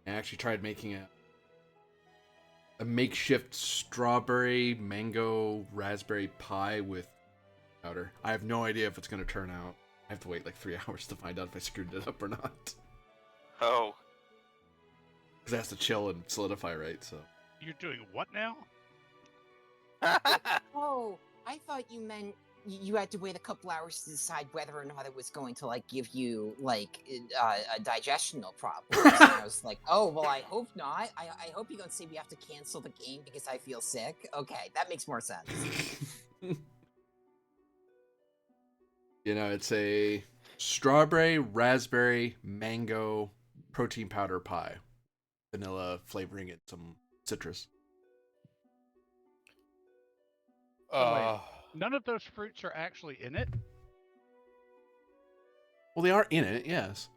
I actually tried making a makeshift strawberry, mango, raspberry pie with powder. I have no idea if it's going to turn out. I have to wait like 3 hours to find out if I screwed it up or not. Oh. Because it has to chill and solidify, right? So. You're doing what now? Oh, I thought you meant you had to wait a couple hours to decide whether or not it was going to like give you like a digestional problem. And I was like, oh well, I hope not. I hope you don't say we have to cancel the game because I feel sick. Okay, that makes more sense. You know, it's a strawberry, raspberry, mango protein powder pie. Vanilla flavoring it, some citrus. None of those fruits are actually in it? Well, they are in it, yes.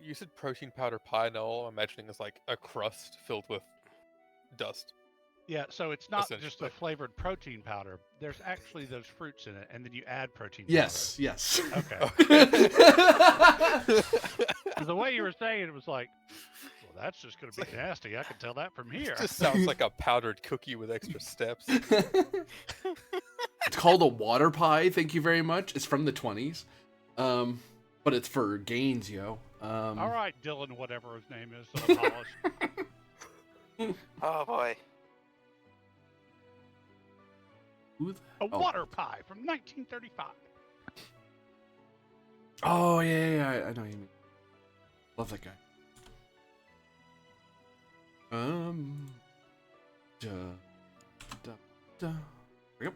You said protein powder pie, no, all I'm imagining is like a crust filled with dust. Yeah, so it's not just Essentially. the flavored protein powder. There's actually those fruits in it, and then you add protein Yes, yes. powder. Okay. The way you were saying it was like, well, that's just going to be nasty. I can tell that from here. It just sounds like a powdered cookie with extra steps. It's called a water pie, thank you very much. It's from the 20s. But it's for gains, yo. All right, Dylan, whatever his name is, Polish. Oh boy. A water pie from 1935. Oh, yeah, I know what you mean. Love that guy. There we go.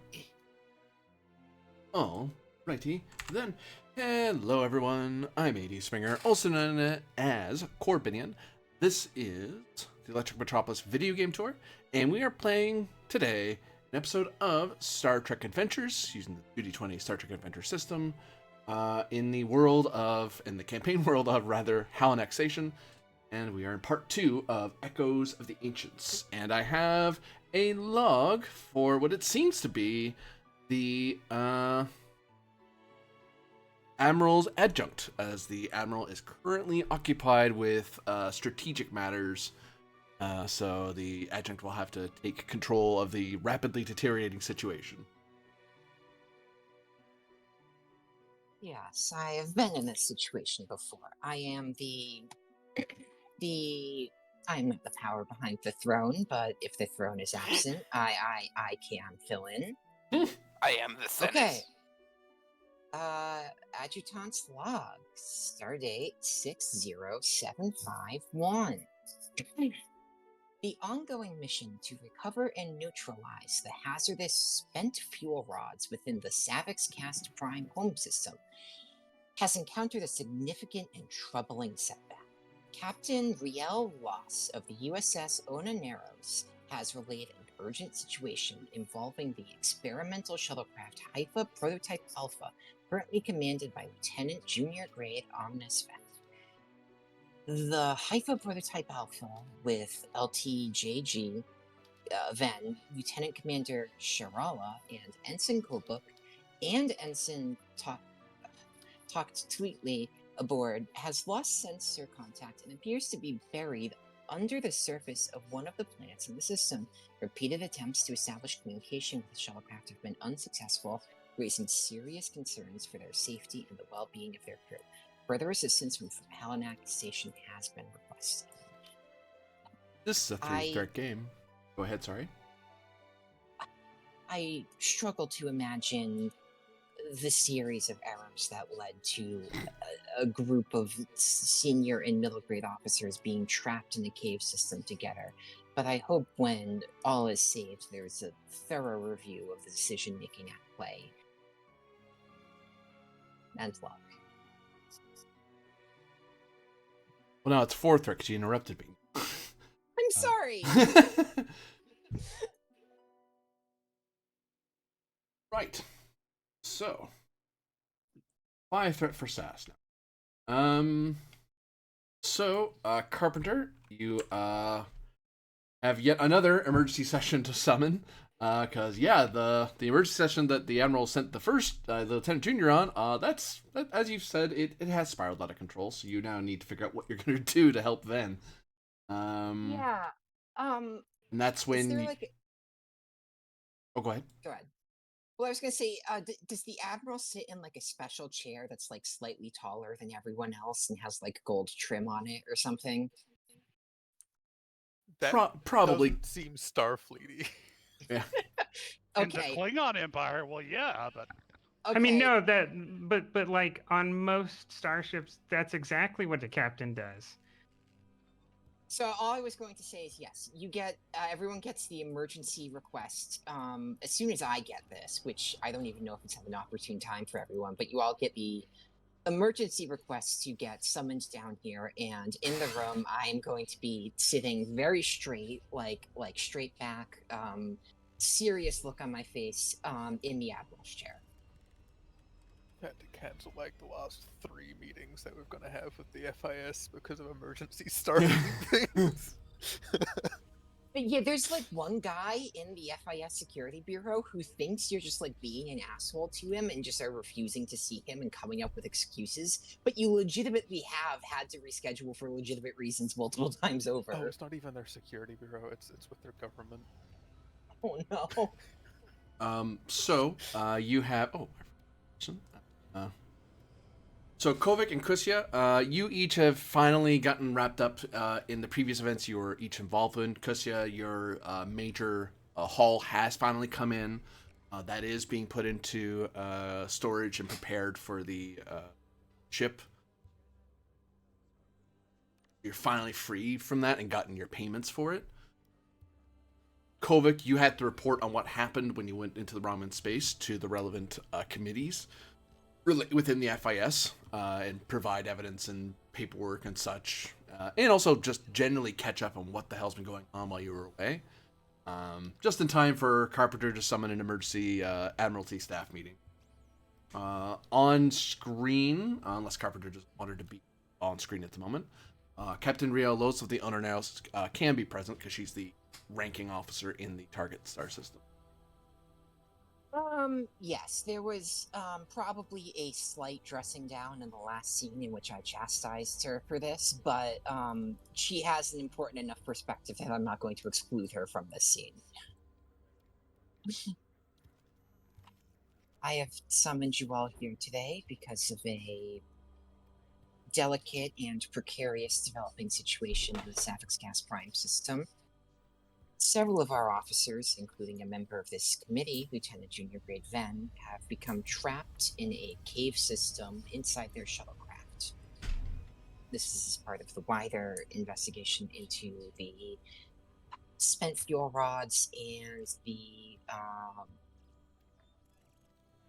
Oh, righty. Then, hello everyone. I'm AD Springer, also known as Corbinian. This is the Electric Metropolis video game tour, and we are playing today an episode of Star Trek Adventures using the 2D20 Star Trek Adventure system in the campaign world of Halanak Station. And we are in part 2 of Echoes of the Ancients. And I have a log for what it seems to be the Admiral's adjunct, as the Admiral is currently occupied with strategic matters. So the adjunct will have to take control of the rapidly deteriorating situation. Yes, I have been in this situation before. I am I'm not the power behind the throne, but if the throne is absent, I can fill in. I am the Senate. Okay. Adjutant's log, stardate 60751. The ongoing mission to recover and neutralize the hazardous spent fuel rods within the Savix Cast Prime home system has encountered a significant and troubling setback. Captain Riel Loss of the USS Onaneros has relayed an urgent situation involving the experimental shuttlecraft Haifa Prototype Alpha, currently commanded by Lieutenant Junior Grade Omnis Ven. The Haifa Prototype Alpha, with LTJG Ven, Lieutenant Commander Sharala, and Ensign Kobuk, and Ensign Toktweetly aboard, has lost sensor contact and appears to be buried under the surface of one of the planets in the system. Repeated attempts to establish communication with the shuttlecraft have been unsuccessful, raising serious concerns for their safety and the well-being of their crew. Further assistance from Halanak Station has been requested. This is a 3-threat game. Go ahead, sorry. I struggle to imagine the series of errors that led to a group of senior and middle grade officers being trapped in a cave system together. But I hope when all is saved, there's a thorough review of the decision-making at play. And luck. Well, now it's 4-threat because you interrupted me. I'm sorry! Right. So, 5-threat for SAS now. Carpenter, you have yet another emergency session to summon. Because yeah, the emergency session that the admiral sent the first the lieutenant junior on, that, as you've said, it has spiraled out of control. So you now need to figure out what you're going to do to help Ven. Yeah. And that's Is when. there like? Oh, go ahead. Go ahead. Well, I was gonna say, does the admiral sit in like a special chair that's like slightly taller than everyone else and has like gold trim on it or something? That Probably. doesn't seem Starfleety. Yeah. In the Okay. Klingon Empire, well, yeah, but Okay. I mean, no, but like on most starships, that's exactly what the captain does. So all I was going to say is yes, you get everyone gets the emergency request as soon as I get this, which I don't even know if it's at an opportune time for everyone, but you all get the emergency requests to get summoned down here, and in the room I am going to be sitting very straight, like straight back, serious look on my face, in the admiral's chair. Had to cancel like the last 3 meetings that we're gonna have with the FIS because of emergency Starfleet things. But yeah, there's like one guy in the FIS Security Bureau who thinks you're just like being an asshole to him and just are refusing to see him and coming up with excuses. But you legitimately have had to reschedule for legitimate reasons multiple times over. Oh, it's not even their security bureau. It's with their government. Oh no. So you have. Oh. So Kovic and Kusya, you each have finally gotten wrapped up in the previous events you were each involved in. Kusya, your major haul has finally come in. That is being put into storage and prepared for the ship. You're finally free from that and gotten your payments for it. Kovic, you had to report on what happened when you went into the Raman space to the relevant committees within the FIS and provide evidence and paperwork and such, and also just generally catch up on what the hell's been going on while you were away. Just in time for Carpenter to summon an emergency Admiralty staff meeting. On screen, unless Carpenter just wanted to be on screen at the moment, Captain Rio Los of the Unannounced can be present because she's the ranking officer in the target star system. Yes, there was probably a slight dressing down in the last scene in which I chastised her for this, but she has an important enough perspective that I'm not going to exclude her from this scene. I have summoned you all here today because of a delicate and precarious developing situation in the Savix Gas Prime system. Several of our officers, including a member of this committee, Lieutenant Junior Grade Ven, have become trapped in a cave system inside their shuttlecraft. This is as part of the wider investigation into the spent fuel rods and the,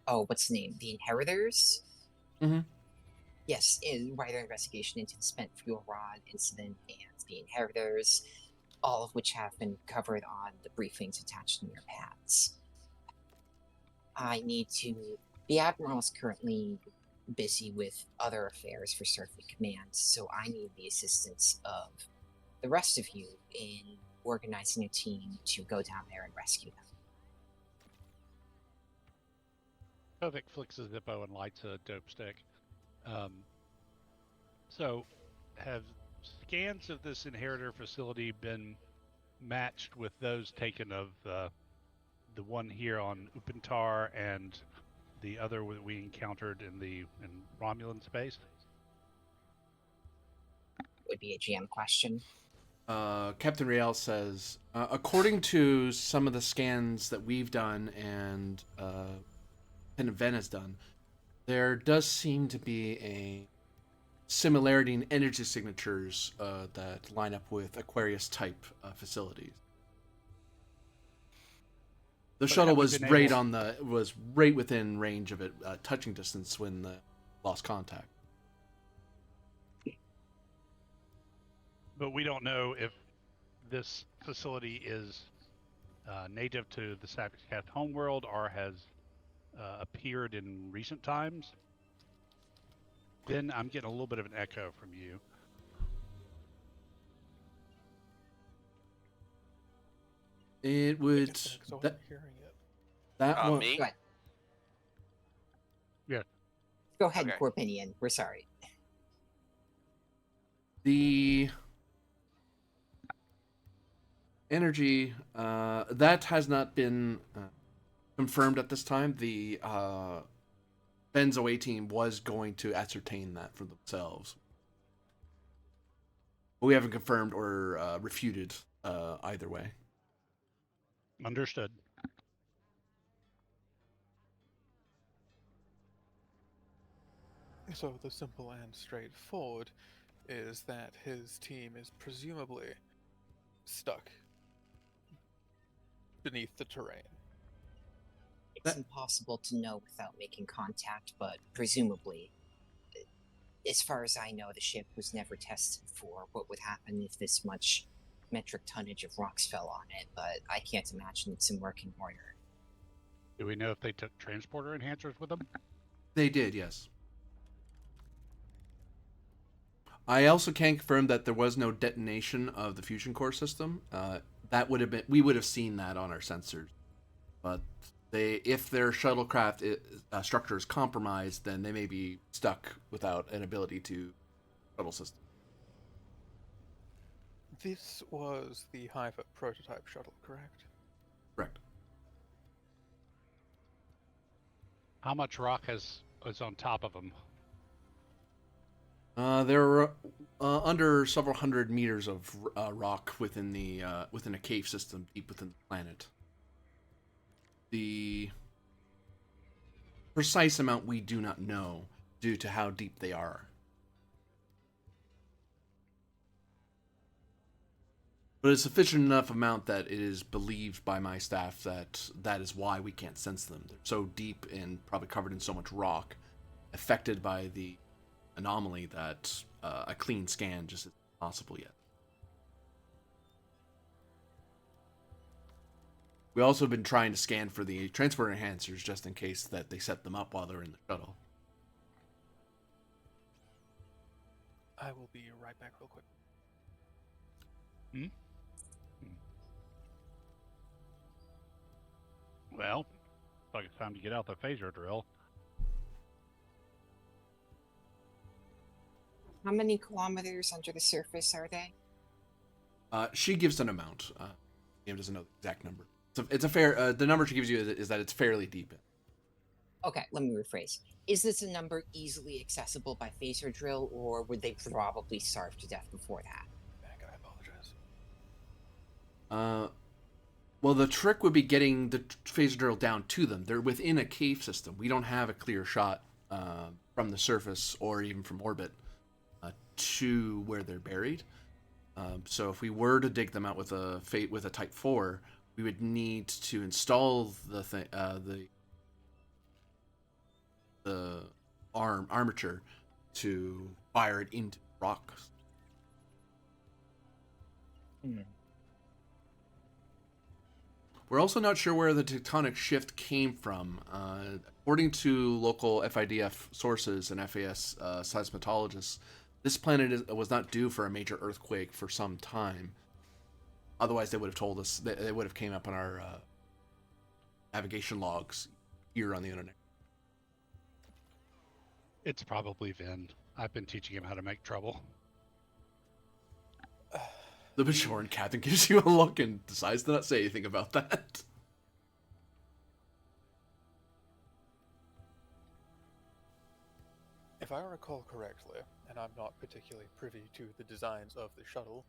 what's the name? The Inheritors? Mm-hmm. Yes, a wider investigation into the spent fuel rod incident and the Inheritors, all of which have been covered on the briefings attached in your pads. The Admiral is currently busy with other affairs for Starfleet Command, so I need the assistance of the rest of you in organizing a team to go down there and rescue them. Kovic flicks his Zippo and lights a dope stick. So, have scans of this inheritor facility been matched with those taken of the one here on Upantar and the other that we encountered in Romulan space? Would be a GM question. Captain Riel says, according to some of the scans that we've done and Ven has done, there does seem to be a similarity in energy signatures that line up with Aquarius type facilities. The shuttle was right within range of it, touching distance when the lost contact. But we don't know if this facility is native to the Savage Cat homeworld or has appeared in recent times. Then I'm getting a little bit of an echo from you. It would Because I wasn't that hearing it. that one. Me? Go ahead. Yeah. Go ahead, Okay. Corpinion. We're sorry. The energy that has not been confirmed at this time. The Benzo A team was going to ascertain that for themselves, but we haven't confirmed or refuted either way. Understood. So the simple and straightforward is that his team is presumably stuck beneath the terrain. It's That- impossible to know without making contact, but presumably, as far as I know, the ship was never tested for what would happen if this much metric tonnage of rocks fell on it, but I can't imagine it's in working order. Do we know if they took transporter enhancers with them? They did, yes. I also can confirm that there was no detonation of the fusion core system. That would have been we would have seen that on our sensors, but if their shuttlecraft structure is compromised, then they may be stuck without an ability to shuttle system. This was the Hive prototype shuttle, correct? Correct. How much rock is on top of them? There were under several hundred meters of rock within a cave system deep within the planet. The precise amount we do not know due to how deep they are. But it's sufficient enough amount that it is believed by my staff that that is why we can't sense them. They're so deep and probably covered in so much rock, affected by the anomaly, that a clean scan just isn't possible yet. We also have been trying to scan for the transport enhancers just in case that they set them up while they're in the shuttle. I will be right back real quick. Well, looks like it's time to get out the phaser drill. How many kilometers under the surface are they? She gives an amount. Game doesn't know the exact number. It's a fair. The number she gives you is that it's fairly deep. Okay, let me rephrase. Is this a number easily accessible by phaser drill, or would they probably starve to death before that? Back, I apologize. Well, the trick would be getting the phaser drill down to them. They're within a cave system. We don't have a clear shot from the surface or even from orbit to where they're buried. So if we were to dig them out with a Type 4, we would need to install the armature to fire it into rocks. We're also not sure where the tectonic shift came from. According to local FIDF sources and FAS seismologists, this planet was not due for a major earthquake for some time. Otherwise, they would have told us. They would have came up on our navigation logs here on the internet. It's probably Vin. I've been teaching him how to make trouble. The Bajoran captain gives you a look and decides to not say anything about that. If I recall correctly, and I'm not particularly privy to the designs of the shuttle,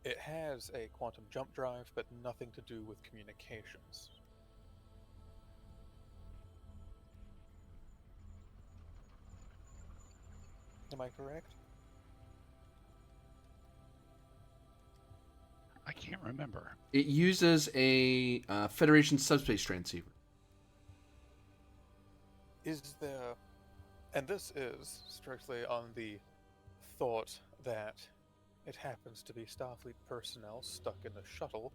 it has a quantum jump drive, but nothing to do with communications. Am I correct? I can't remember. It uses a Federation subspace transceiver. Is there... And this is strictly on the thought that it happens to be Starfleet personnel stuck in a shuttle.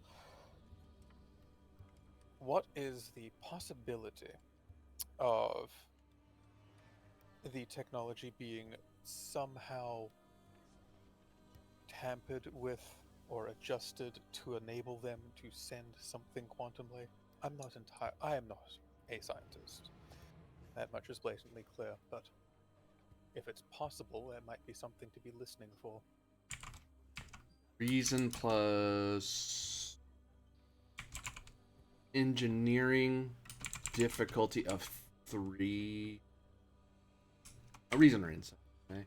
What is the possibility of the technology being somehow tampered with or adjusted to enable them to send something quantumly. I am not a scientist. That much is blatantly clear, but if it's possible, there might be something to be listening for. Reason plus engineering difficulty of 3. A reason or insight. Okay.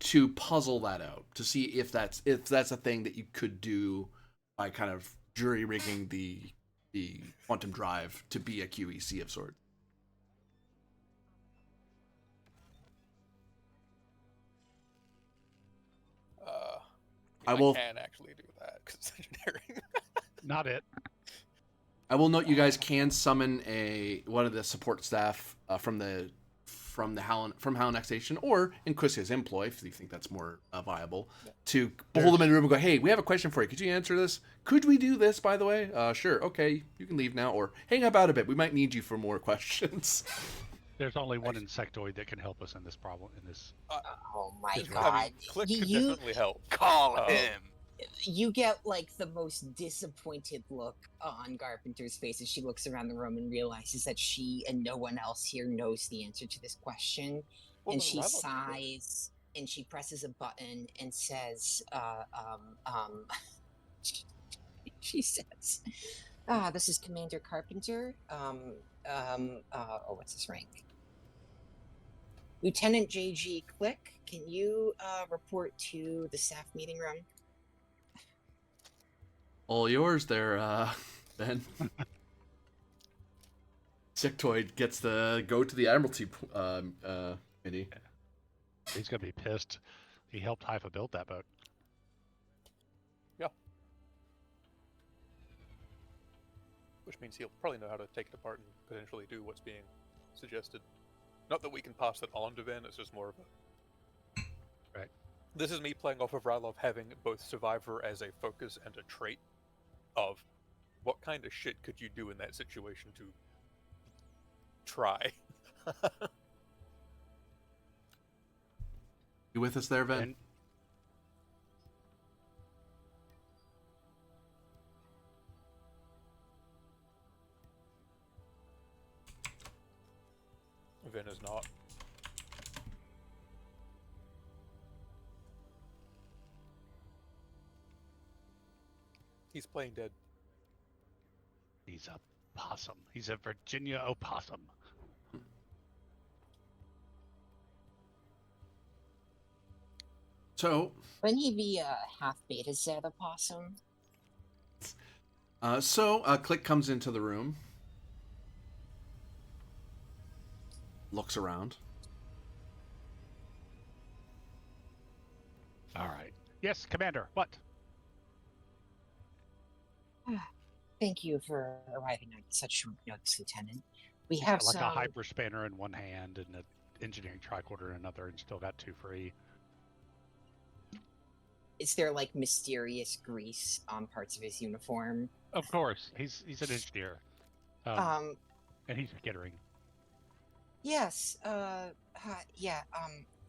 To puzzle that out, to see if that's a thing that you could do by kind of jury rigging the quantum drive to be a QEC of sorts. I will can actually do that because it's engineering. Not it. I will note you guys can summon one of the support staff from Halanak Station, or in Chris's employ, if you think that's more viable, to hold them in a room and go, hey, we have a question for you. Could you answer this? Could we do this, by the way? Sure. Okay, you can leave now, or hang up out a bit. We might need you for more questions. There's only one insectoid that can help us in this problem. Oh my Is god. I mean, Click could definitely help. Call him. You get like the most disappointed look on Carpenter's face as she looks around the room and realizes that she and no one else here knows the answer to this question. Well, And then she why not Click? sighs and she presses a button and says, she says, this is Commander Carpenter. What's his rank? Lieutenant JG Click, can you report to the staff meeting room? All yours there, Ben. Sectoid gets to go to the Admiralty committee. He's gonna be pissed. He helped Haifa build that boat. Yeah. Which means he'll probably know how to take it apart and potentially do what's being suggested. Not that we can pass it on to Ben, it's just more of a... Right. This is me playing off of Rylov having both Survivor as a focus and a trait of what kind of shit could you do in that situation to try. You with us there, Ben? And Vin is not. He's playing dead. he's a possum. He's a Virginia opossum. So, Wouldn't he be a half beta Z opossum? Click comes into the room, looks around. All right. Yes, Commander. What? Thank you for arriving at such short notice, Lieutenant. We have Like some... a hyper spanner in one hand and an engineering tricorder in another, and still got 2 free. Is there like mysterious grease on parts of his uniform? Of course, he's an engineer. And he's skittering. Yes,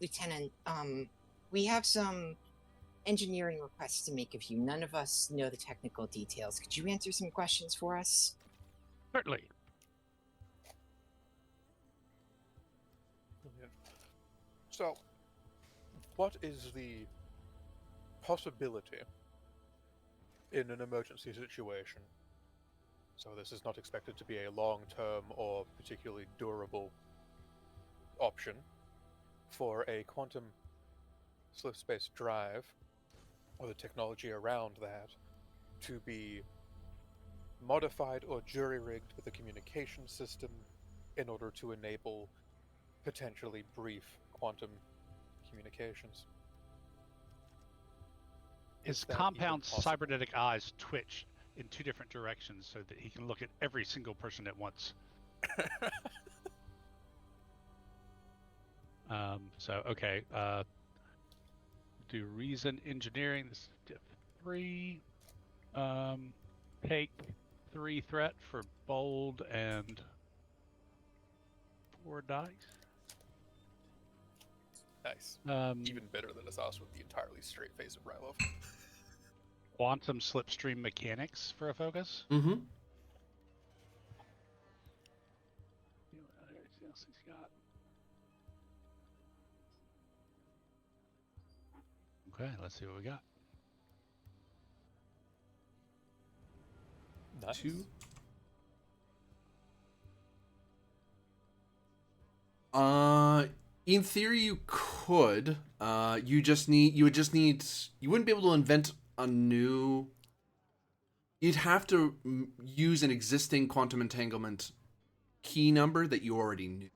Lieutenant, we have some engineering requests to make of you. None of us know the technical details. Could you answer some questions for us? Certainly. So, what is the possibility in an emergency situation? So this is not expected to be a long-term or particularly durable option for a quantum slip-space drive, or the technology around that, to be modified or jury-rigged with a communication system in order to enable potentially brief quantum communications. His Is that compound even possible? cybernetic eyes twitch in 2 different directions so that he can look at every single person at once. Okay. Do reason engineering. This is diff 3. Take 3 threat for bold and 4 dice. Nice. Um, Even better than a sauce with the entirely straight face of Rylov. quantum slipstream mechanics for a focus. Mm-hmm. What else he's got? Okay, let's see what we got. Nice. 2. In theory, you could. You wouldn't be able to invent a new. You'd have to use an existing quantum entanglement key number that you already knew,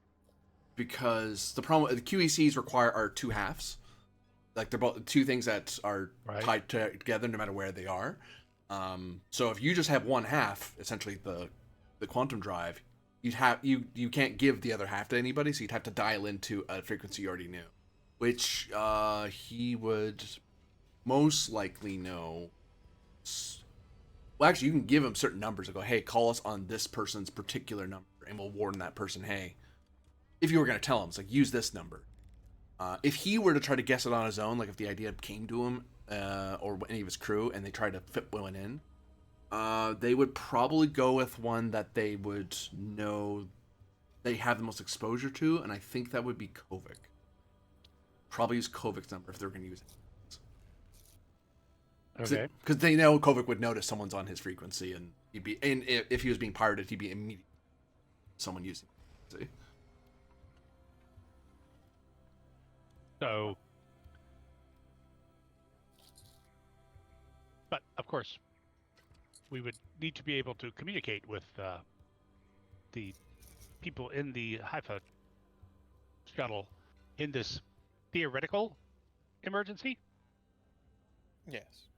because the problem the QECs require are 2 halves. Like they're both 2 things that are tied together no matter where they are. So if you just have 1 half, essentially the quantum drive, you can't give the other half to anybody, so you'd have to dial into a frequency you already knew, which he would most likely know. Well, actually, you can give him certain numbers and go, hey, call us on this person's particular number, and we'll warn that person, hey, if you were going to tell him, it's like, use this number. If he were to try to guess it on his own, like if the idea came to him or any of his crew and they tried to fit one in, they would probably go with one that they would know they have the most exposure to, and I think that would be Kovic. Probably use Kovic's number if they're going to use it. Okay. Because they know Kovic would notice someone's on his frequency, and if he was being pirated, he'd be immediately someone using it. See? So, but of course, we would need to be able to communicate with the people in the Haifa shuttle in this theoretical emergency. Yes.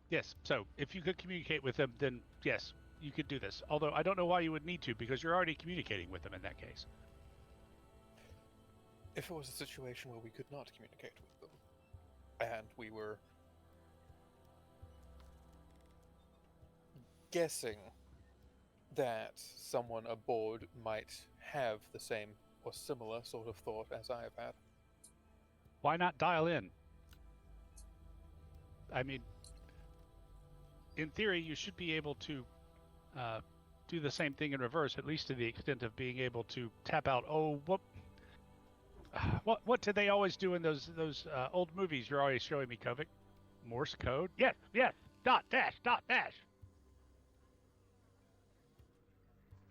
Yes. So, if you could communicate with them, then yes, you could do this. Although I don't know why you would need to, because you're already communicating with them in that case. If it was a situation where we could not communicate with them, and we were guessing that someone aboard might have the same or similar sort of thought as I have had. Why not dial in? I mean, in theory, you should be able to do the same thing in reverse, at least to the extent of being able to tap out. Oh, what did they always do in those old movies you're always showing me, Kovic? Morse code? Yes. Dot dash.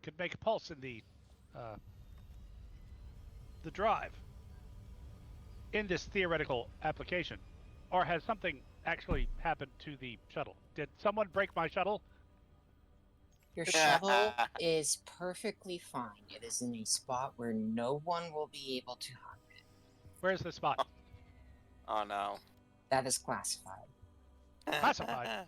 Could make a pulse in the drive in this theoretical application. Or has something actually happened to the shuttle? Did someone break my shuttle? Your shuttle is perfectly fine. It is in a spot where no one will be able to harm it. Where's the spot? Oh no. That is classified. Classified.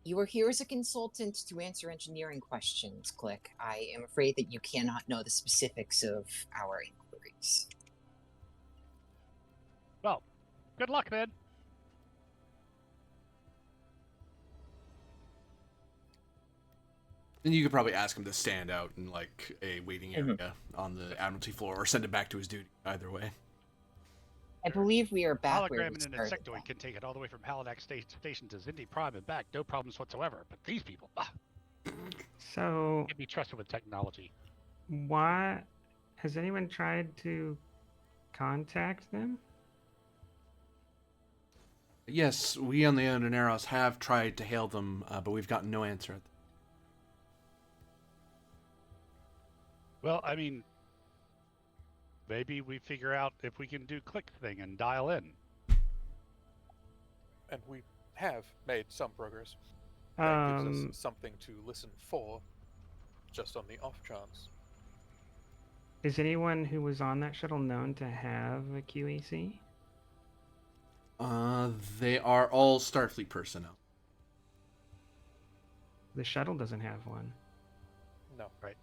You are here as a consultant to answer engineering questions, Click. I am afraid that you cannot know the specifics of our inquiries. Well, good luck then. And you could probably ask him to stand out in like a waiting area on the Admiralty floor, or send it back to his duty. Either way. I believe we are back where Hologram we in an started. insectoid can take it all the way from Halanak station to Zindi Prime and back, no problems whatsoever. But these people, So, can't be trusted with technology. why has anyone tried to contact them? Yes, we on the Onaneros have tried to hail them, but we've gotten no answer. Well, I mean, maybe we figure out if we can do click thing and dial in. And we have made some progress. That gives Um, us something to listen for, just on the off chance. is anyone who was on that shuttle known to have a QEC? They are all Starfleet personnel. The shuttle doesn't have one. No. Right.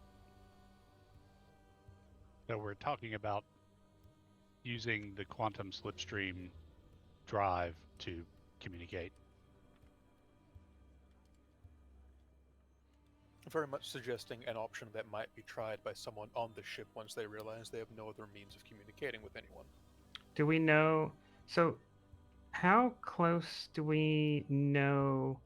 So we're talking about using the quantum slipstream drive to communicate. very much suggesting an option that might be tried by someone on the ship once they realize they have no other means of communicating with anyone. Do we know? So, how close do we know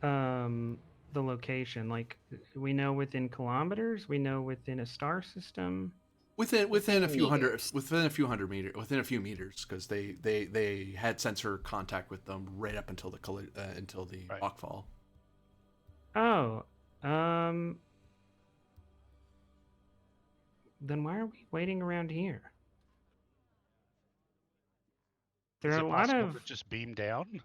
the location? Like, we know within kilometers. We know within a star system. Within a Within few hundred meters. within a few meters, because they had sensor contact with them right up until the Right. rockfall. Oh, then why are we waiting around here? There Is are it a lot possible of to just beam down?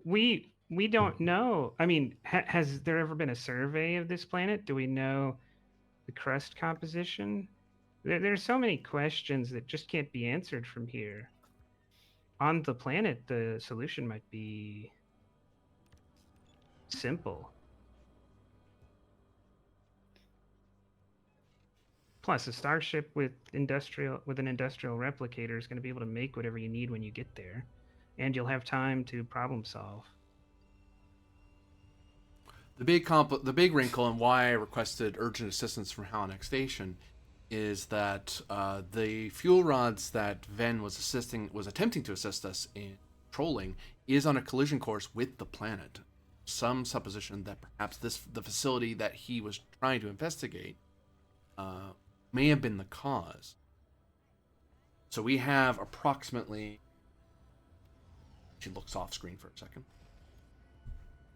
we don't know. I mean, has there ever been a survey of this planet? Do we know the crust composition? There's so many questions that just can't be answered from here. On the planet, the solution might be simple. Plus, a starship with an industrial replicator is going to be able to make whatever you need when you get there, and you'll have time to problem solve. The big wrinkle and why I requested urgent assistance from Halanak Station is that the fuel rods that Ven was attempting to assist us in trolling is on a collision course with the planet. Some supposition that perhaps the facility that he was trying to investigate may have been the cause. So we have approximately. She looks off screen for a second.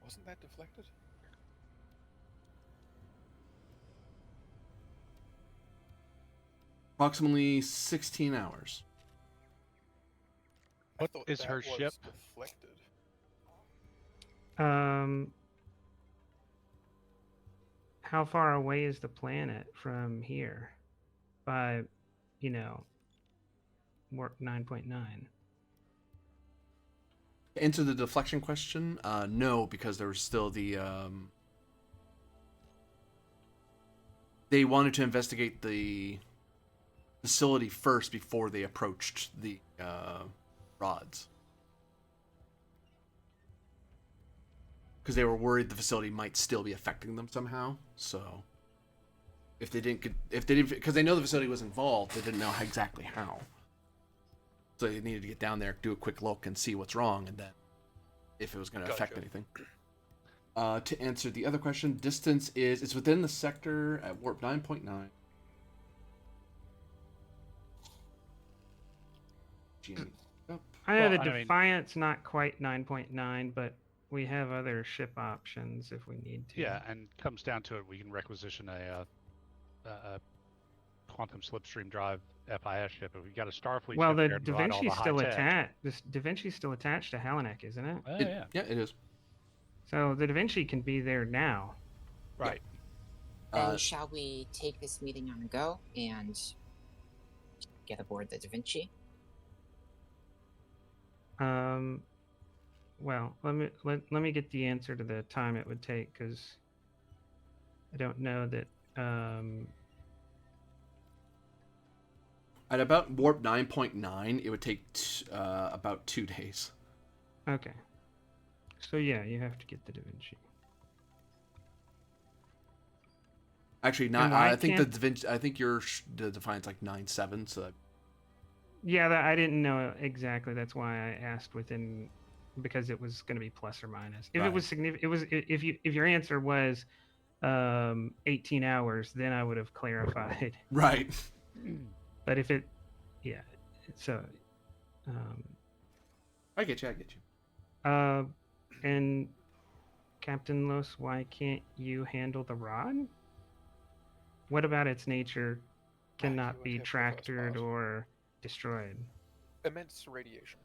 Wasn't that deflected? Approximately 16 hours. What I thought is that her was ship? deflected. How far away is the planet from here? By, warp 9.9. To answer the deflection question, no, because there was still the. They wanted to investigate the facility first before they approached the rods. Because they were worried the facility might still be affecting them somehow. So, if they didn't, because they know the facility was involved, they didn't know exactly how. So they needed to get down there, do a quick look, and see what's wrong, and then if it was going to affect Gotcha. anything. To answer the other question, distance it's within the sector at warp 9.9. I know Well, the I mean- Defiant's not quite 9.9, but we have other ship options if we need to. Yeah, and comes down to it, we can requisition a quantum slipstream drive FIS ship. If we got a Starfleet Well, ship the there to Da provide all the Vinci's high still tech. attached. This Da Vinci's still attached to Halanak, isn't it? Oh, yeah. Yeah, it is. So the Da Vinci can be there now. Right. Then shall we take this meeting on the go and get aboard the Da Vinci? Well, let me get the answer to the time it would take, because I don't know that. At about warp 9.9, it would take about 2 days. Okay. So yeah, you have to get the Da Vinci. Actually, And not. why I think can't- the Da Vinci, I think the Defiant's like 9.7. So that, Yeah, I didn't know exactly. That's why I asked within, because it was going to be plus or minus. If it was Right. significant, it was if your answer was 18 hours, then I would have clarified. right. But if it, yeah, so I get you. and Captain Los, why can't you handle the rod? What about its nature cannot would be have the first tractored part. or destroyed? Immense radiation.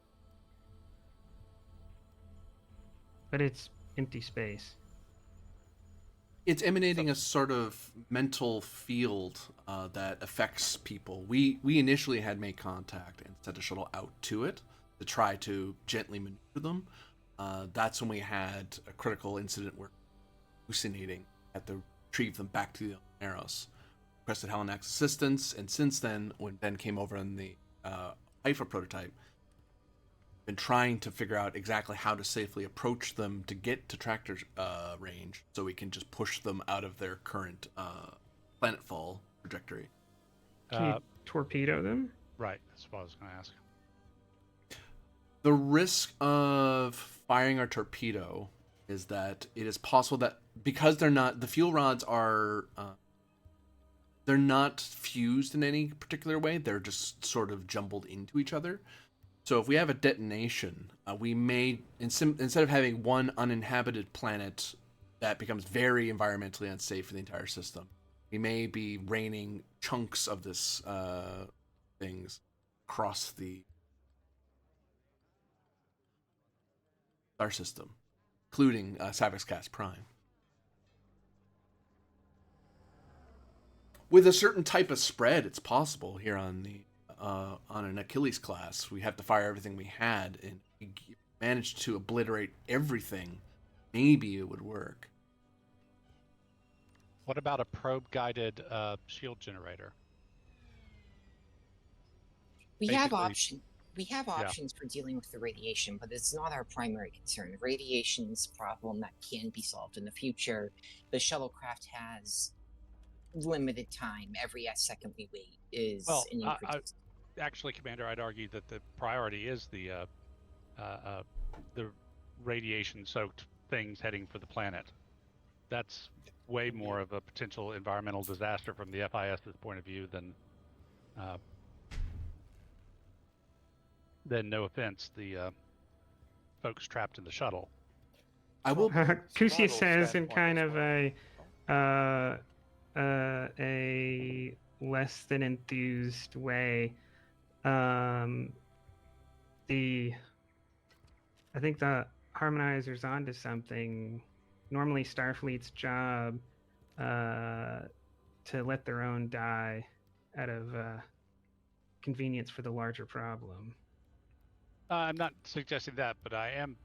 But it's empty space. It's emanating a sort of mental field that affects people. We initially had made contact and sent a shuttle out to it to try to gently maneuver them. That's when we had a critical incident where hallucinating, had to retrieve them back to the Eros. Requested Halanak's assistance, and since then, when Ben came over on the Haifa prototype, been trying to figure out exactly how to safely approach them to get to tractor range, so we can just push them out of their current planetfall trajectory. Can you torpedo them? Right, that's what I was going to ask. The risk of firing our torpedo is that it is possible that because the fuel rods are, they're not fused in any particular way. They're just sort of jumbled into each other. So if we have a detonation, we may, instead of having one uninhabited planet that becomes very environmentally unsafe for the entire system, we may be raining chunks of this things across the star system, including Savix Cast Prime. With a certain type of spread, it's possible here on an Achilles class. We have to fire everything we had, and we managed to obliterate everything. Maybe it would work. What about a probe-guided shield generator? We have Basically- option. We have options for dealing with the radiation, but it's not our primary concern. Radiation's a problem that can be solved in the future. The shuttlecraft has limited time. Every second we wait is an increase. Actually, Commander, I'd argue that the priority is the radiation-soaked things heading for the planet. That's way more of a potential environmental disaster from the FIS's point of view than no offense, the folks trapped in the shuttle. I will. Kusia Survival says in standpoint kind as of well. a less than enthused way. I think the harmonizer's onto something. Normally, Starfleet's job to let their own die out of convenience for the larger problem. I'm not suggesting that, but I am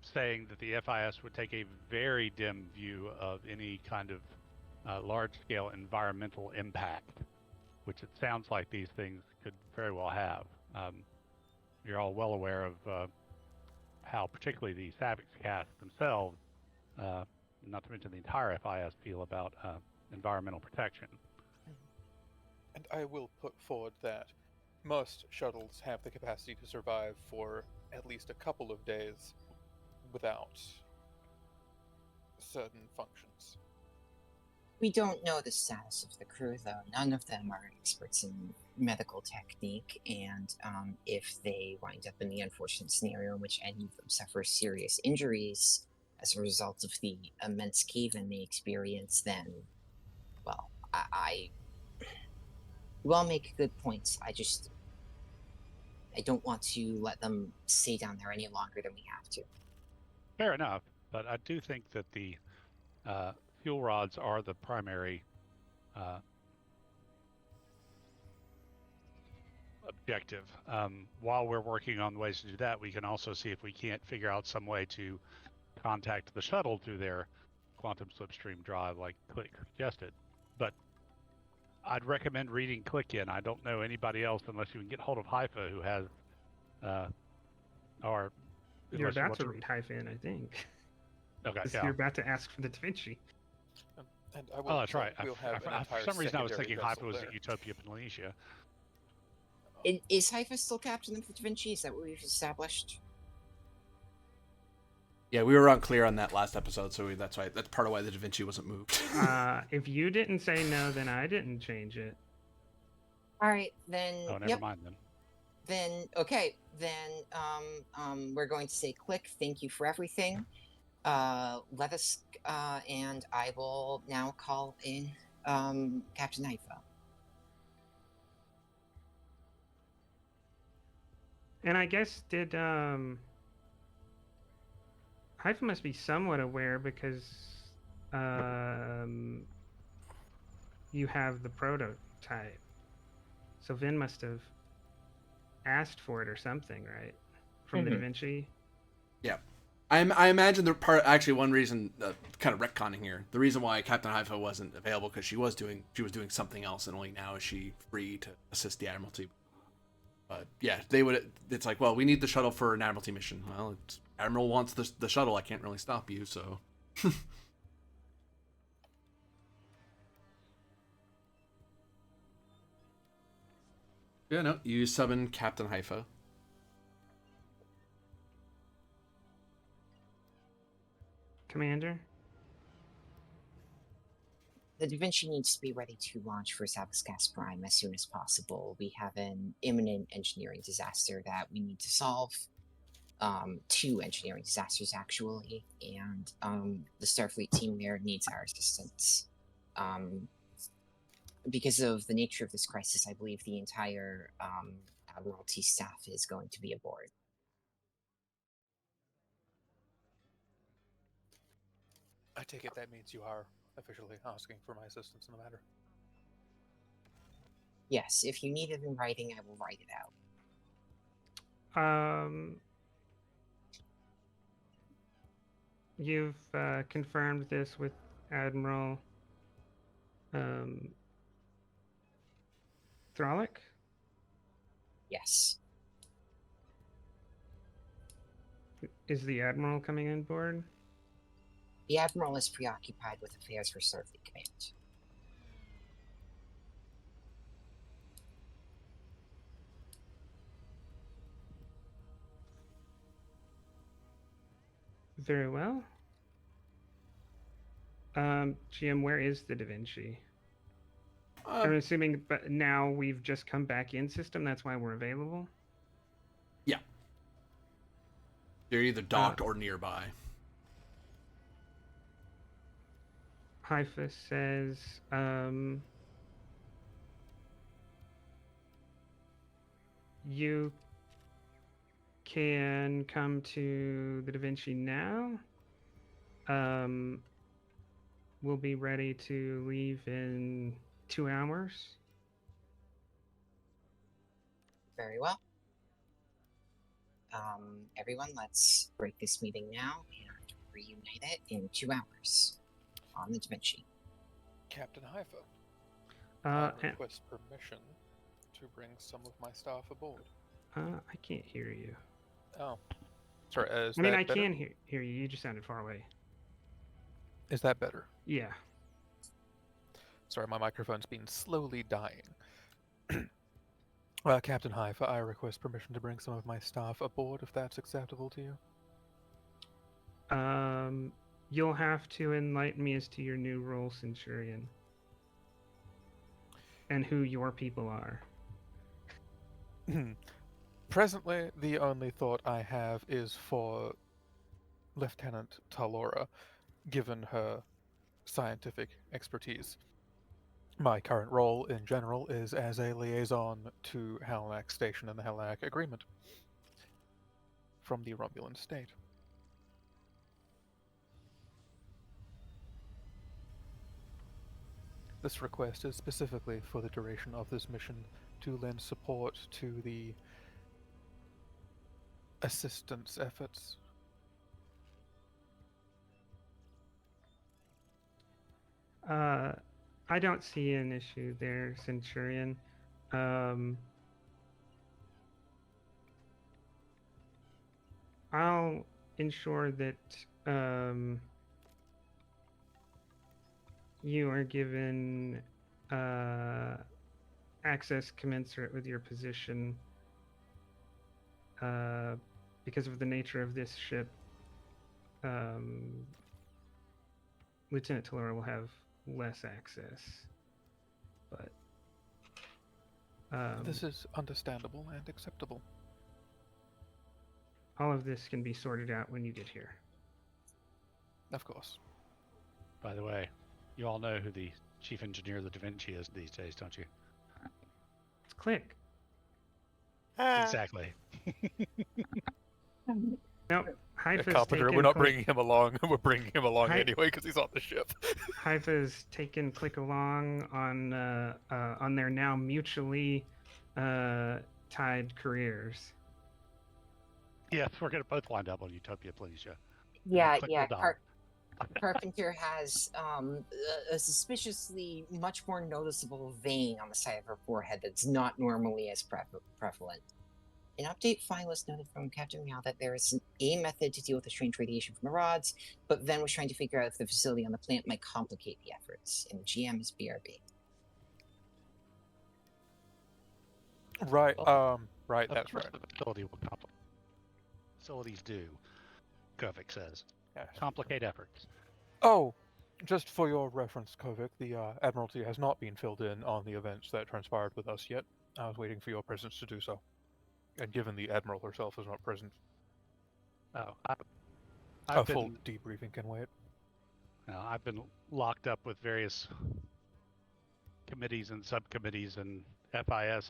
saying that the FIS would take a very dim view of any kind of large-scale environmental impact, which it sounds like these things could very well have. You're all well aware of how particularly the Savix cast themselves, not to mention the entire FIS, feel about environmental protection. And I will put forward that most shuttles have the capacity to survive for at least a couple of days without certain functions. We don't know the status of the crew, though. None of them are experts in medical technique, and if they wind up in the unfortunate scenario in which any of them suffer serious injuries as a result of the immense cave-in they experience, then, well, you all make good points. I don't want to let them stay down there any longer than we have to. Fair enough, but I do think that the fuel rods are the primary objective. While we're working on ways to do that, we can also see if we can't figure out some way to contact the shuttle through their quantum slipstream drive, like Click suggested. But I'd recommend reading Click In. I don't know anybody else unless you can get hold of Haifa, who has, or You're unless you about want to read Hyphen, I think. Okay, 'Cause yeah. You're about to ask for the Da Vinci. And I will Oh, that's say right. We'll have an For entire some reason, I was secondary thinking Haifa vessel was there. at Utopia Polynesia. Is Haifa still captain of the Da Vinci? Is that what we've established? Yeah, we were unclear on that last episode, so that's part of why the Da Vinci wasn't moved. If you didn't say no, then I didn't change it. All right, then. Oh, never yep. mind then. Then okay. Then we're going to say Click. Thank you for everything. Let us and I will now call in Captain Haifa. And I guess Haifa must be somewhat aware because you have the prototype. So Vin must have asked for it or something, right? From the Da Vinci. Yeah. I imagine one reason, kind of retconning here, the reason why Captain Haifa wasn't available because she was doing something else, and only now is she free to assist the Admiralty. But yeah, they would. It's like, well, we need the shuttle for an Admiralty mission. Well, Admiral wants the shuttle. I can't really stop you, so. Yeah, no, you summon Captain Haifa. Commander? The Da Vinci needs to be ready to launch for Savascas Prime as soon as possible. We have an imminent engineering disaster that we need to solve. Two engineering disasters, actually, and the Starfleet team there needs our assistance. Because of the nature of this crisis, I believe the entire Admiralty staff is going to be aboard. I take it that means you are officially asking for my assistance in the matter. Yes, if you need it in writing, I will write it out. You've confirmed this with Admiral Thralic? Yes. Is the Admiral coming on board? The Admiral is preoccupied with affairs for Starfleet Command. Very well. GM, where is the Da Vinci? I'm assuming, but now we've just come back in system. That's why we're available. Yeah, they're either docked or nearby. Haifa says, you can come to the Da Vinci now. We'll be ready to leave in 2 hours. Very well. Everyone, let's break this meeting now and reunite it in 2 hours on the Da Vinci. Captain Haifa, And, I request permission to bring some of my staff aboard. I can't hear you. Oh, sorry. Is I mean, that I better? can hear you. You just sounded far away. Is that better? Yeah. Sorry, my microphone's been slowly dying. Captain Haifa, I request permission to bring some of my staff aboard, if that's acceptable to you. You'll have to enlighten me as to your new role, Centurion, and who your people are. Presently, the only thought I have is for Lieutenant Talora, given her scientific expertise. My current role, in general, is as a liaison to Halanak Station and the Halanak Agreement from the Romulan state. This request is specifically for the duration of this mission to lend support to the assistance efforts. I don't see an issue there, Centurion. I'll ensure that you are given access commensurate with your position. Because of the nature of this ship, Lieutenant Talora will have less access. But This is understandable and acceptable. all of this can be sorted out when you get here. Of course. By the way, you all know who the chief engineer of the Da Vinci is these days, don't you? It's Click. Exactly. Nope. Haifa's Carpenter, taken we're not Click. bringing him along. We're bringing him along Hi- anyway because he's on the ship. Haifa's taken Click along on their now mutually tied careers. Yes, we're gonna both wind up on Utopia, please, yeah. Yeah, Click yeah. will die. Carpenter has a suspiciously much more noticeable vein on the side of her forehead that's not normally as prevalent. An update file was noted from Captain Meow that there is a method to deal with the strange radiation from the rods, but Ven was trying to figure out if the facility on the plant might complicate the efforts, and GM is BRB. Right. Well, Right. Of That's course right. the facility will complicate. Facilities do, Kovic says. Yes. Complicate efforts. Oh, just for your reference, Kovic, the Admiralty has not been filled in on the events that transpired with us yet. I was waiting for your presence to do so. And given the Admiral herself is not present, Oh, a I've full been debriefing can wait. I've been locked up with various committees and subcommittees and FIS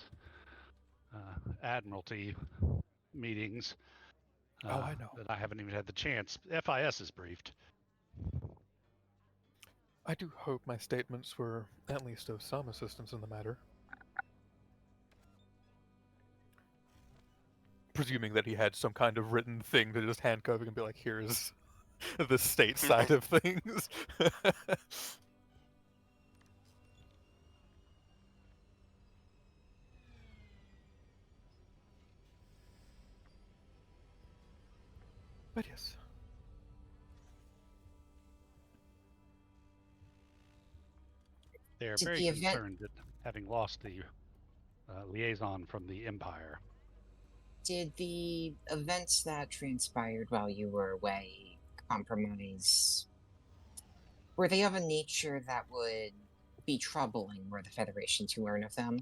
Admiralty meetings Oh, I know. that I haven't even had the chance. FIS is briefed. I do hope my statements were at least of some assistance in the matter. Presuming that he had some kind of written thing to just hand Kovic and be like, here's the state side of things. But yes. They are Did very the event- concerned that having lost the liaison from the Empire. Did the events that transpired while you were away compromise? Were they of a nature that would be troubling were the Federation to learn of them?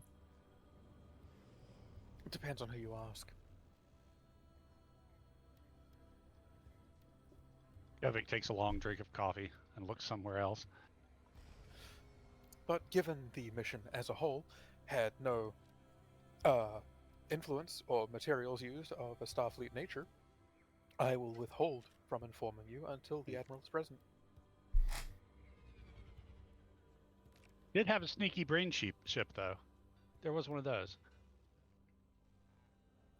It depends on who you ask. Kovic takes a long drink of coffee and looks somewhere else. But given the mission as a whole had no influence or materials used of a Starfleet nature, I will withhold from informing you until the Admiral is present. Did have a sneaky brain ship though. There was one of those.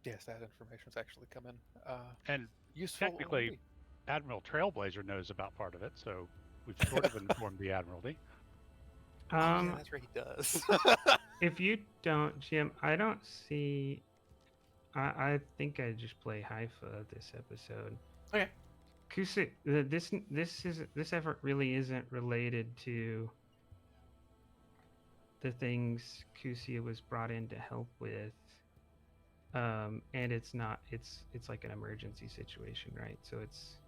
Yes, that information's actually come in. And Useful technically, already. Admiral Trailblazer knows about part of it, so we've sort of informed the Admiralty. Oh, yeah, that's right, he does. If you don't, Jim, I don't see. I think I just play Haifa this episode. Okay. Kusa, this effort really isn't related to the things Kusia was brought in to help with. And it's not. It's like an emergency situation, right? So it's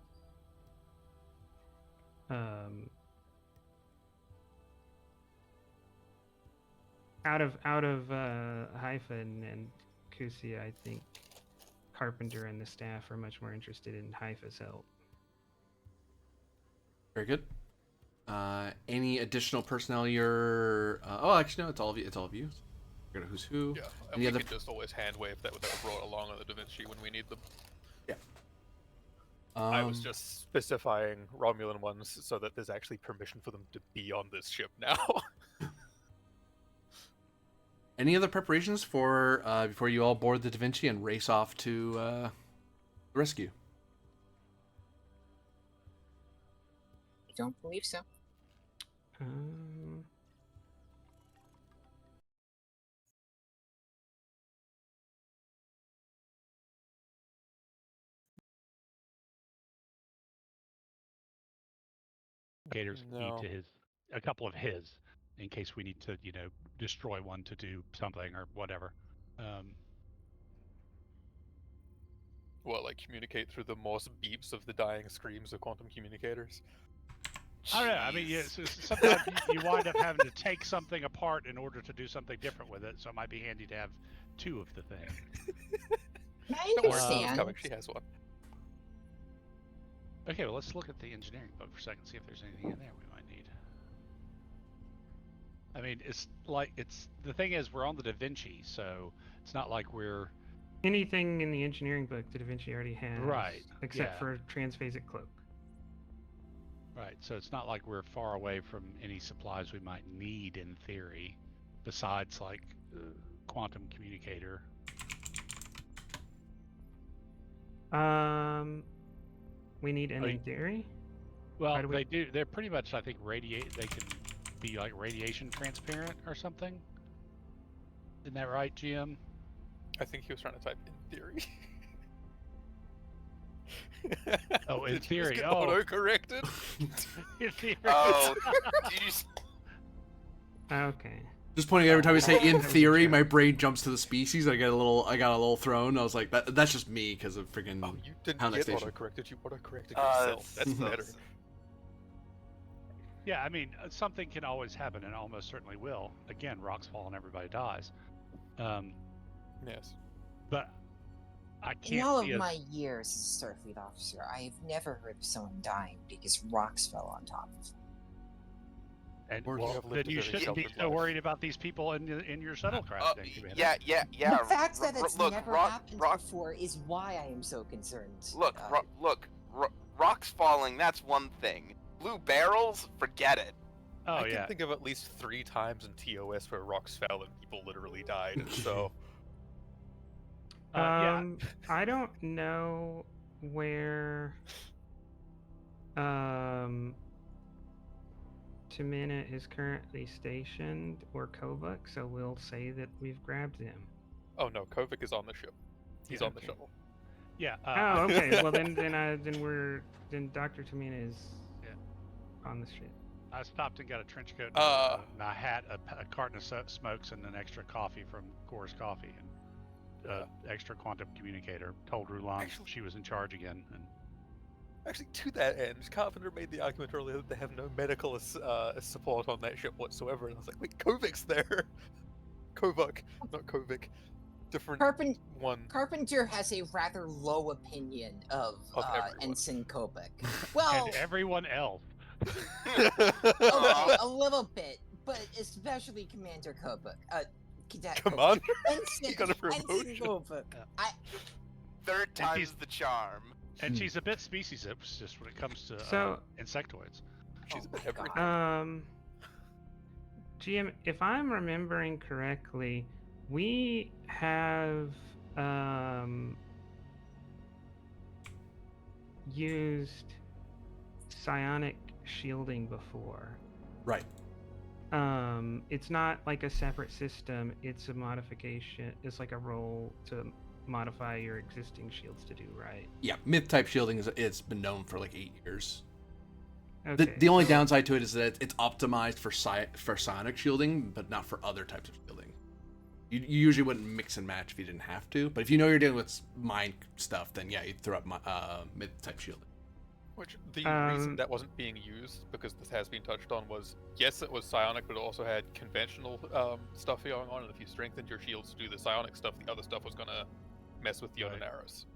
out of Haifa and Kusia, I think Carpenter and the staff are much more interested in Haifa's help. Very good. Any additional personnel you're... oh, actually, no, it's all of you. It's all of you. Figure out who's who. Yeah, and Any we other... can just always hand wave that were brought along on the Da Vinci when we need them. Yeah. I was just specifying Romulan ones so that there's actually permission for them to be on this ship now. Any other preparations for before you all board the Da Vinci and race off to the rescue? I don't believe so. Gators No. key to a couple of his, in case we need to, destroy one to do something or whatever. Well, like communicate through the Morse beeps of the dying screams of quantum communicators. I don't know. I mean, sometimes you wind up having to take something apart in order to do something different with it. So it might be handy to have two of the thing. I Don't worry, Lila's understand. coming. She has one. Okay, well, let's look at the engineering book for a second, see if there's anything in there we might need. I mean, the thing is, we're on the Da Vinci, so it's not like we're... Anything in the engineering book that Da Vinci already has, Right, except yeah. for transphasic cloak. Right, so it's not like we're far away from any supplies we might need in theory, besides like quantum communicator. We need an in theory. Well, do we- they do. They're pretty much, I think, They can be like radiation transparent or something. Isn't that right, GM? I think he was trying to type in theory. Oh, in Did you just theory, get oh. auto-corrected? In theory. Oh, did you? Okay. Just pointing every time we say in That was a theory, joke. my brain jumps to the species. I got a little thrown. I was like, that's just me because of freaking. Oh, you didn't Halanak get Station. auto-corrected. You auto-corrected yourself. That's better. Yeah, I mean, something can always happen, and almost certainly will. Again, rocks fall and everybody dies. Yes. But I In can't all see of us. my years as a Starfleet officer, I have never heard of someone dying because rocks fell on top of them. And Or well, you have lived then a you very shouldn't be sheltered so life. worried about these people in your shuttlecraft, then, Commander. Yeah. The fact that it's look, never rock, happened rock, before is why I am so concerned. look, rocks falling. That's one thing. Blue barrels, forget it. Oh I yeah. can think of at least 3 times in TOS where rocks fell and people literally died. So Yeah. I don't know where Tamina is currently stationed or Kovak, so we'll say that we've grabbed him. oh no, Kovic is on the ship. He's Yeah, on the okay. shuttle. Yeah. Oh, okay. Well, then Dr. Tamina is Yeah. on the ship. I stopped and got a trench coat, my hat, a carton of smokes, and an extra coffee from Coors Coffee, and extra quantum communicator. Told Rulan Actually- she was in charge again, and Actually, to that end, Carpenter made the argument earlier that they have no medical support on that ship whatsoever, and I was like, wait, Kovic's there. Kovac, not Kovic. Different one. Carpenter has a rather low opinion of everyone. Ensign Kobik. Well, and everyone else. okay, a little bit, but especially Commander Kobik. Cadet Come Kobik. on. Ensign, You got a Ensign promotion. Kobik. Yeah. Third time's the charm. And she's a bit species just when it comes to So- insectoids. She's Oh my everything. God. GM, if I'm remembering correctly, we have used psionic shielding before. Right. It's not like a separate system, it's a modification, it's like a role to modify your existing shields to do, right? Yeah, myth type shielding it's been known for like 8 years. Okay. The only downside to it is that it's optimized for psionic shielding, but not for other types of shielding. You usually wouldn't mix and match if you didn't have to, but if you know you're dealing with mind stuff, then yeah, you'd throw up myth type shielding. Which the reason that wasn't being used, because this has been touched on, was yes, it was psionic, but it also had conventional stuff going on. And if you strengthened your shields to do the psionic stuff, the other stuff was gonna mess with the Right. other arrows.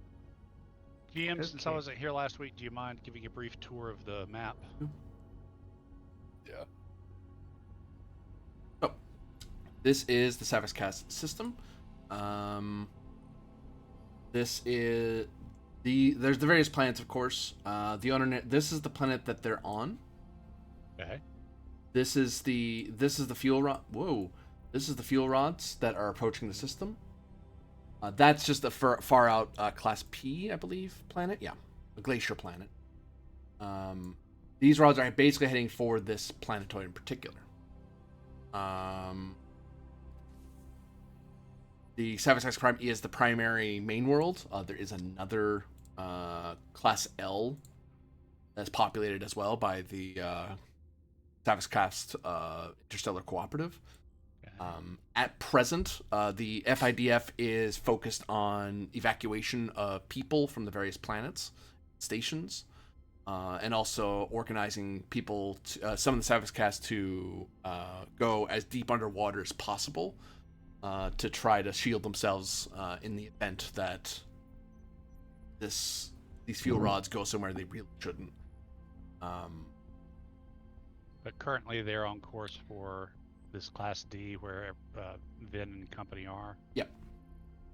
GM, since I Okay. wasn't here last week, do you mind giving a brief tour of the map? Yeah. Oh, this is the Savix Cast system. This is there's the various planets, of course. This is the planet that they're on. Okay. This is the fuel rod. Whoa, this is the fuel rods that are approaching the system. That's just a far out Class P, I believe, planet. Yeah, a glacier planet. These rods are basically heading for this planetoid in particular. The Savix Prime is the primary main world. There is another Class L that's populated as well by the Savix Cast Interstellar Cooperative. At present, the FIDF is focused on evacuation of people from the various planets, stations, and also organizing people, some of the Savix Cast, to go as deep underwater as possible to try to shield themselves in the event that these fuel rods go somewhere they really shouldn't. But currently they're on course for this Class D, where Vin and company are. Yep.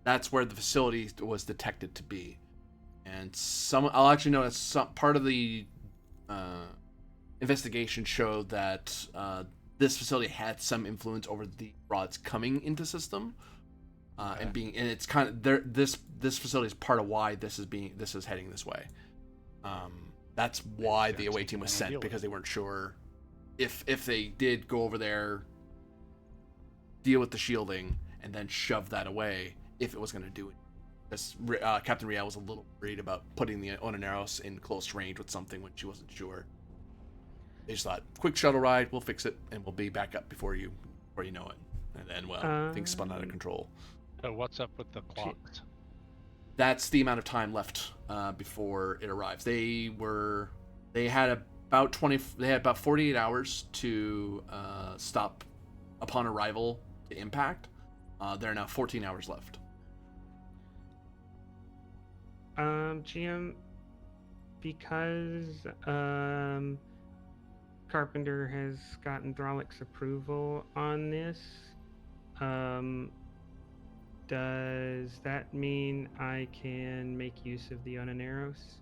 That's where the facility was detected to be. And I'll actually notice some part of the investigation showed that this facility had some influence over the rods coming into system, and it's kind of this facility is part of why this is heading this way. That's why the away team was sent, because they weren't sure if they did go over there, deal with the shielding, and then shove that away, if it was going to do it. Because Captain Riel was a little worried about putting the Onaneros in close range with something when she wasn't sure. They just thought, quick shuttle ride, we'll fix it, and we'll be back up before you know it. And then, well, things spun out of control. So what's up with the clocks? That's the amount of time left before it arrives. They had about 48 hours to stop upon arrival to impact. There are now 14 hours left. GM, because Carpenter has gotten Thralik's approval on this, does that mean I can make use of the Onaneros?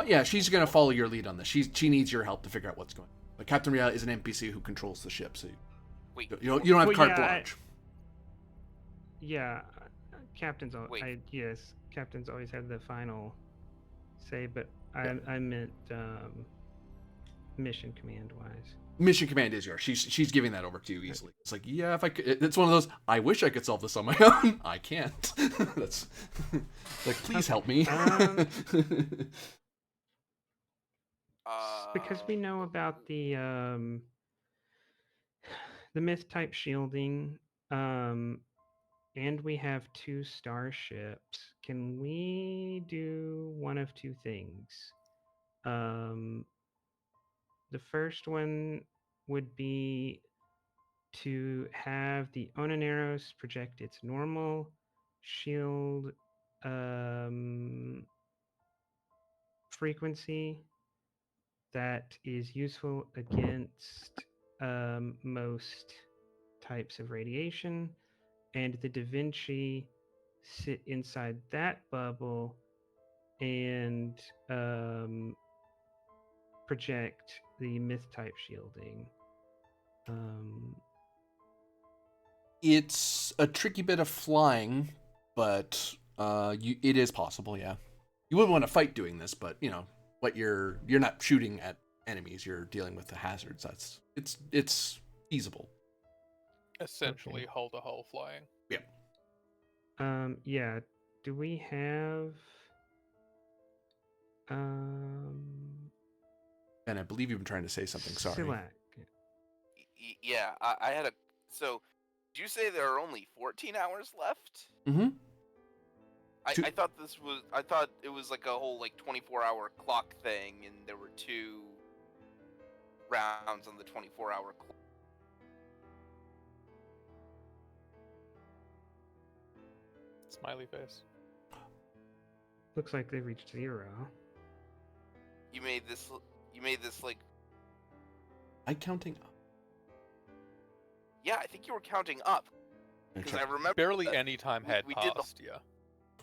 Yeah, she's gonna follow your lead on this. She needs your help to figure out what's going on. But Captain Riel is an NPC who controls the ship, so Wait, you don't have carte yeah, blanche. Yeah, Captain's always had the final say, but I meant mission command wise. Mission command is yours. She's giving that over to you easily. It's like, yeah, if I could, it's one of those. I wish I could solve this on my own. I can't. That's like, please help me. Because we know about the myth type shielding, and we have 2 starships. Can we do one of 2 things? The first one would be to have the Onaneros project its normal shield frequency that is useful against most types of radiation, and the Da Vinci sit inside that bubble and project the myth type shielding. It's a tricky bit of flying, but it is possible. Yeah, you wouldn't want to fight doing this, but what you're not shooting at enemies. You're dealing with the hazards. It's feasible. Essentially, Okay. hull to hull flying. Yeah. Yeah. Do we have And I believe you've been trying to say something. Sorry. Silak? Yeah, I had a. So, did you say there are only 14 hours left? Mm-hmm. I thought it was like a whole 24-hour clock thing, and there were 2 rounds on the 24-hour clock. Smiley face. Looks like they reached 0. You made this like. I counting up. Yeah, I think you were counting up. Because I remember Barely any time had we did passed. Yeah.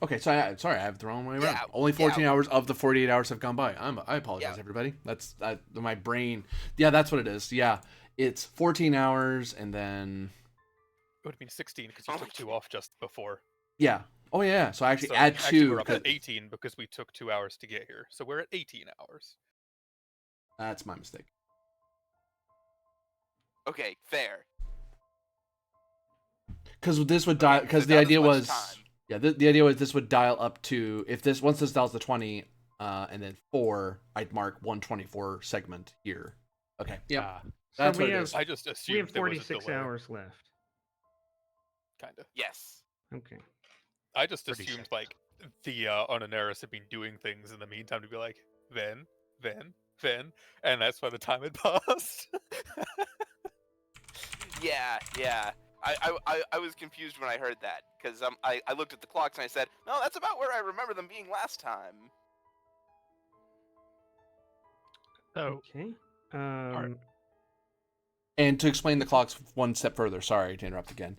Okay, so sorry, I have the wrong way around. Yeah, Only 14 yeah. hours of the 48 hours have gone by. I apologize, Yeah. everybody. That's my brain. Yeah, that's what it is. Yeah, it's 14 hours, and then It would have been 16 because you took 2 off just before. yeah. Oh yeah. So I actually So add actually 2. we're up at 18 because we took 2 hours to get here. So we're at 18 hours. That's my mistake. Okay, fair. Because this would Okay, dial. so Because the not as idea much was. time. Yeah, the idea was this would dial up to once this dials to 20, and then 4, I'd mark 124 segment here. Okay. Yeah. That's So what we it have is. I just we assumed have there was a 46 delay. hours left. Kinda. Yes. Okay. I just Pretty assumed safe. the Onaneros had been doing things in the meantime to be like, then, and that's why the time had passed. Yeah. I was confused when I heard that because I looked at the clocks and I said, no, that's about where I remember them being last time. So, Okay. And to explain the clocks one step further, sorry to interrupt again.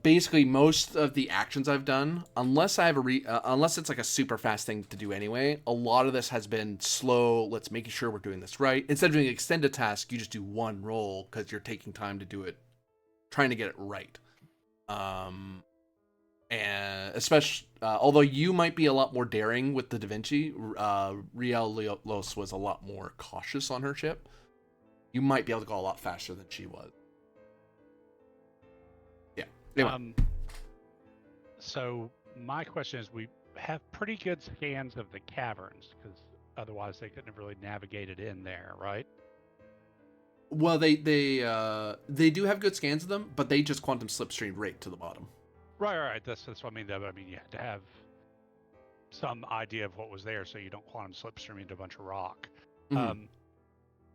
Basically, most of the actions I've done, unless I have unless it's like a super fast thing to do anyway, a lot of this has been slow. Let's make sure we're doing this right. Instead of doing an extended task, you just do one roll because you're taking time to do it, trying to get it right. And especially, although you might be a lot more daring with the Da Vinci, Riel Los was a lot more cautious on her ship. You might be able to go a lot faster than she was. Anyway, So my question is, we have pretty good scans of the caverns because otherwise they couldn't have really navigated in there, right? well, they do have good scans of them, but they just quantum slipstream right to the bottom. Right. That's what I mean. Though. I mean, you had to have some idea of what was there, so you don't quantum slipstream into a bunch of rock. Mhm.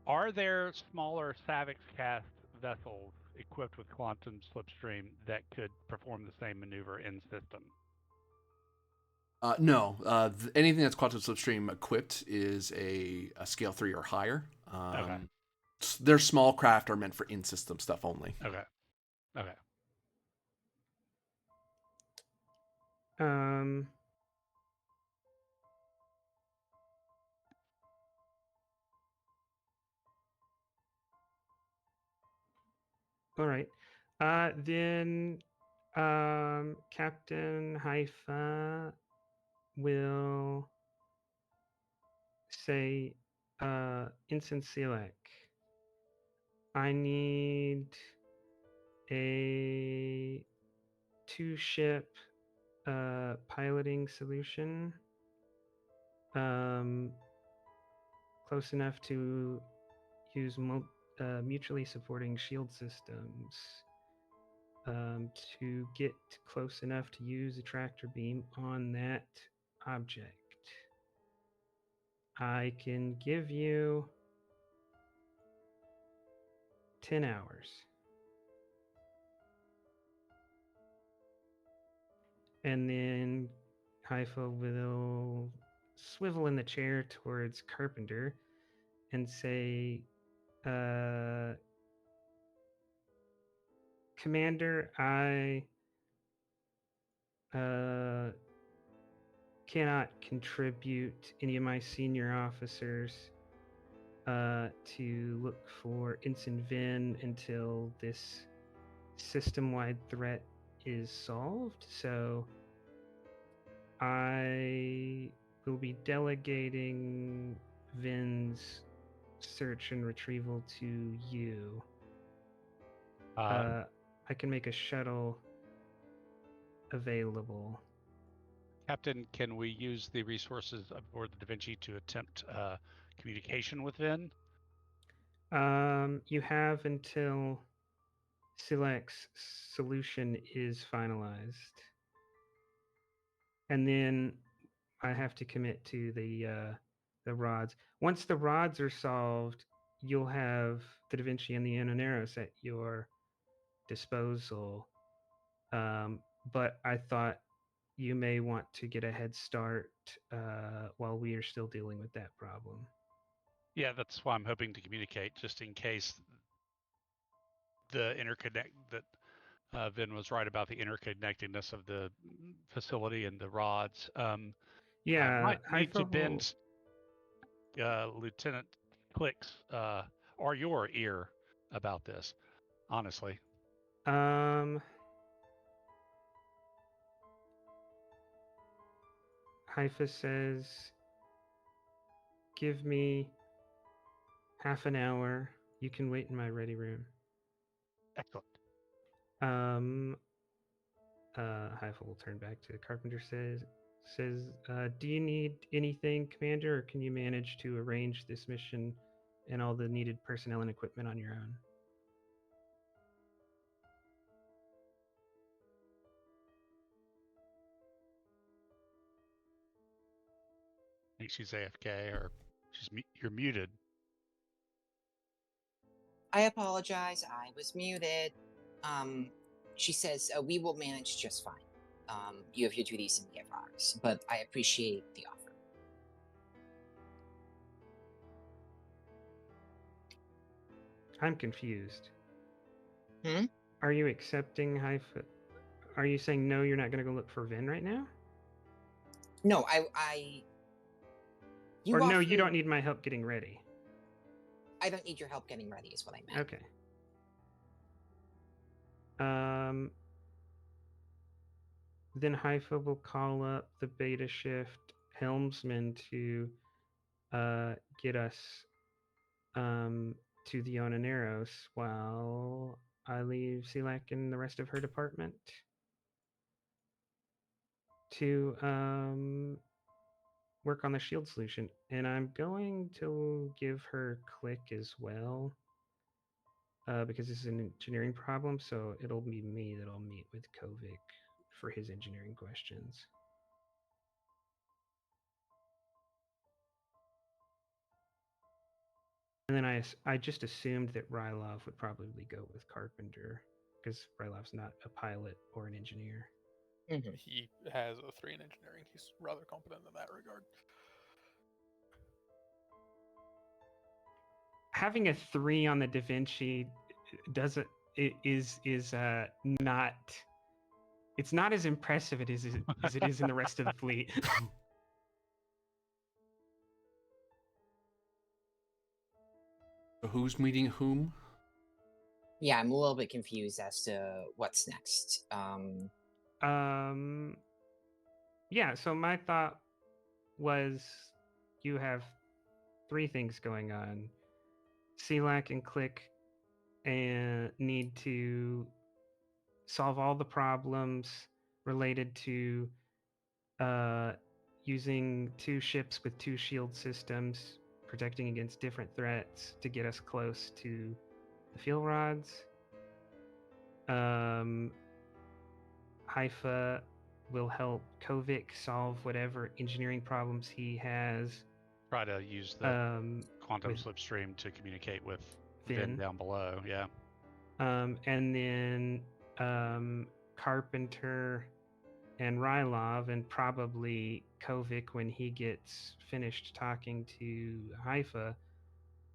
Are there smaller Savix cast vessels equipped with quantum slipstream that could perform the same maneuver in system? No, anything that's quantum slipstream equipped is a scale 3 or higher. Okay. Their small craft are meant for in-system stuff only. Okay. Um. All right. Then Captain Haifa will say, Ensign Selek, I need a 2-ship piloting solution, close enough to use mutually supporting shield systems, to get close enough to use a tractor beam on that object. I can give you 10 hours. And then Haifa will swivel in the chair towards Carpenter and say, Commander, I cannot contribute any of my senior officers to look for Ensign Vin until this system-wide threat is solved. So I will be delegating Vin's search and retrieval to you. I can make a shuttle available. Captain, can we use the resources aboard the Da Vinci to attempt communication with Vin? You have until Selek's solution is finalized. And then I have to commit to the rods. Once the rods are solved, you'll have the Da Vinci and the Ananeros at your disposal. But I thought you may want to get a head start while we are still dealing with that problem. Yeah, that's why I'm hoping to communicate, just in case the interconnect that Vin was right about the interconnectedness of the facility and the rods. I might need to bend Lieutenant Click's or your ear about this, honestly. Haifa says, give me half an hour. You can wait in my ready room. Excellent. Haifa will turn back to the Carpenter. Says, do you need anything, Commander, or can you manage to arrange this mission and all the needed personnel and equipment on your own? I think she's AFK, or you're muted. I apologize. I was muted. She says, we will manage just fine. You have your duties and we have ours, but I appreciate the offer. I'm confused. Hmm? Are you accepting Haifa? Are you saying no, you're not going to go look for Vin right now? No, You or no, you don't need my help getting ready. I don't need your help getting ready, is what I meant. Okay. Then Haifa will call up the Beta Shift helmsman to get us to the Onaneros while I leave Selak and the rest of her department to work on the shield solution. And I'm going to give her Click as well, because this is an engineering problem, so it'll be me that'll meet with Kovic for his engineering questions. And then I just assumed that Rylov would probably go with Carpenter, because Rylov's not a pilot or an engineer. Mhm. He has a 3 in engineering. He's rather competent in that regard. Having a 3 on the Da Vinci doesn't is not. It's not as impressive as it is in the rest of the fleet. So who's meeting whom? Yeah, I'm a little bit confused as to what's next. Yeah, so my thought was you have 3 things going on. Selak and Click and need to solve all the problems related to using 2 ships with 2 shield systems, protecting against different threats to get us close to the fuel rods. Haifa will help Kovic solve whatever engineering problems he has. Try to use the quantum with slipstream to communicate with Finn. Vin down below. Yeah. And then Carpenter and Rylov, and probably Kovic when he gets finished talking to Haifa,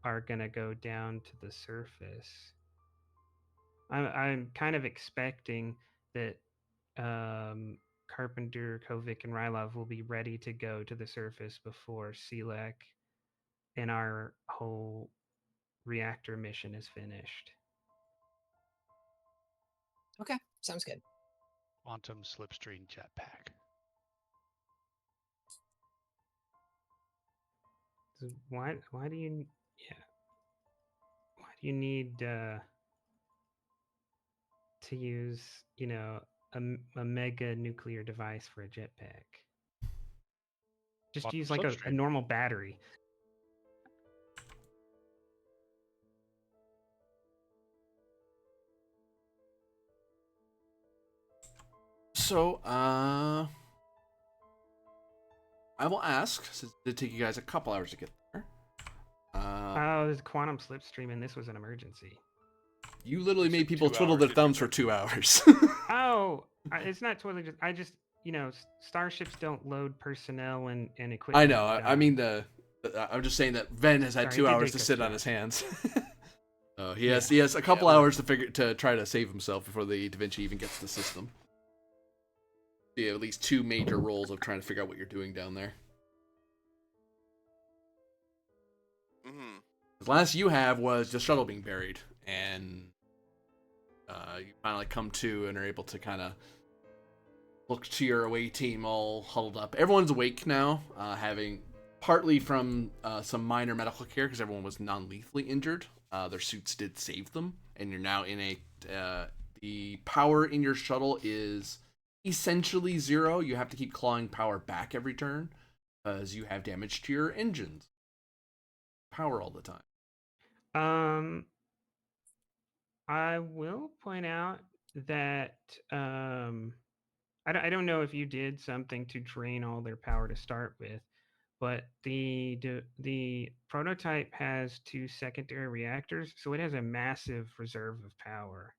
are gonna go down to the surface. I'm kind of expecting that Carpenter, Kovic, and Rylov will be ready to go to the surface before Selak and our whole reactor mission is finished. Okay, sounds good. Quantum slipstream jetpack. So why do you need to use, a mega nuclear device for a jetpack? Just Quantum use like a slipstream. normal battery. So, I will ask, since it did take you guys a couple hours to get there. Oh, there's a quantum slipstream, and this was an emergency. You literally made people 2 twiddle their hours if thumbs you for 2 hours. Oh, it's not totally just. I just, starships don't load personnel and equipment. I know. I mean, I'm just saying that Ven has had Sorry, 2 it did hours take to us sit 2 on his hours. hands. He has a couple hours to try to save himself before the Da Vinci even gets the system. You have at least 2 major roles of trying to figure out what you're doing down there. Mm-hmm. The last you have was the shuttle being buried, and you finally come to and are able to kind of look to your away team all huddled up. Everyone's awake now, having partly from some minor medical care because everyone was non-lethally injured. Their suits did save them, and you're now in a the power in your shuttle is essentially 0. You have to keep clawing power back every turn as you have damage to your engines. Power all the time. I will point out that I don't know if you did something to drain all their power to start with, but the prototype has 2 secondary reactors, so it has a massive reserve of power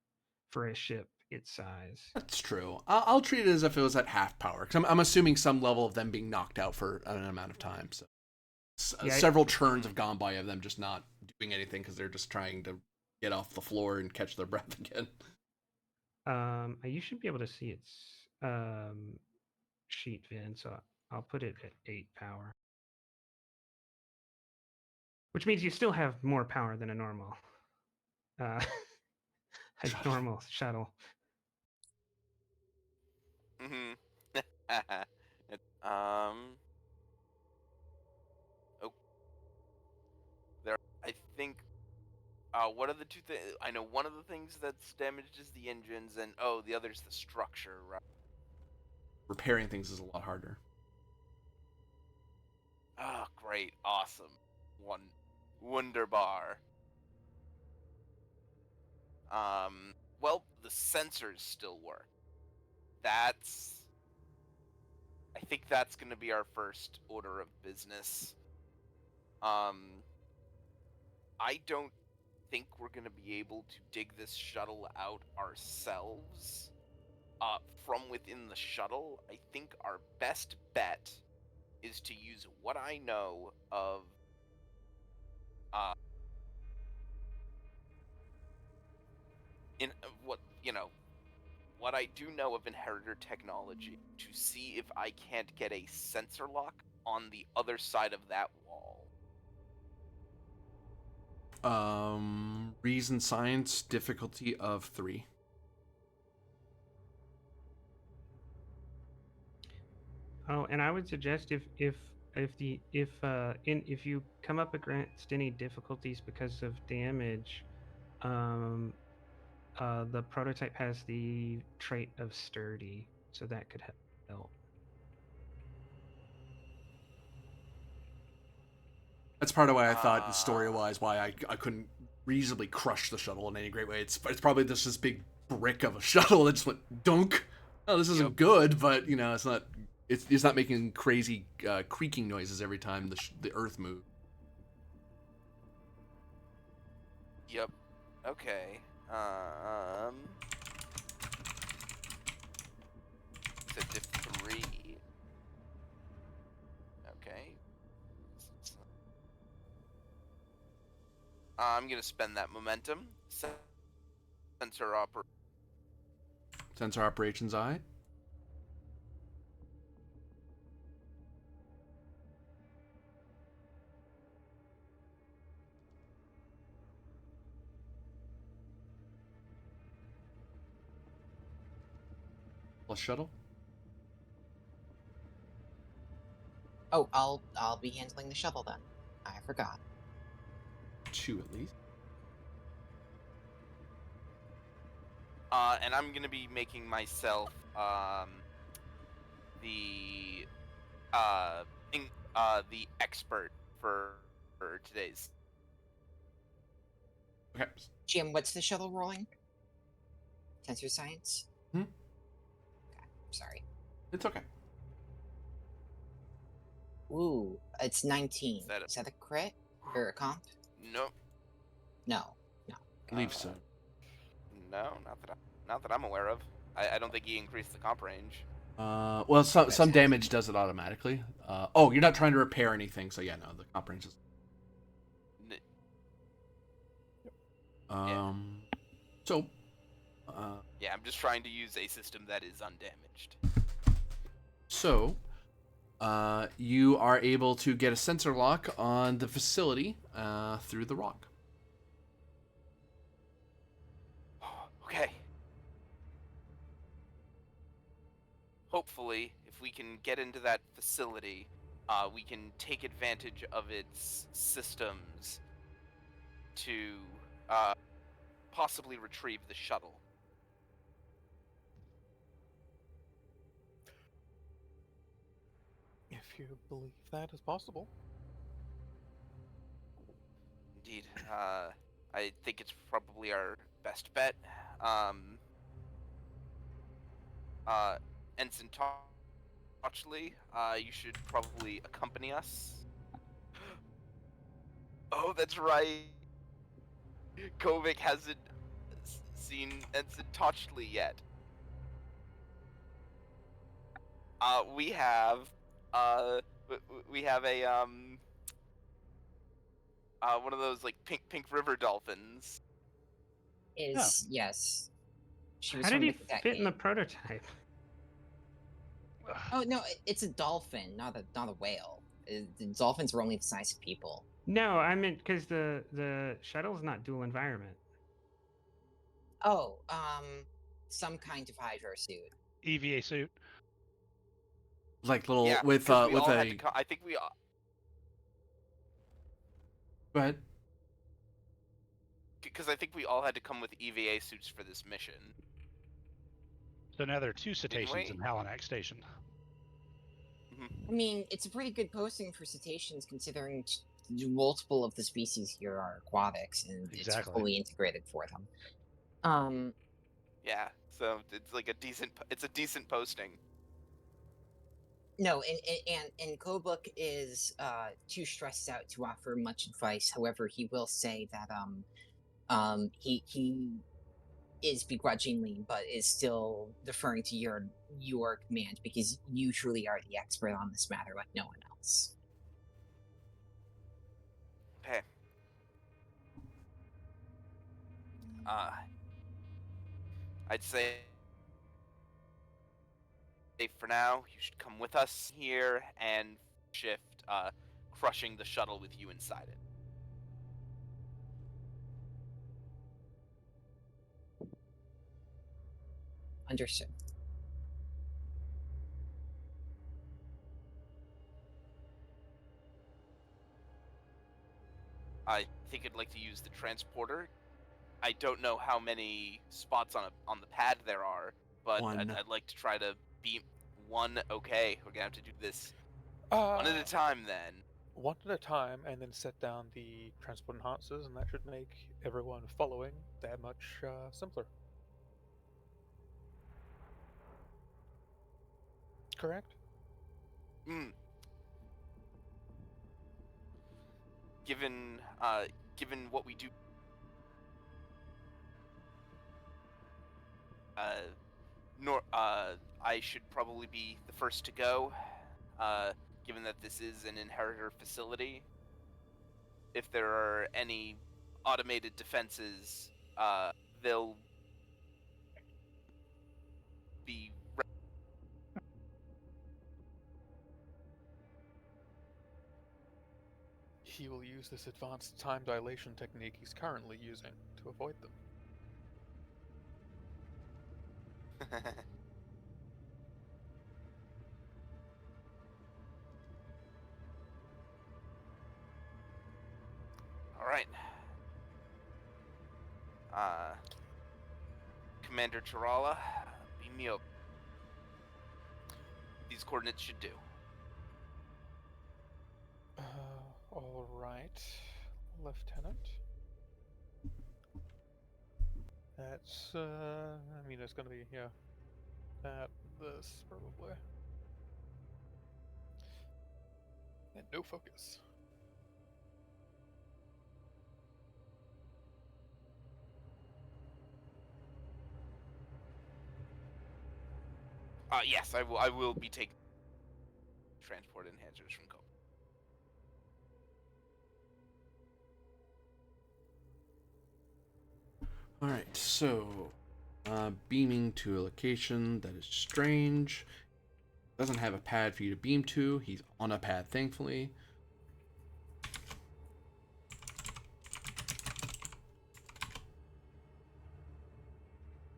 for a ship its size. That's true. I'll treat it as if it was at half power, because I'm assuming some level of them being knocked out for an amount of time. So several turns have gone by of them just not doing anything because they're just trying to get off the floor and catch their breath again. You should be able to see its sheet, Vin, so I'll put it at 8 power. Which means you still have more power than a normal normal shuttle. Mm-hmm. Oh, there. I think What are the two things? I know one of the things that's damaged is the engines, and the other's the structure, right? Repairing things is a lot harder. Oh, great, awesome, wunderbar. Well, the sensors still work. I think that's going to be our first order of business. I don't think we're going to be able to dig this shuttle out ourselves. From within the shuttle, I think our best bet is to use what I know of what I do know of inheritor technology to see if I can't get a sensor lock on the other side of that wall. Reason science difficulty of 3. Oh, and I would suggest if you come up against any difficulties because of damage, the prototype has the trait of sturdy, so that could help. That's part of why I thought story-wise why I couldn't reasonably crush the shuttle in any great way. It's probably just this big brick of a shuttle that just went dunk. Oh, this isn't good, but it's not. It's not making crazy creaking noises every time the Earth moves. Yep. Okay. So diff 3. Okay. I'm gonna spend that momentum. Sensor Sensor operations eye. Plus shuttle. Oh, I'll be handling the shuttle then. I forgot. 2 at least. and I'm gonna be making myself the the expert for today's. Okay. Jim, what's the shuttle rolling? Sensor science? Hmm? Okay, sorry. It's okay. Ooh, it's 19. Is that a crit? Or a comp? No. No. I believe so. No, not that I'm aware of. I don't think he increased the comp range. Well, some damage does it automatically. Oh, you're not trying to repair anything, so yeah, no, the comp range is. So. Yeah, I'm just trying to use a system that is undamaged. So, you are able to get a sensor lock on the facility through the rock. Okay. Hopefully, if we can get into that facility, we can take advantage of its systems to possibly retrieve the shuttle. If you believe that is possible. Indeed. I think it's probably our best bet. Ensign Tochley, you should probably accompany us. Oh, that's right. Kovic hasn't seen Ensign Tochley yet. We have a one of those like pink river dolphins. Yes. She was How from did he that fit in the game. prototype? Oh no, it's a dolphin, not a whale. The dolphins were only the size of people. No, I meant because the shuttle's not dual environment. Oh, some kind of hydro suit. EVA suit. Like little Yeah, with we with all a. had to I think we all. Go ahead. because I think we all had to come with EVA suits for this mission. So now there are 2 cetaceans we? in Halanak Station. I mean, it's a pretty good posting for cetaceans considering multiple of the species here are aquatics and it's Exactly. fully integrated for them. Yeah, so it's like a decent posting. No, and Kobuk is too stressed out to offer much advice. However, he will say that he is begrudgingly, but is still deferring to your command because you truly are the expert on this matter, like no one else. Okay. I'd say for now you should come with us here and shift, crushing the shuttle with you inside it. Understood. I think I'd like to use the transporter. I don't know how many spots on the pad there are, but One. I'd like to try to beam one. Okay, we're gonna have to do this one at a time then. One at a time, and then set down the transport enhancers, and that should make everyone following that much simpler. Correct? Hmm. Given what we do, I should probably be the first to go, given that this is an inheritor facility. If there are any automated defenses, they'll be. He will use this advanced time dilation technique he's currently using to avoid them. All right. Commander Charala, beam me up. These coordinates should do. All right, Lieutenant. That's, I mean, it's gonna be, yeah, this, probably. And no focus. Yes, I will be taking transport enhancers from Cope. All right, so beaming to a location that is strange. Doesn't have a pad for you to beam to. He's on a pad, thankfully.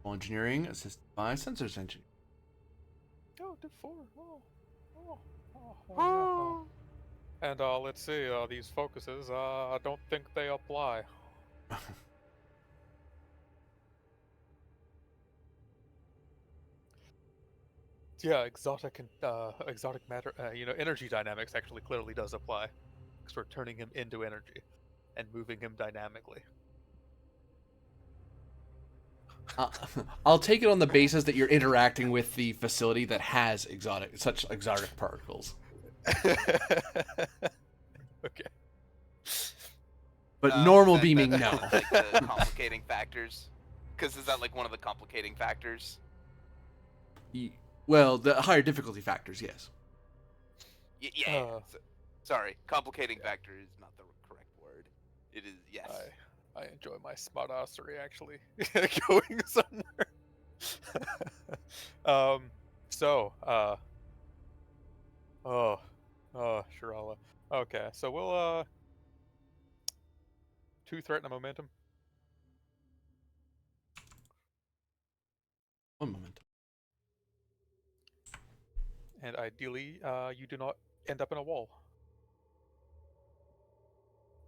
Engineering assisted by sensors engineering. Oh, did 4. Yeah. And let's see, these focuses, I don't think they apply. Yeah, exotic matter, energy dynamics actually clearly does apply. Because we're turning him into energy and moving him dynamically. I'll take it on the basis that you're interacting with the facility that has such exotic particles. Okay. But normal That beaming, one no. of, like the complicating factors? Because is that like one of the complicating factors? Well, the higher difficulty factors, yes. Yeah. Sorry, complicating factor is not the correct word. It is, yes. I enjoy my smartassery actually going somewhere. Shirala. Okay, so we'll 2 threat and a momentum. One moment. And ideally, you do not end up in a wall.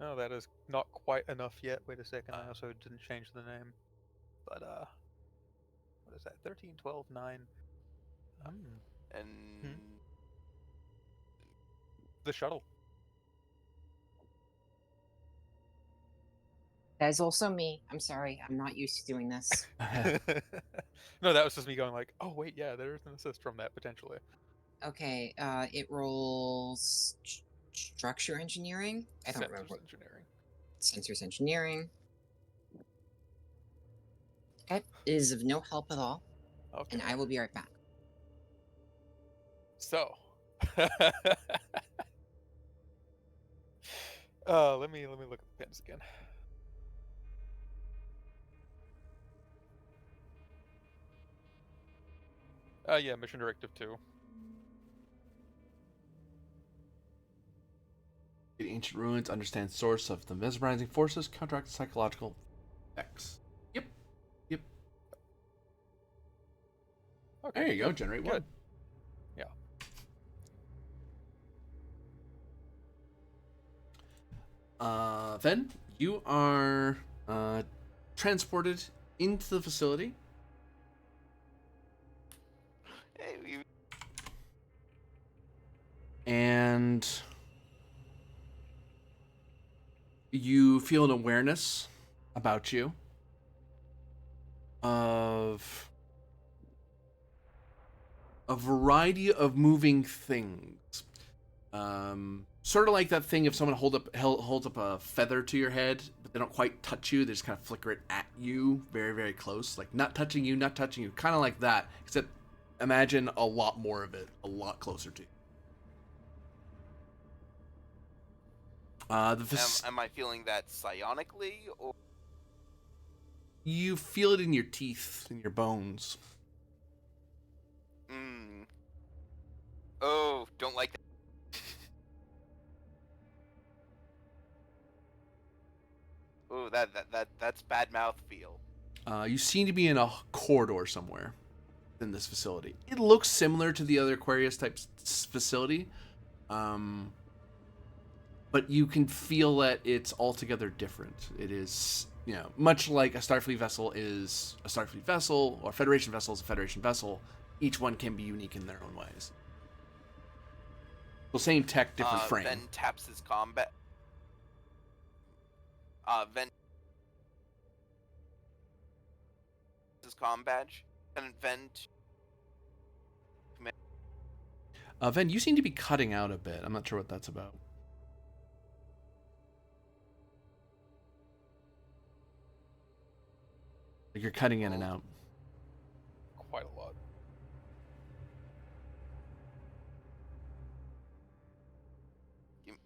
Oh, that is not quite enough yet. Wait a second. I also didn't change the name. But, what is that? 13, 12, 9. And The shuttle. That is also me. I'm sorry. I'm not used to doing this. No, that was just me going like, oh, wait, yeah, there's an assist from that, potentially. Okay, it rolls structure engineering. I don't remember. Sensors engineering. Sensors engineering. Okay, it is of no help at all, Okay. and I will be right back. So. Let me look at the pins again. Yeah, Mission Directive 2. The ancient ruins, understand source of the mesmerizing forces, counteract psychological effects. Yep. Okay, There you go. Generate one. Good. Yeah. Then you are transported into the facility. hey, And you feel an awareness about you of a variety of moving things. Sort of like that thing if someone holds up a feather to your head, but they don't quite touch you, they just kind of flicker it at you very, very close. Like not touching you. Kind of like that, except imagine a lot more of it, a lot closer to you. am I feeling that psionically, or You feel it in your teeth, in your bones. Oh, don't like that. Oh, that's bad mouth feel. You seem to be in a corridor somewhere in this facility. It looks similar to the other Aquarius type facility, but you can feel that it's altogether different. It is, much like a Starfleet vessel is a Starfleet vessel, or a Federation vessel is a Federation vessel. Each one can be unique in their own ways. So same tech, different frame. Ven taps his combat. Ven his comm badge, and Ven. Ven, you seem to be cutting out a bit. I'm not sure what that's about. Like you're cutting in and out. Quite a lot.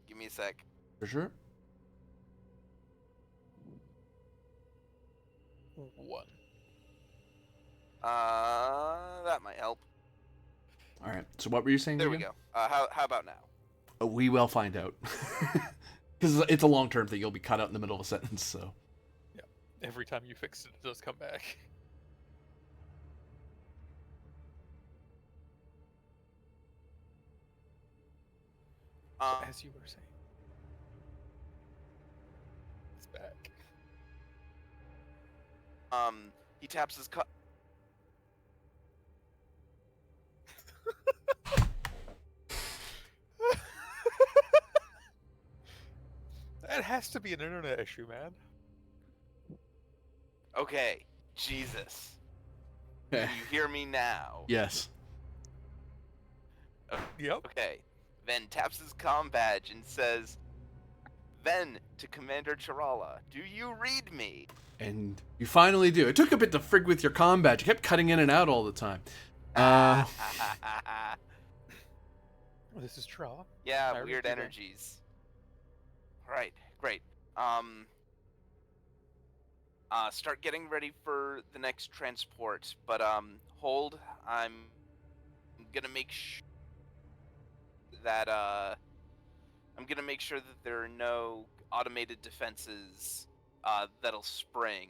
Give me a sec. For sure. 1. That might help. All right. So what were you saying? There again? we go. How about now? We will find out. Because it's a long-term thing. You'll be cut out in the middle of a sentence, so. Yeah. Every time you fix it, it does come back. As you were saying. It's back. He taps his That has to be an internet issue, man. Okay, Jesus. Can you hear me now? Yes. Yep. Okay. Ven taps his comm badge and says, Ven to Commander Charala, do you read me? And you finally do. It took a bit to frig with your combat. You kept cutting in and out all the time. This is Tra. Yeah, I weird read you energies. Alright, great. Start getting ready for the next transport, but hold. I'm gonna make sure that there are no automated defenses that'll spring.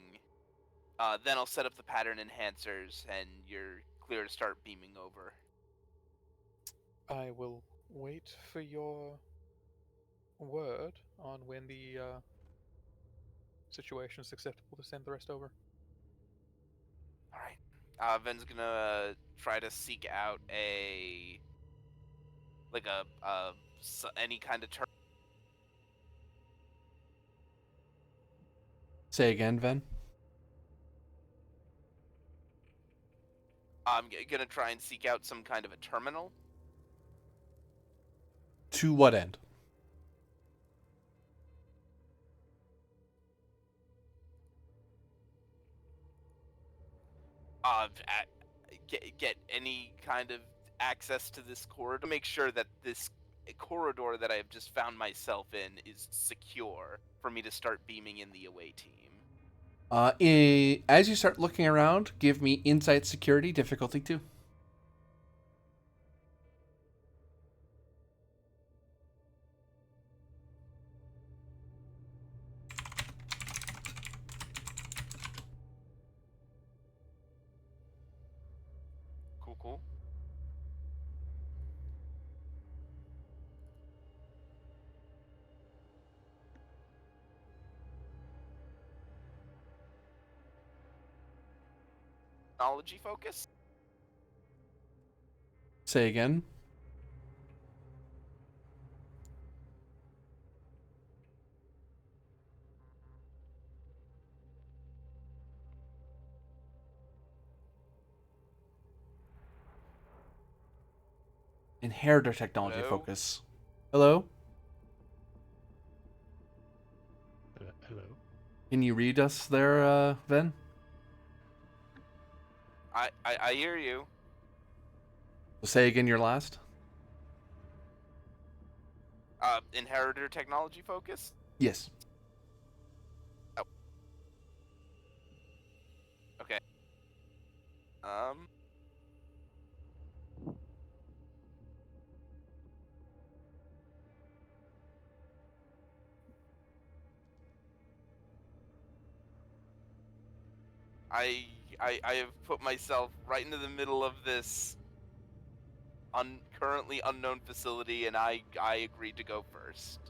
Then I'll set up the pattern enhancers, and you're clear to start beaming over. I will wait for your word. on when the situation is acceptable to send the rest over. All right. Ven's gonna try to seek out any kind of turn. Say again, Ven. I'm gonna try and seek out some kind of a terminal. To what end? Get any kind of access to this corridor. Make sure that this corridor that I have just found myself in is secure for me to start beaming in the away team. As you start looking around, give me insight security difficulty 2. Cool. Technology focus? Say again. Inheritor technology Hello? focus. Hello? Hello. Can you read us there, Ven? I hear you. Say again your last. Inheritor technology focus? Yes. Okay. I have put myself right into the middle of this currently unknown facility, and I agreed to go first.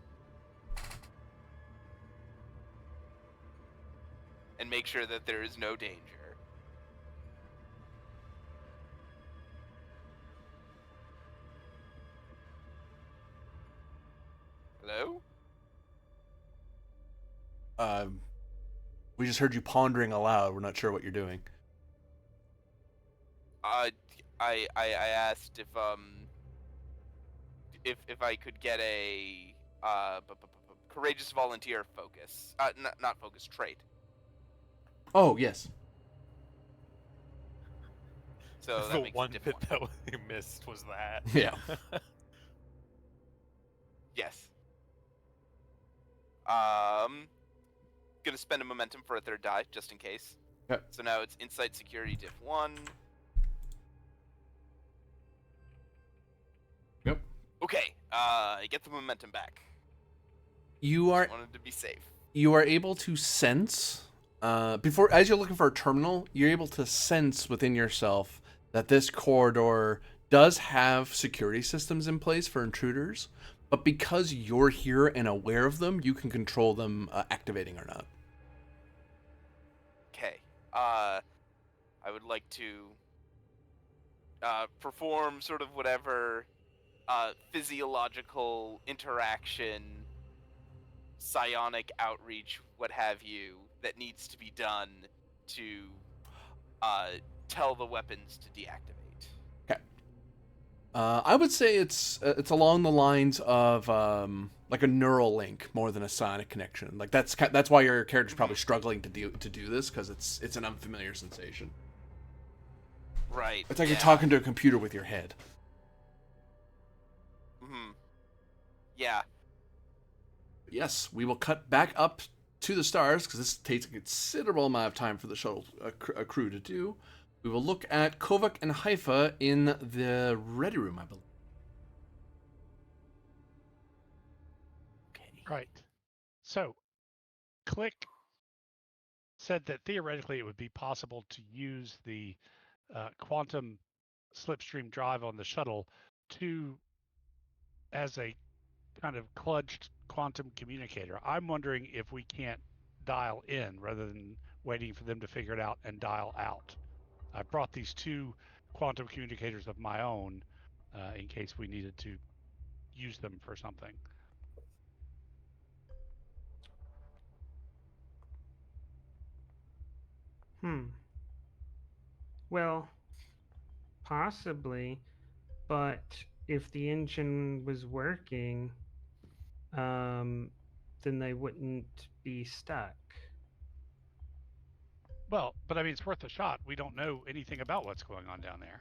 And make sure that there is no danger. Hello? We just heard you pondering aloud. We're not sure what you're doing. I asked if I could get a courageous volunteer focus. Not focus, trait. Oh, yes. So that The makes one it bit different. that we missed was that. Yeah. Yes. Gonna spend a momentum for a third die, just in case. Yep. So now it's Insight Security Diff 1. Yep. Okay, I get the momentum back. You are Just wanted to be safe. you are able to sense before, as you're looking for a terminal, you're able to sense within yourself that this corridor does have security systems in place for intruders, but because you're here and aware of them, you can control them activating or not. Okay. I would like to perform sort of whatever physiological interaction, psionic outreach, what have you, that needs to be done to tell the weapons to deactivate. Okay. I would say it's along the lines of like a neural link more than a sonic connection. Like that's why your character's probably struggling to do this, because it's an unfamiliar sensation. Right. It's like you're talking to a computer with your head. Yeah. Yes, we will cut back up to the stars, because this takes a considerable amount of time for the shuttle crew to do. We will look at Kovac and Haifa in the ready room, I believe. Okay. Right. So, Click said that theoretically it would be possible to use the quantum slipstream drive on the shuttle to, as a kind of quantum communicator. I'm wondering if we can't dial in rather than waiting for them to figure it out and dial out. I brought these 2 quantum communicators of my own in case we needed to use them for something. Well, possibly, but if the engine was working, then they wouldn't be stuck. Well, but I mean, it's worth a shot. We don't know anything about what's going on down there.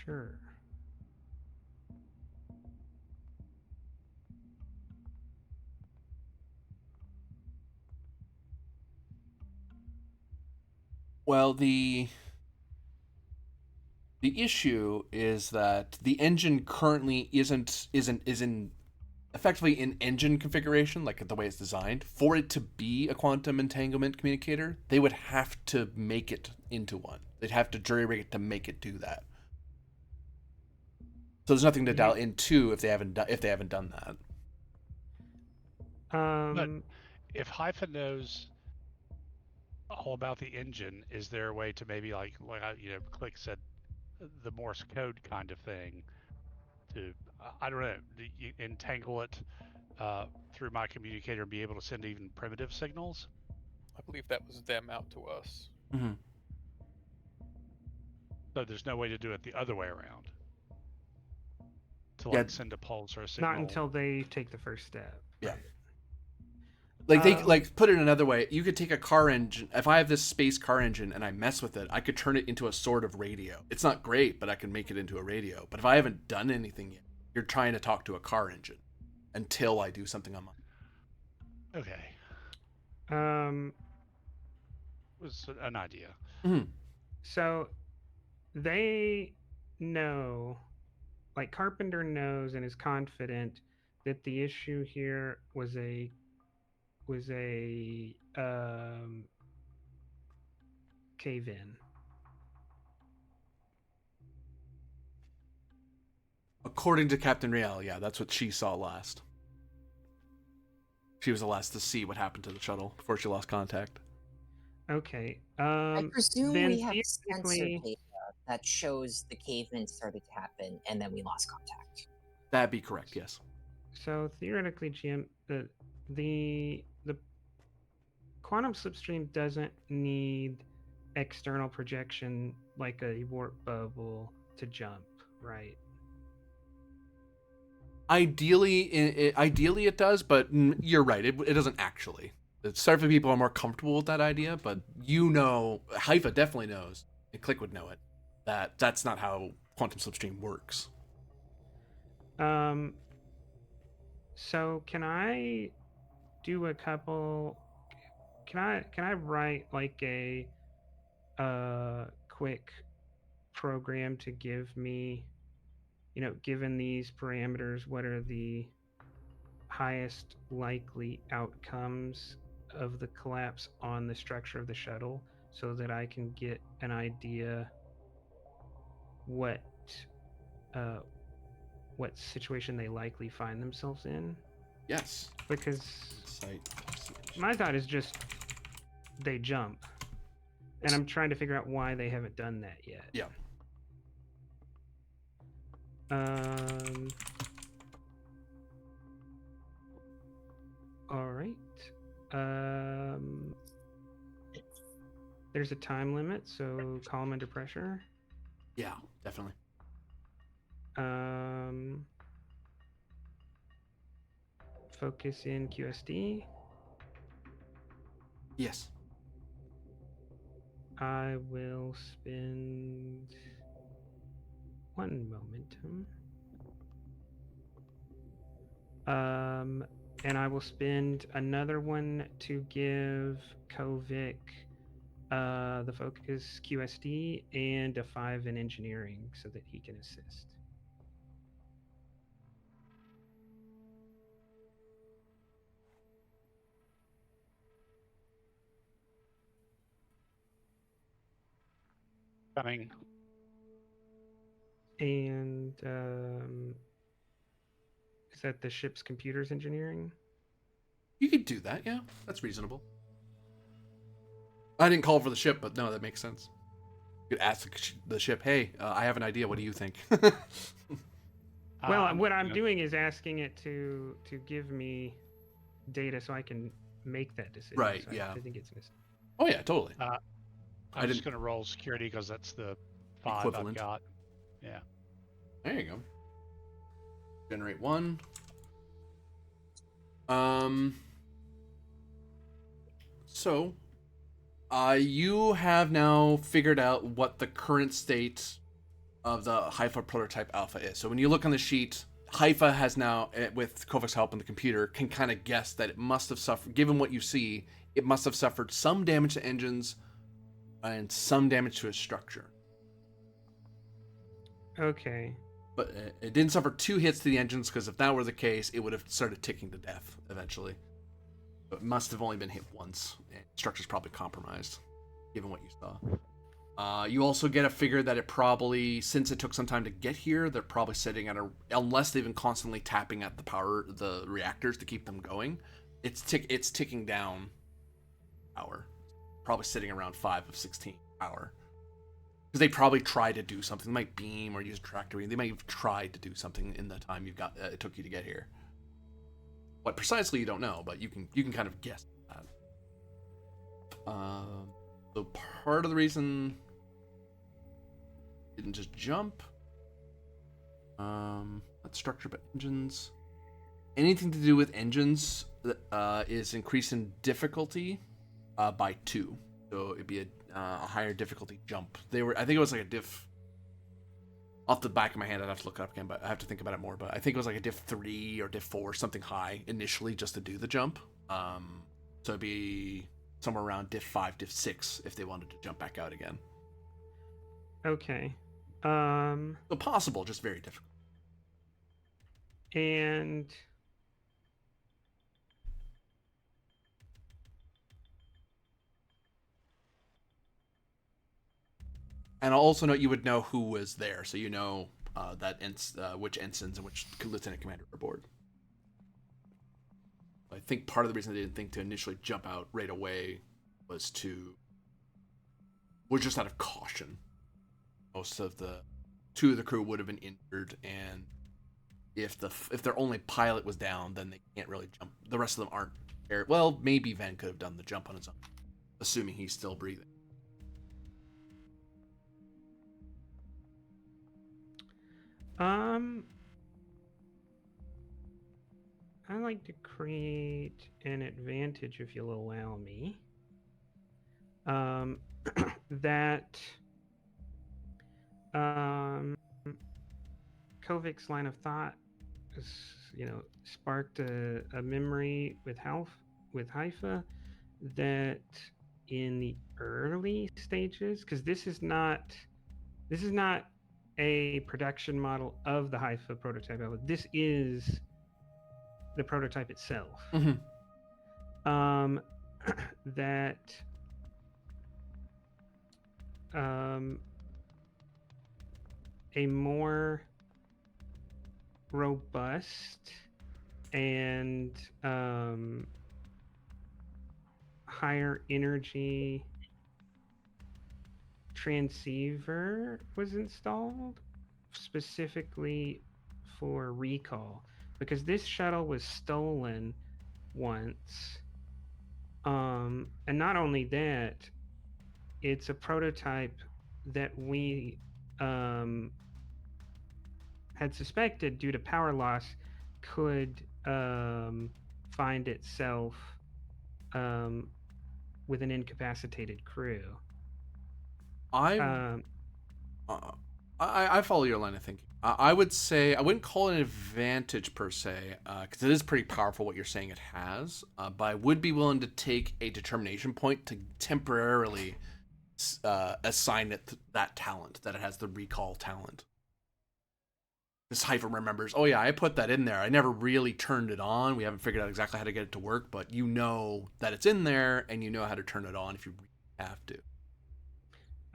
Sure. Well, the issue is that the engine currently isn't in effectively in engine configuration, like the way it's designed. For it to be a quantum entanglement communicator, they would have to make it into one. They'd have to jury rig it to make it do that. So there's nothing to dial into if they haven't done that. But if Haifa knows all about the engine, is there a way to maybe like Click said, the Morse code kind of thing to I don't know, entangle it through my communicator and be able to send even primitive signals? I believe that was them out to us. Mm-hmm. So there's no way to do it the other way around. To like send a pulse or a signal. Not until they take the first step. Yeah. Right. Like they put it another way, you could take a car engine. If I have this space car engine and I mess with it, I could turn it into a sort of radio. It's not great, but I can make it into a radio. But if I haven't done anything yet, you're trying to talk to a car engine until I do something on mine. Okay. Was an idea. Mm-hmm. So they know, like Carpenter knows and is confident that the issue here was a cave-in. According to Captain Riel, yeah, that's what she saw last. She was the last to see what happened to the shuttle before she lost contact. Okay. I presume then we have sensor theoretically- data that shows the cave-in started to happen and then we lost contact. That'd be correct, yes. So theoretically, Jim, the quantum slipstream doesn't need external projection like a warp bubble to jump, right? Ideally it does, but you're right. It doesn't actually. Certain people are more comfortable with that idea, but Haifa definitely knows, and Click would know it, that that's not how quantum slipstream works. So can I do a couple? Can I write like a quick program to give me, given these parameters, what are the highest likely outcomes of the collapse on the structure of the shuttle, so that I can get an idea what situation they likely find themselves in? Yes. Because Site. my thought is just they jump, and I'm trying to figure out why they haven't done that yet. Yeah. All right. There's a time limit, so call them under pressure. Yeah, definitely. Focus in QSD. Yes. I will spend one momentum. And I will spend another one to give Kovic the focus QSD and a 5 in engineering so that he can assist. Coming. And is that the ship's computers engineering? You could do that, yeah. That's reasonable. I didn't call for the ship, but no, that makes sense. You could ask the ship, hey, I have an idea. What do you think? Well, what I'm doing is asking it to give me data so I can make that decision. Right, So yeah. I think it's missing. Oh, yeah, totally. I'm just going to roll security because that's the 5 Equivalent. I've got. Yeah. There you go. Generate 1. So, you have now figured out what the current state of the Haifa prototype alpha is. So when you look on the sheet, Haifa has now, with Kovac's help on the computer, can kind of guess that it must have suffered, given what you see, it must have suffered some damage to engines and some damage to its structure. Okay. But it didn't suffer 2 hits to the engines, because if that were the case, it would have started ticking to death eventually. But it must have only been hit once. And structure's probably compromised, given what you saw. You also get a figure that it probably, since it took some time to get here, they're probably sitting at unless they've been constantly tapping at the reactors to keep them going, it's ticking down power. Probably sitting around 5 of 16 power. Because they probably tried to do something. They might beam or use a tractor beam. They might have tried to do something in the time it took you to get here. What precisely you don't know, but you can kind of guess that. So part of the reason didn't just jump. That's structure, but engines. Anything to do with engines is increased in difficulty by 2. So it'd be a higher difficulty jump. I think it was like a diff. Off the back of my hand, I'd have to look it up again, but I have to think about it more. But I think it was like a diff 3 or diff 4, something high initially, just to do the jump. So it'd be somewhere around diff 5, diff 6 if they wanted to jump back out again. Okay. So possible, just very difficult. And I'll also note you would know who was there, so you know which ensigns and which lieutenant commander are aboard. I think part of the reason they didn't think to initially jump out right away was just out of caution. Most of the 2 of the crew would have been injured, and if their only pilot was down, then they can't really jump. The rest of them aren't. Well, maybe Van could have done the jump on his own, assuming he's still breathing. I like to create an advantage, if you'll allow me. That Kovac's line of thought is, sparked a memory with Haifa that in the early stages, because this is not a production model of the Haifa prototype. This is the prototype itself. Mm-hmm. That a more robust and higher energy transceiver was installed specifically for recall, because this shuttle was stolen once. And not only that, it's a prototype that we had suspected, due to power loss, could find itself with an incapacitated crew. I follow your line of thinking. I would say I wouldn't call it an advantage per se, because it is pretty powerful what you're saying it has. But I would be willing to take a determination point to temporarily assign it that talent, that it has the recall talent. This Haifa remembers, oh yeah, I put that in there. I never really turned it on. We haven't figured out exactly how to get it to work, but you know that it's in there, and you know how to turn it on if you have to.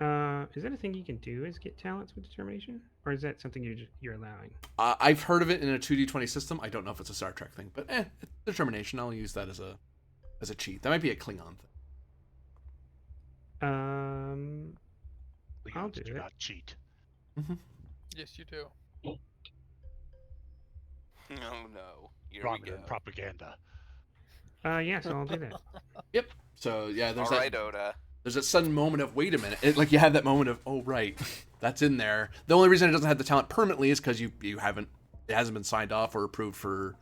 Is that a thing you can do? Is get talents with determination, or is that something you're allowing? I've heard of it in a 2d20 system. I don't know if it's a Star Trek thing, but determination. I'll use that as a cheat. That might be a Klingon thing. I'll Klingons do do it. not cheat. Mm-hmm. Yes, you do. Oh no. Here we go. Romulan propaganda. Yeah, so I'll do that. Yep. So yeah, All right, Oda. there's that sudden moment of wait a minute. Like you have that moment of oh right, that's in there. The only reason it doesn't have the talent permanently is because you haven't it hasn't been signed off or approved for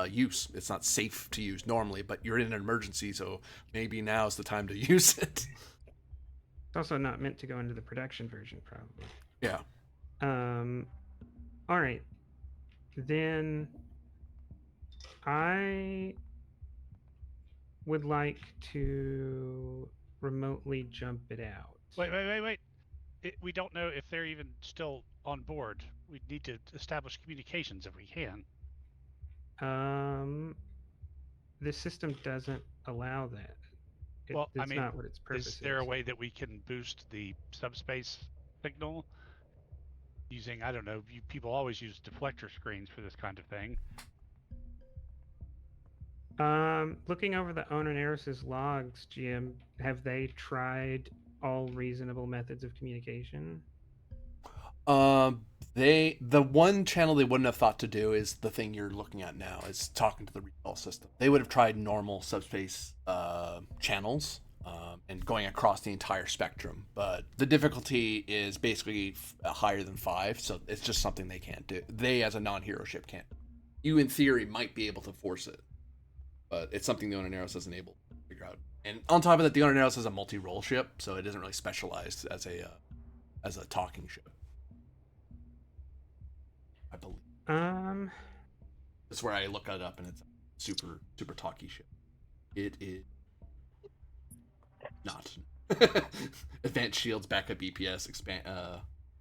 use. It's not safe to use normally, but you're in an emergency, so maybe now's the time to use it. It's also not meant to go into the production version, probably. Yeah. All right. Then I would like to remotely jump it out. Wait. We don't know if they're even still on board. We need to establish communications if we can. The system doesn't allow that. Well, I It's mean, not what its purpose is there a way that we can boost the subspace signal using, I don't know, people always use deflector screens for this kind of thing. Looking over the Onaneros' logs, GM, have they tried all reasonable methods of communication? The one channel they wouldn't have thought to do is the thing you're looking at now, is talking to the recall system. They would have tried normal subspace channels and going across the entire spectrum, but the difficulty is basically higher than 5, so it's just something they can't do. They, as a non-hero ship, can't. You, in theory, might be able to force it, but it's something the Onaneros isn't able to figure out. And on top of that, the Onaneros is a multi-role ship, so it isn't really specialized as a talking ship, I believe. That's where I look it up, and it's super talky ship. It is not. Advanced shields, backup EPS,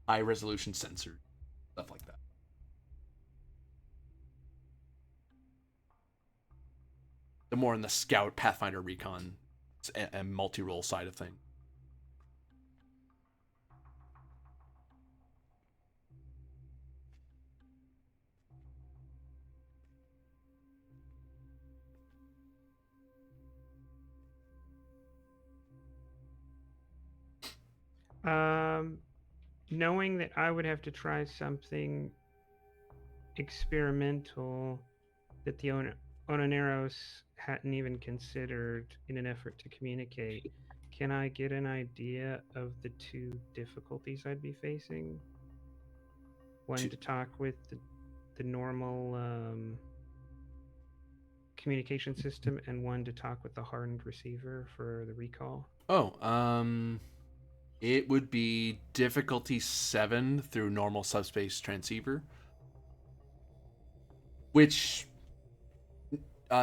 high resolution sensor, stuff like that. The more in the scout, Pathfinder, recon, and multi-role side of things. Knowing that I would have to try something experimental that the Onaneros hadn't even considered in an effort to communicate, can I get an idea of the 2 difficulties I'd be facing? One to talk with the normal communication system, and one to talk with the hardened receiver for the recall. It would be difficulty 7 through normal subspace transceiver, which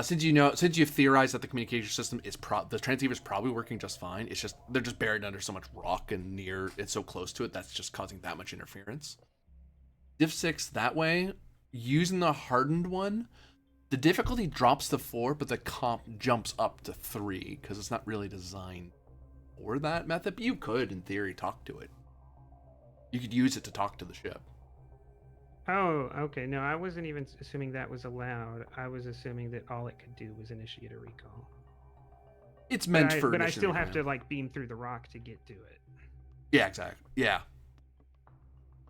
since you've theorized that the communication system is the transceiver is probably working just fine. It's just they're just buried under so much rock and it's so close to it that's just causing that much interference. Diff 6 that way, using the hardened one, the difficulty drops to 4, but the comp jumps up to 3 because it's not really designed for that method. But you could, in theory, talk to it. You could use it to talk to the ship. Oh, okay. No, I wasn't even assuming that was allowed. I was assuming that all it could do was initiate a recall. It's meant for. But I still have to beam through the rock to get to it. Yeah, exactly. Yeah.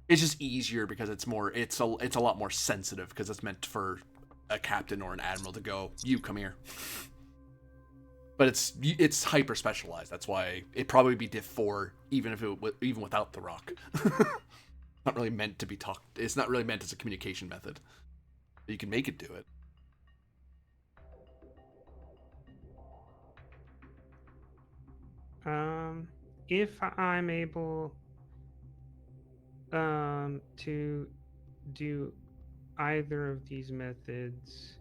It's just easier because it's a lot more sensitive because it's meant for a captain or an admiral to go, you come here. But it's hyper specialized. That's why it'd probably be diff 4 even without the rock. Not really meant to be talked. It's not really meant as a communication method. But you can make it do it. If I'm able to do either of these methods,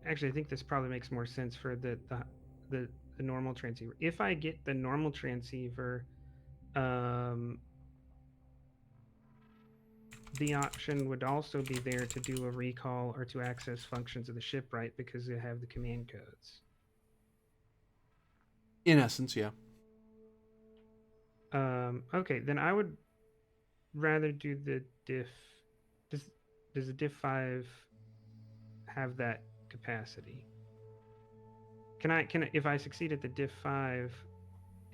actually, I think this probably makes more sense for the normal transceiver. If I get the normal transceiver, the option would also be there to do a recall or to access functions of the ship, right? Because they have the command codes. In essence, yeah. Okay, then I would rather do the diff. Does the diff 5 have that capacity? If I succeed at the diff 5,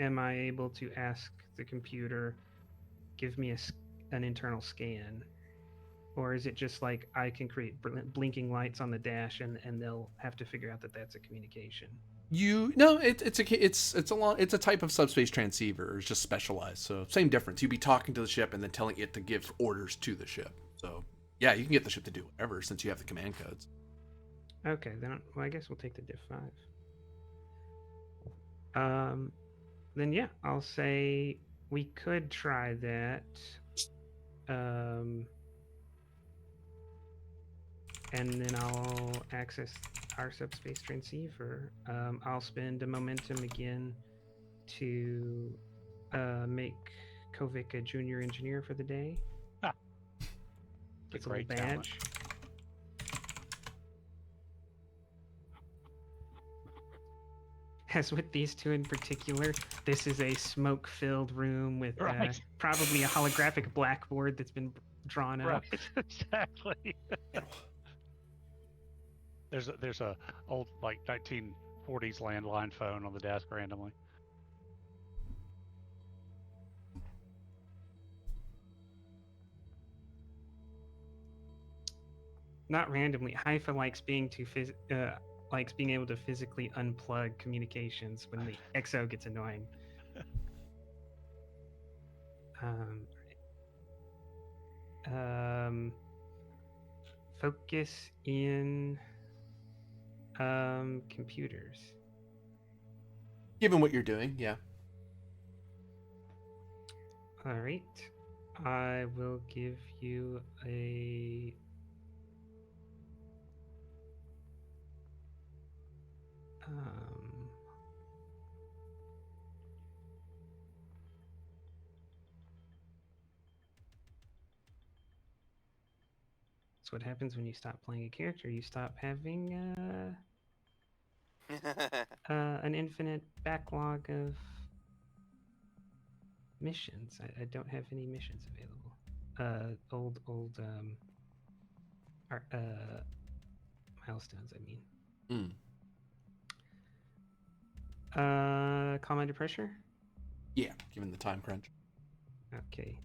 am I able to ask the computer give me an internal scan, or is it just like I can create blinking lights on the dash and they'll have to figure out that that's a communication? It's a type of subspace transceiver. It's just specialized. So same difference. You'd be talking to the ship and then telling it to give orders to the ship. So yeah, you can get the ship to do whatever since you have the command codes. Okay, then I guess we'll take the diff 5. Then yeah, I'll say we could try that. And then I'll access our subspace transceiver. I'll spend a momentum again to make Kovic a junior engineer for the day. Ah, Gets a great little talent. badge. As with these two in particular, this is a smoke-filled room with Right. probably a holographic blackboard that's been drawn up. Right, exactly. There's a old like 1940s landline phone on the desk randomly. Not randomly. Haifa likes being able to physically unplug communications when the XO gets annoying. Focus in computers. Given what you're doing, yeah. All right. I will give you a That's what happens when you stop playing a character. You stop having an infinite backlog of missions. I don't have any missions available. Old milestones, I mean. Calm under pressure? Yeah, given the time crunch. Okay.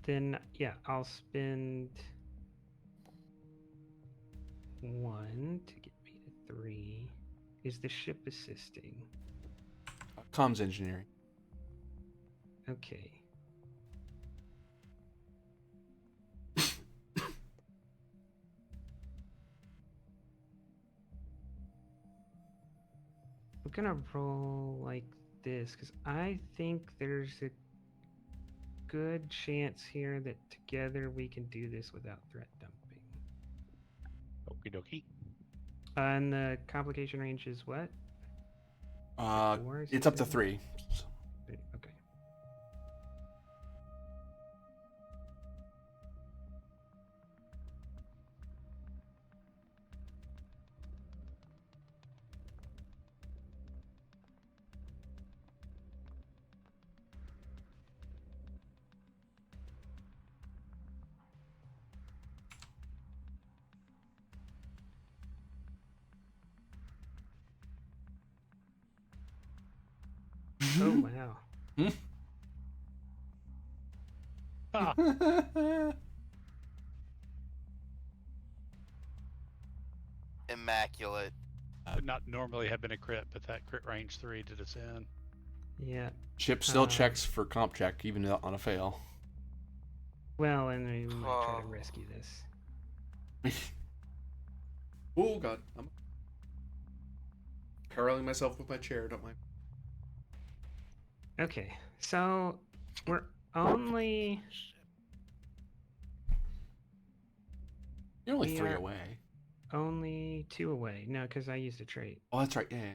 Then yeah, I'll spend 1 to get me to 3. Is the ship assisting? Comms engineering. Okay. I'm gonna roll like this because I think there's a good chance here that together we can do this without threat dumping. Okie dokie. And the complication range is what? It's up to 3. Okay. Oh wow. Ah, Immaculate. would not normally have been a crit, but that crit range 3 did us in. Yeah. Ship still checks for comp check, even on a fail. Well, and we might try to rescue this. Oh god, I'm curling myself with my chair, don't mind. Okay, so we're only... You're only We 3 are- away. Only 2 away. No, because I used a trait. Oh, that's right, yeah.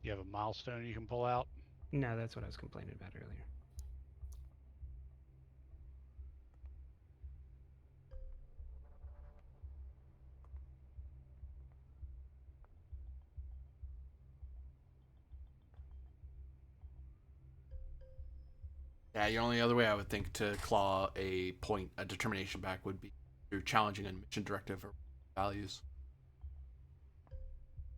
You have a milestone you can pull out. No, that's what I was complaining about earlier. Yeah, the only other way I would think to claw a determination back would be through challenging a mission directive or values.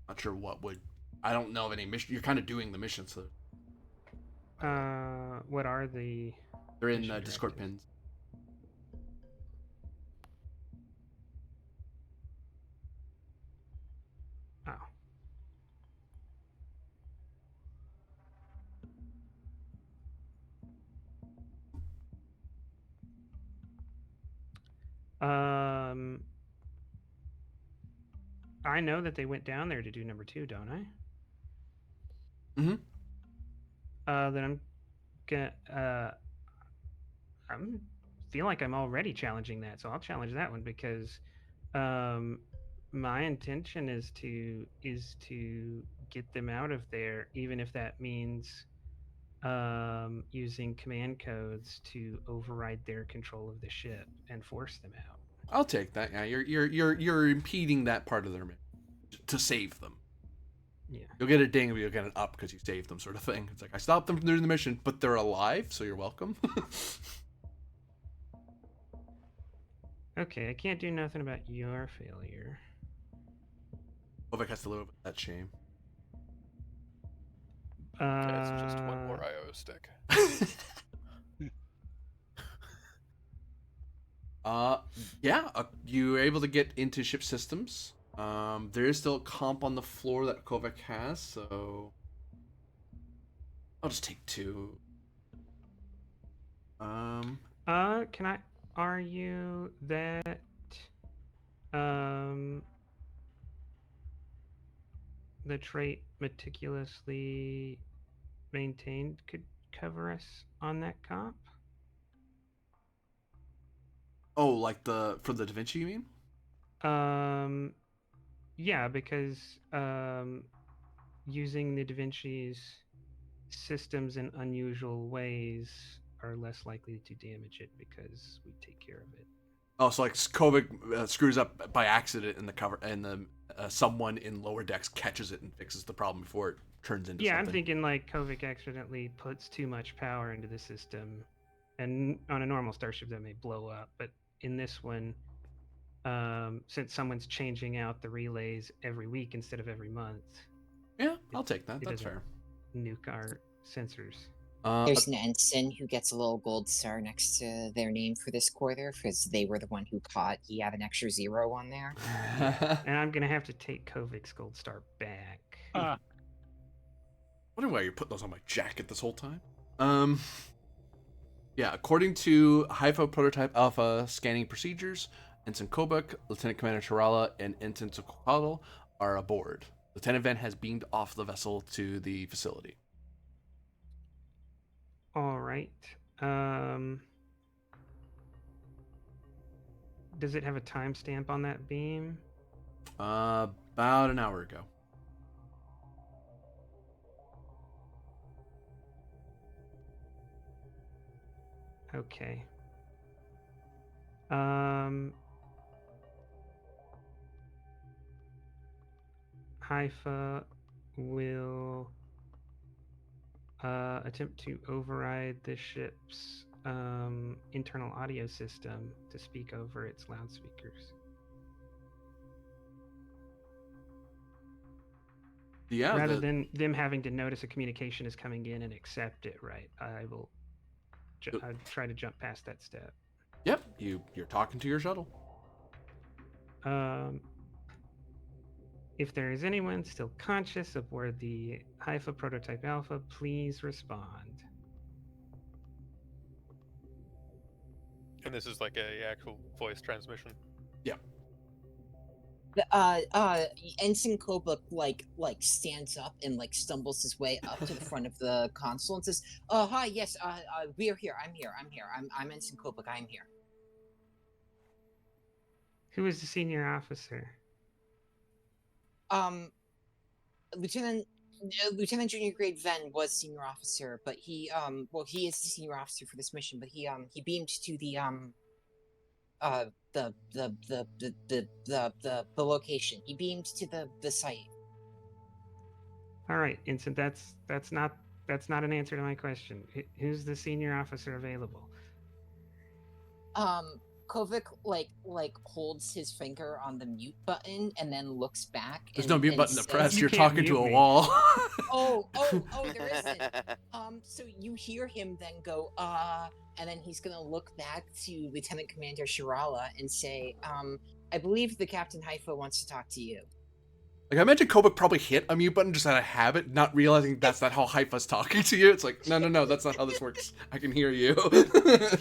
Not sure what would. I don't know of any mission. You're kind of doing the mission, so What are the they're in mission Discord directives? pins. Oh. I know that they went down there to do number 2, don't I? Mm-hmm. Then I'm gonna I'm feel like I'm already challenging that, so I'll challenge that one because my intention is to get them out of there, even if that means using command codes to override their control of the ship and force them out. I'll take that. Yeah, you're impeding that part of their mission to save them. Yeah. You'll get a ding, but you'll get an up because you saved them, sort of thing. It's like I stopped them from doing the mission, but they're alive, so you're welcome. Okay, I can't do nothing about your failure. Kovac has to live with that shame. It's just one more IO stick. Yeah, you were able to get into ship systems. There is still a comp on the floor that Kovac has, so I'll just take 2. Can I argue that the trait meticulously maintained could cover us on that comp? Oh, like for the Da Vinci, you mean? Yeah, because using the Da Vinci's systems in unusual ways are less likely to damage it because we take care of it. Oh, so like Kovac screws up by accident in the cover, and the someone in lower decks catches it and fixes the problem before it turns into Yeah, something. I'm thinking like Kovac accidentally puts too much power into the system, and on a normal starship that may blow up, but in this one, since someone's changing out the relays every week instead of every month, Yeah, I'll take that. it That's doesn't fair. nuke our sensors. There's an ensign who gets a little gold star next to their name for this quarter because they were the one who caught he had an extra 0 on there. And I'm gonna have to take Kovac's gold star back. Wondering why you're putting those on my jacket this whole time. Yeah, according to Haifa Prototype Alpha scanning procedures, Ensign Kobuk, Lieutenant Commander Tarala, and Ensign Sokotl are aboard. Lieutenant Van has beamed off the vessel to the facility. All right. Does it have a timestamp on that beam? About an hour ago. Okay. Haifa will attempt to override the ship's internal audio system to speak over its loudspeakers. Yeah. Rather than them having to notice a communication is coming in and accept it, right? I'll try to jump past that step. Yep, you're talking to your shuttle. If there is anyone still conscious aboard the Haifa Prototype Alpha, please respond. And this is like a actual voice transmission. Yeah. Ensign Kobuk like stands up and like stumbles his way up to the front of the console and says, hi, yes, we're here. I'm here. I'm Ensign Kobuk. I'm here. Who is the senior officer? Lieutenant Lieutenant Junior Grade Ven was senior officer, but he he is the senior officer for this mission, but he beamed to the the location. He beamed to the site. All right, Vincent. That's not an answer to my question. Who's the senior officer available? Kovic like holds his finger on the mute button and then looks back. There's and, no mute and button to says, press. You You're can't talking to mute a me. wall. Oh, there isn't. So you hear him then go, and then he's gonna look back to Lieutenant Commander Shirala and say, I believe the Captain Haifa wants to talk to you. Like, I imagine Kobik probably hit a mute button just out of habit, not realizing that's not how Haifa's talking to you. It's like, no, that's not how this works. I can hear you.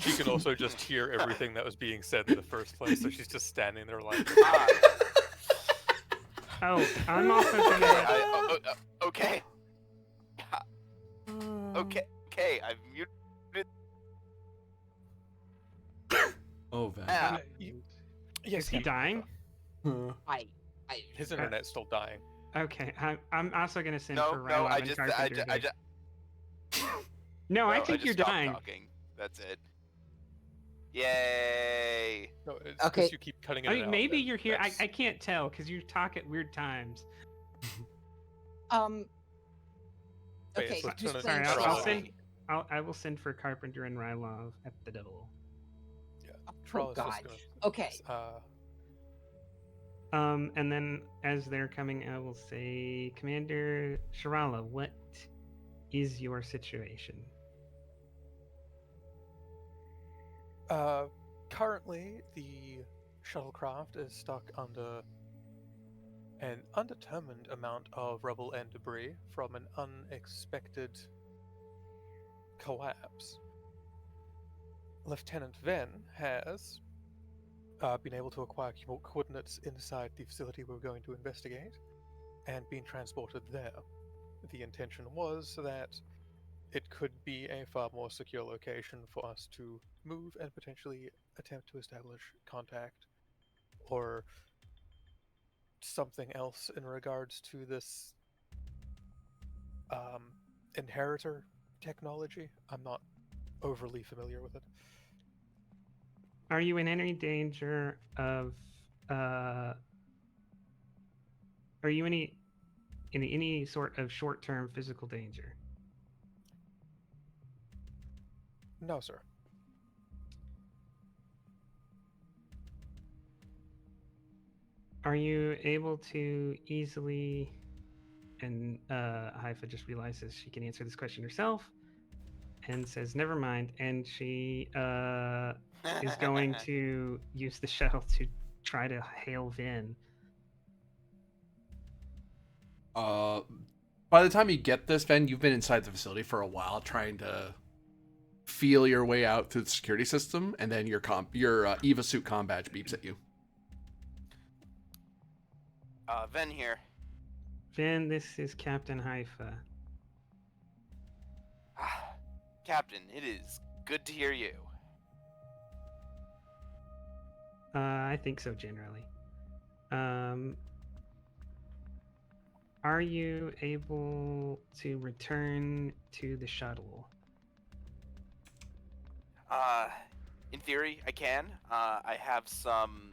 She can also just hear everything that was being said in the first place, so she's just standing there like, Oh, I'm also gonna. Okay. Okay, I've muted. Oh, Van. Ah, yes, Is he Captain dying? Haifa. I His internet's still dying. Okay, I'm also gonna send no, for no, Rylov I and just, Carpenter. I just, No, I no, think just you're stopped dying. talking. That's it. Yay! No, it's Okay. because you keep cutting it I mean, out. maybe you're here. I That's- can't tell because you talk at weird times. Wait, okay. it's Just Lieutenant Sorry, playing I'll Shirala. send. I will send for Carpenter and Rylov at the double. Shirala's just God. gonna, Okay. And then as they're coming, I will say, Commander Shirala, what is your situation? Currently, the shuttlecraft is stuck under an undetermined amount of rubble and debris from an unexpected collapse. Lieutenant Ven has been able to acquire coordinates inside the facility we're going to investigate and been transported there. The intention was that it could be a far more secure location for us to move and potentially attempt to establish contact or something else in regards to this inheritor technology. I'm not overly familiar with it. Are you in any danger of? Are you in any sort of short-term physical danger? No, sir. Are you able to easily? And Haifa just realizes she can answer this question herself, and says, "Never mind." And she is going to use the shuttle to try to hail Vin. By the time you get this, Ben, you've been inside the facility for a while, trying to feel your way out through the security system, and then your Eva suit comm badge beeps at you. Ven here. Vin, this is Captain Haifa. Captain, it is good to hear you. I think so generally. Are you able to return to the shuttle? In theory, I can. I have some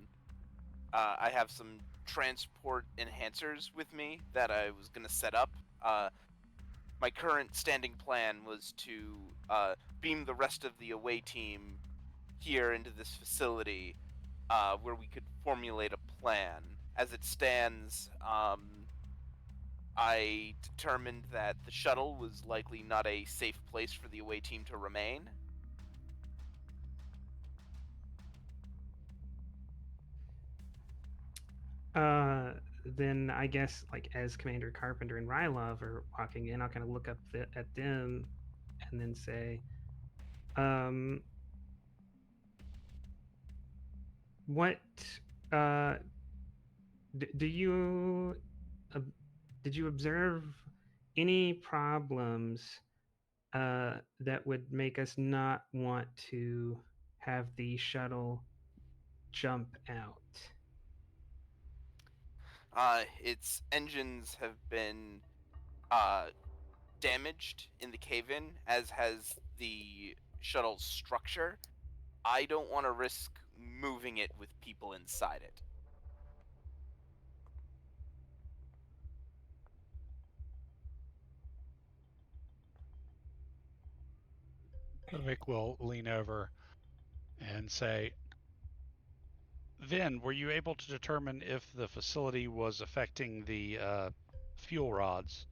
transport enhancers with me that I was gonna set up. My current standing plan was to beam the rest of the away team here into this facility, where we could formulate a plan. As it stands, I determined that the shuttle was likely not a safe place for the away team to remain. Then I guess, like, as Commander Carpenter and Rylov are walking in, I'll kind of look up at them and then say, what do you did you observe any problems that would make us not want to have the shuttle jump out? Its engines have been damaged in the cave-in, as has the shuttle's structure. I don't want to risk moving it with people inside it. Vic will lean over and say, Vin, were you able to determine if the facility was affecting the fuel rods?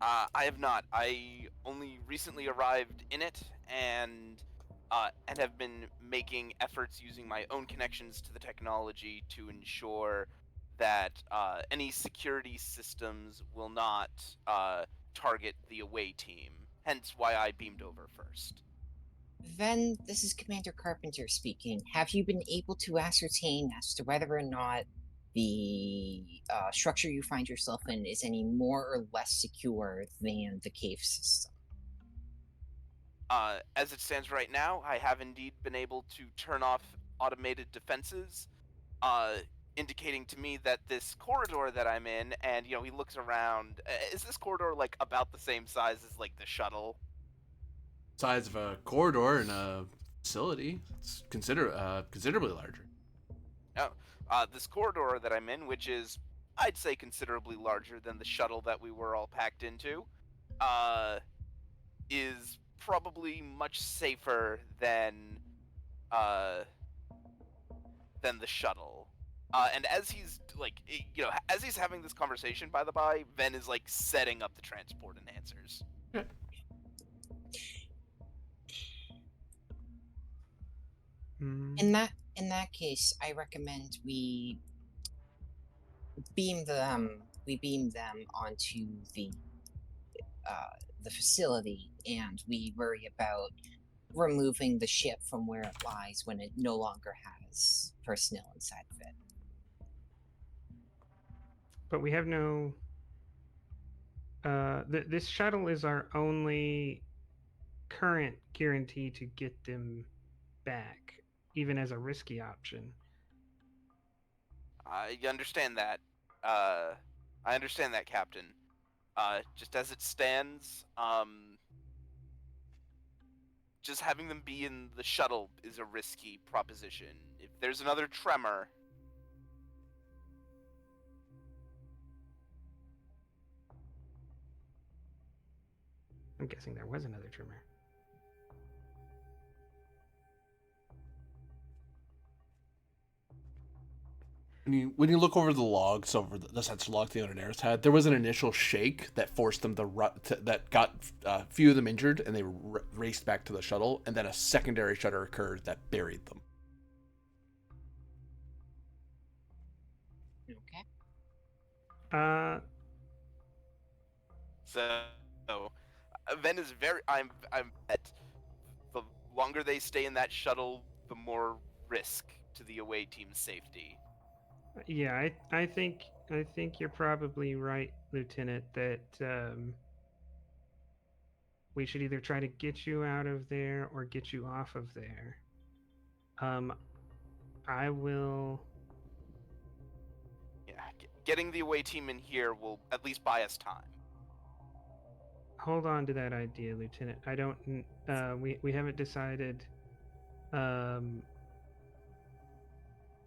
I have not. I only recently arrived in it, and have been making efforts using my own connections to the technology to ensure that any security systems will not target the away team. Hence why I beamed over first. Ven, this is Commander Carpenter speaking. Have you been able to ascertain as to whether or not the structure you find yourself in is any more or less secure than the cave system? As it stands right now, I have indeed been able to turn off automated defenses, uh, indicating to me that this corridor that I'm in, and he looks around. Is this corridor like about the same size as like the shuttle? Size of a corridor in a facility. It's considerably larger. No, this corridor that I'm in, which is, I'd say, considerably larger than the shuttle that we were all packed into, uh, is probably much safer uh, than the shuttle. And as he's as he's having this conversation, by the by, Ven is like setting up the transport enhancers. In that case, I recommend we beam them onto the facility, and we worry about removing the ship from where it lies when it no longer has personnel inside of it. But we have no. This shuttle is our only current guarantee to get them back, even as a risky option. I understand that. I understand that, Captain. Just as it stands, just having them be in the shuttle is a risky proposition. If there's another tremor, I'm guessing there was another tremor. When you look over the logs, over the sets of logs the Engineers had, there was an initial shake that forced them that got a few of them injured, and they raced back to the shuttle, and then a secondary shudder occurred that buried them. Okay. so Ven is very. I'm bet the longer they stay in that shuttle, the more risk to the away team's safety. Yeah, I think you're probably right, Lieutenant, that we should either try to get you out of there or get you off of there. I will. Yeah, getting the away team in here will at least buy us time. Hold on to that idea, Lieutenant. I don't. We haven't decided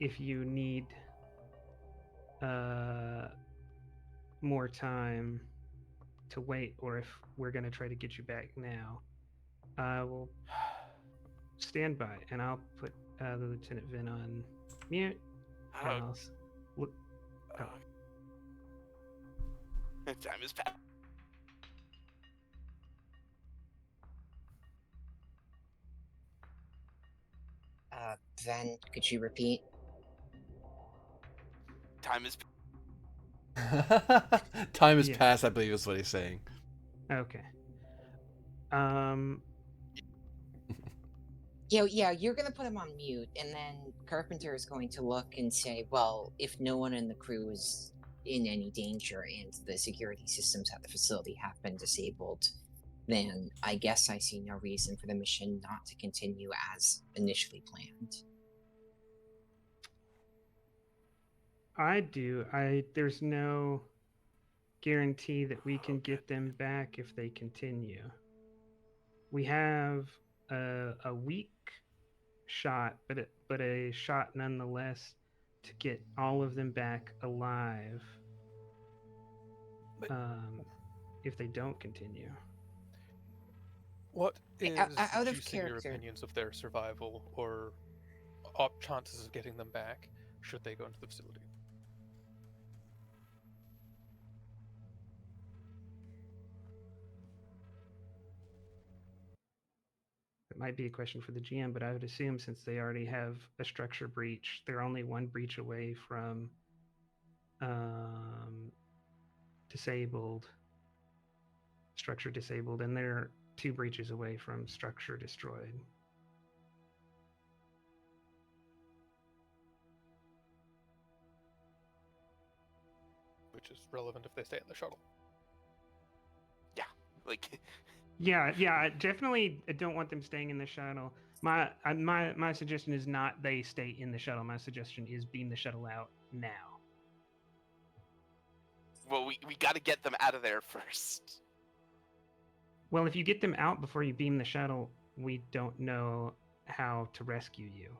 if you need more time to wait, or if we're going to try to get you back now. I will stand by, and I'll put the Lieutenant Vin on mute. And I'll look. Oh. Time is passed. Ven, could you repeat? Time is. Time has Yeah. passed, I believe is what he's saying. Okay. Yeah, you're gonna put him on mute, and then Carpenter is going to look and say, well, if no one in the crew is in any danger and the security systems at the facility have been disabled, then I guess I see no reason for the mission not to continue as initially planned. I do. There's no. guarantee that we can get them back if they continue. We have a weak shot, but a shot nonetheless to get all of them back alive. But- If they don't continue. What is Out of reducing your character. opinions of their survival or chances of getting them back should they go into the facility? It might be a question for the GM, but I would assume since they already have a structure breach, they're only one breach away from structure disabled, and they're 2 breaches away from structure destroyed. Which is relevant if they stay in the shuttle. Like, Yeah, definitely. I don't want them staying in the shuttle. My suggestion is not they stay in the shuttle. My suggestion is beam the shuttle out now. well, we got to get them out of there first. Well, if you get them out before you beam the shuttle, we don't know how to rescue you.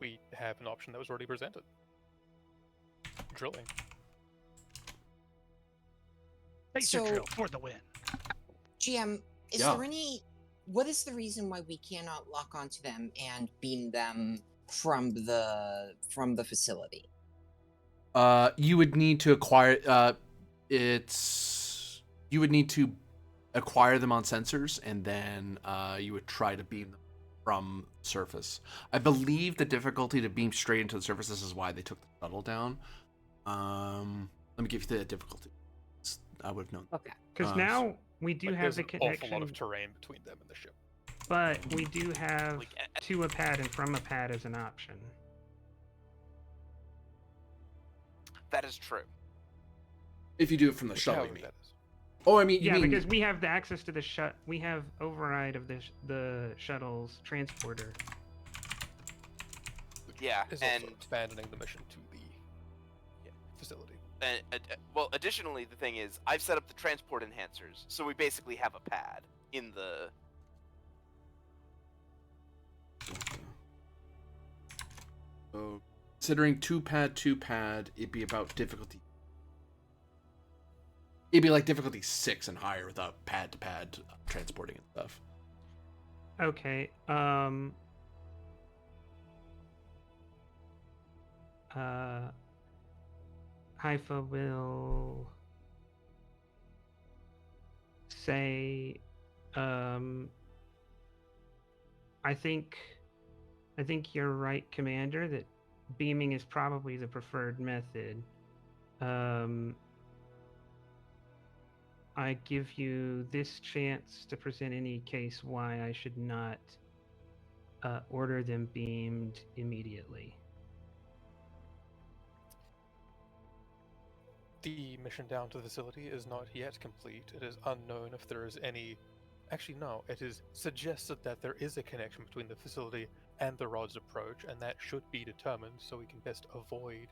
We have an option that was already presented. Drilling. Laser So- drill for the win. GM, is Yeah. there any? What is the reason why we cannot lock onto them and beam them from the facility? You would need to acquire. You would need to acquire them on sensors, and then you would try to beam them from surface. I believe the difficulty to beam straight into the surface. This is why they took the shuttle down. Let me give you the difficulty. I would have known. Okay. Because Uh, now we do Like, have there's the an awful lot connection, of terrain between them and the ship. but we do have Like, to a pad and from a pad as an option. that is true. If you do it from the Which, shuttle, you however, mean? that is. Oh, I mean, you Yeah, mean because we have the access to the we have override of the shuttle's transporter. Yeah, Is and also abandoning the mission to the facility. well, additionally, the thing is, I've set up the transport enhancers, so we basically have a pad in the. So, considering two pad, it'd be about difficulty. It'd be like difficulty 6 and higher without pad to pad transporting and stuff. Okay. Haifa will say, I think you're right, Commander, that beaming is probably the preferred method. I give you this chance to present any case why I should not order them beamed immediately. The mission down to the facility is not yet complete. It is unknown if there is any. Actually, no. It is suggested that there is a connection between the facility and the rod's approach, and that should be determined so we can best avoid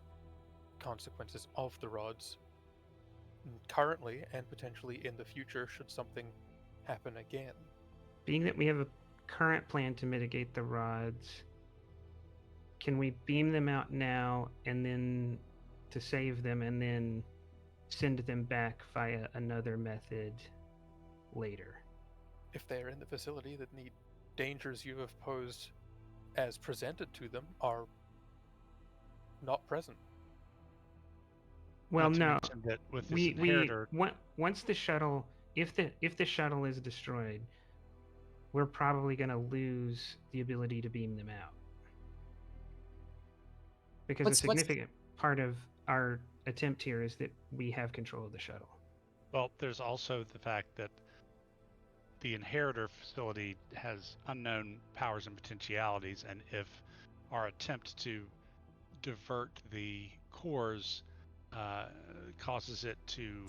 consequences of the rods currently and potentially in the future should something happen again. Being that we have a current plan to mitigate the rods, can we beam them out now and then to save them and then send them back via another method later? If they are in the facility, the dangers you have posed as presented to them are not present. Well, Not to no. mention that with this We inheritor, once the shuttle, if the shuttle is destroyed, we're probably going to lose the ability to beam them out, because What's- a what's- significant part of our attempt here is that we have control of the shuttle. well, there's also the fact that the inheritor facility has unknown powers and potentialities, and if our attempt to divert the cores causes it to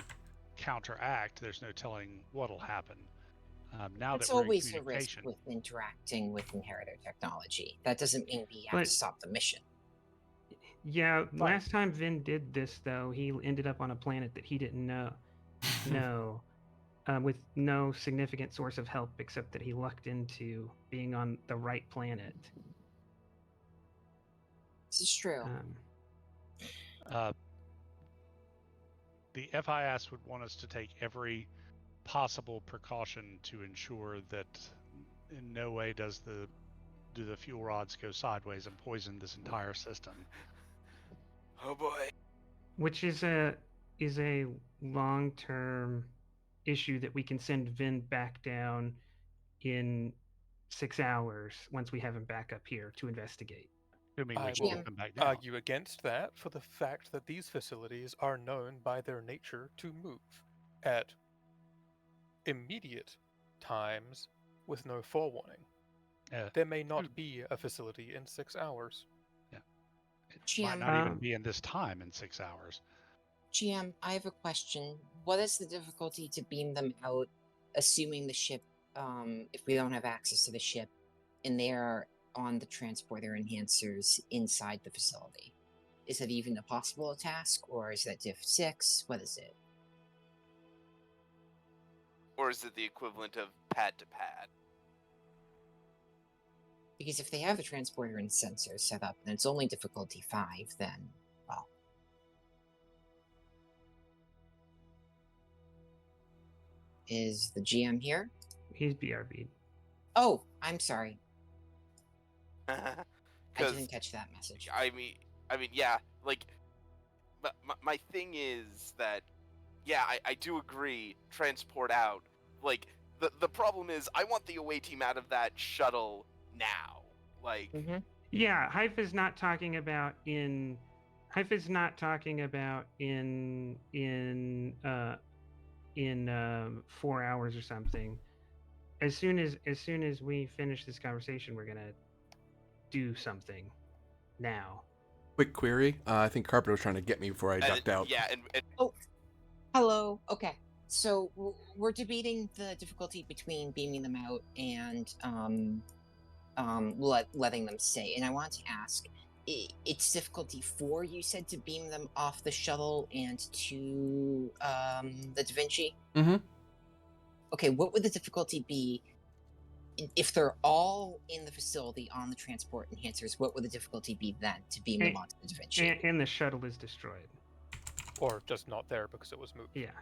counteract, there's no telling what'll happen. Now It's that we're in always a risk communication, with interacting with inheritor technology. That doesn't mean we have But- to stop the mission. Yeah, last time Vin did this though, he ended up on a planet that he didn't know. No, with no significant source of help except that he lucked into being on the right planet. This is true. The FIS would want us to take every possible precaution to ensure that in no way do the fuel rods go sideways and poison this entire system. Oh boy. Which is a long-term issue that we can send Vin back down in 6 hours once we have him back up here to investigate. Assuming we I can will get them back down. argue against that for the fact that these facilities are known by their nature to move at immediate times with no forewarning. There may not be a facility in 6 hours. It might not even be in this time in 6 hours. GM, I have a question. What is the difficulty to beam them out, assuming the ship, if we don't have access to the ship, and they are on the transporter enhancers inside the facility? Is that even a possible task, or is that diff 6? What is it? Or is it the equivalent of pad to pad? Because if they have the transporter and sensors set up and it's only difficulty 5, then, well. Is the GM here? He's BRB'd. Oh, I'm sorry. I 'Cause, didn't catch that message. I mean, yeah, like, my thing is that, yeah, I do agree, transport out. Like, the problem is, I want the away team out of that shuttle now. Like, Yeah, Hyph is not talking about in 4 hours or something. As soon as we finish this conversation, we're gonna do something now. Quick query. I think Carpenter was trying to get me before I ducked out. Yeah, and Oh, hello. Okay, so we're debating the difficulty between beaming them out and letting them stay. And I want to ask, it's difficulty 4. You said to beam them off the shuttle and to the Da Vinci. Mm-hmm. Okay, what would the difficulty be if they're all in the facility on the transport enhancers? What would the difficulty be then to beam them onto the Da Vinci? And the shuttle is destroyed. Or just not there because it was moved. Yeah.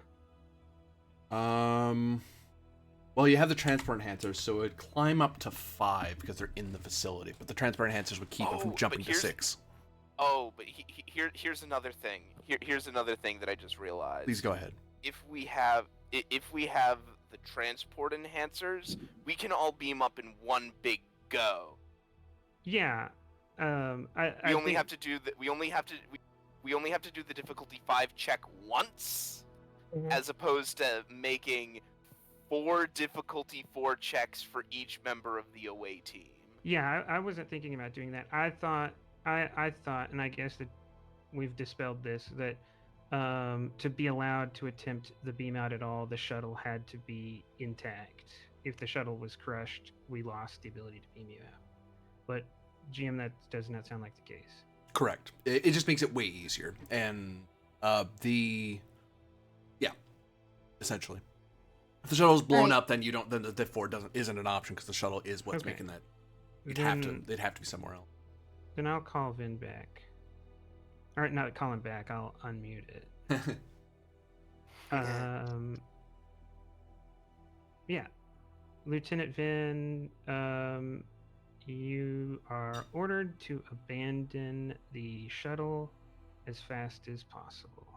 Well, you have the transport enhancers, so it would climb up to 5 because they're in the facility, but the transport enhancers would keep it from jumping to 6. Oh, but here's another thing. Here's another thing that I just realized. Please go ahead. If we have the transport enhancers, we can all beam up in one big go. Yeah. We only have to do the difficulty 5 check once, as opposed to making 4 difficulty 4 checks for each member of the away team. Yeah, I wasn't thinking about doing that. I thought, and I guess that we've dispelled this, that to be allowed to attempt the beam out at all, the shuttle had to be intact. If the shuttle was crushed, we lost the ability to beam you out. But GM, that does not sound like the case. Correct. It just makes it way easier. And essentially. If the shuttle's blown up, then then the diff 4 isn't an option because the shuttle is what's making that. They'd have to be somewhere else. Then I'll call Vin back. All right, not call him back. I'll unmute it. Yeah, Lieutenant Vin, you are ordered to abandon the shuttle as fast as possible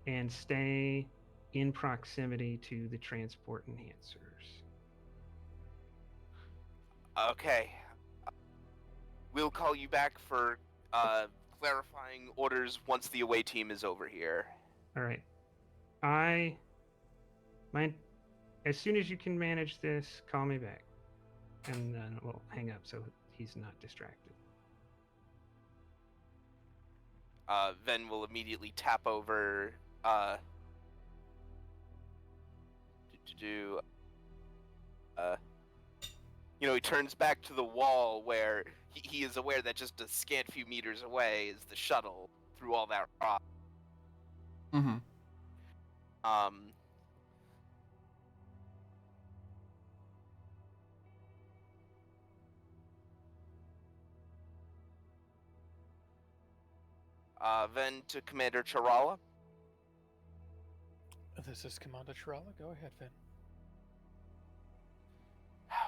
and stay in proximity to the transport enhancers. Okay. We'll call you back for clarifying orders once the away team is over here. All right. As soon as you can manage this, call me back. And then we'll hang up so he's not distracted. Ven will immediately tap over he turns back to the wall where he is aware that just a scant few meters away is the shuttle through all that rock. Mm-hmm. Um, then to Commander Charala. This is Commander Shirala. Go ahead, Finn.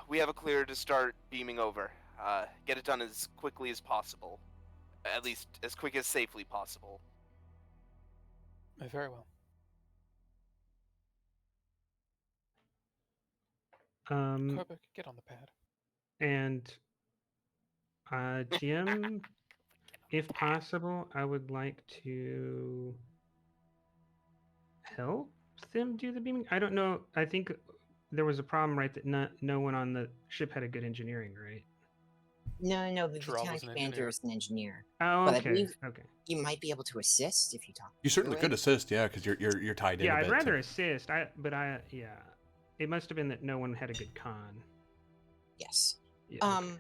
We have a clear to start beaming over. Get it done as quickly as possible. At least as quick as safely possible. Very well. Korbek, get on the pad. And Jim, if possible, I would like to help them do the beaming. I don't know. I think there was a problem, right? That no one on the ship had a good engineering, right? No, the Charles battalion is an commander engineer. is an engineer. Oh, But I okay. believe Okay. you might be able to assist if you talk. You certainly through could it. assist, yeah, because you're tied in. Yeah, a I'd bit rather to- assist. Yeah. It must have been that no one had a good con. Yes. Yeah. Okay.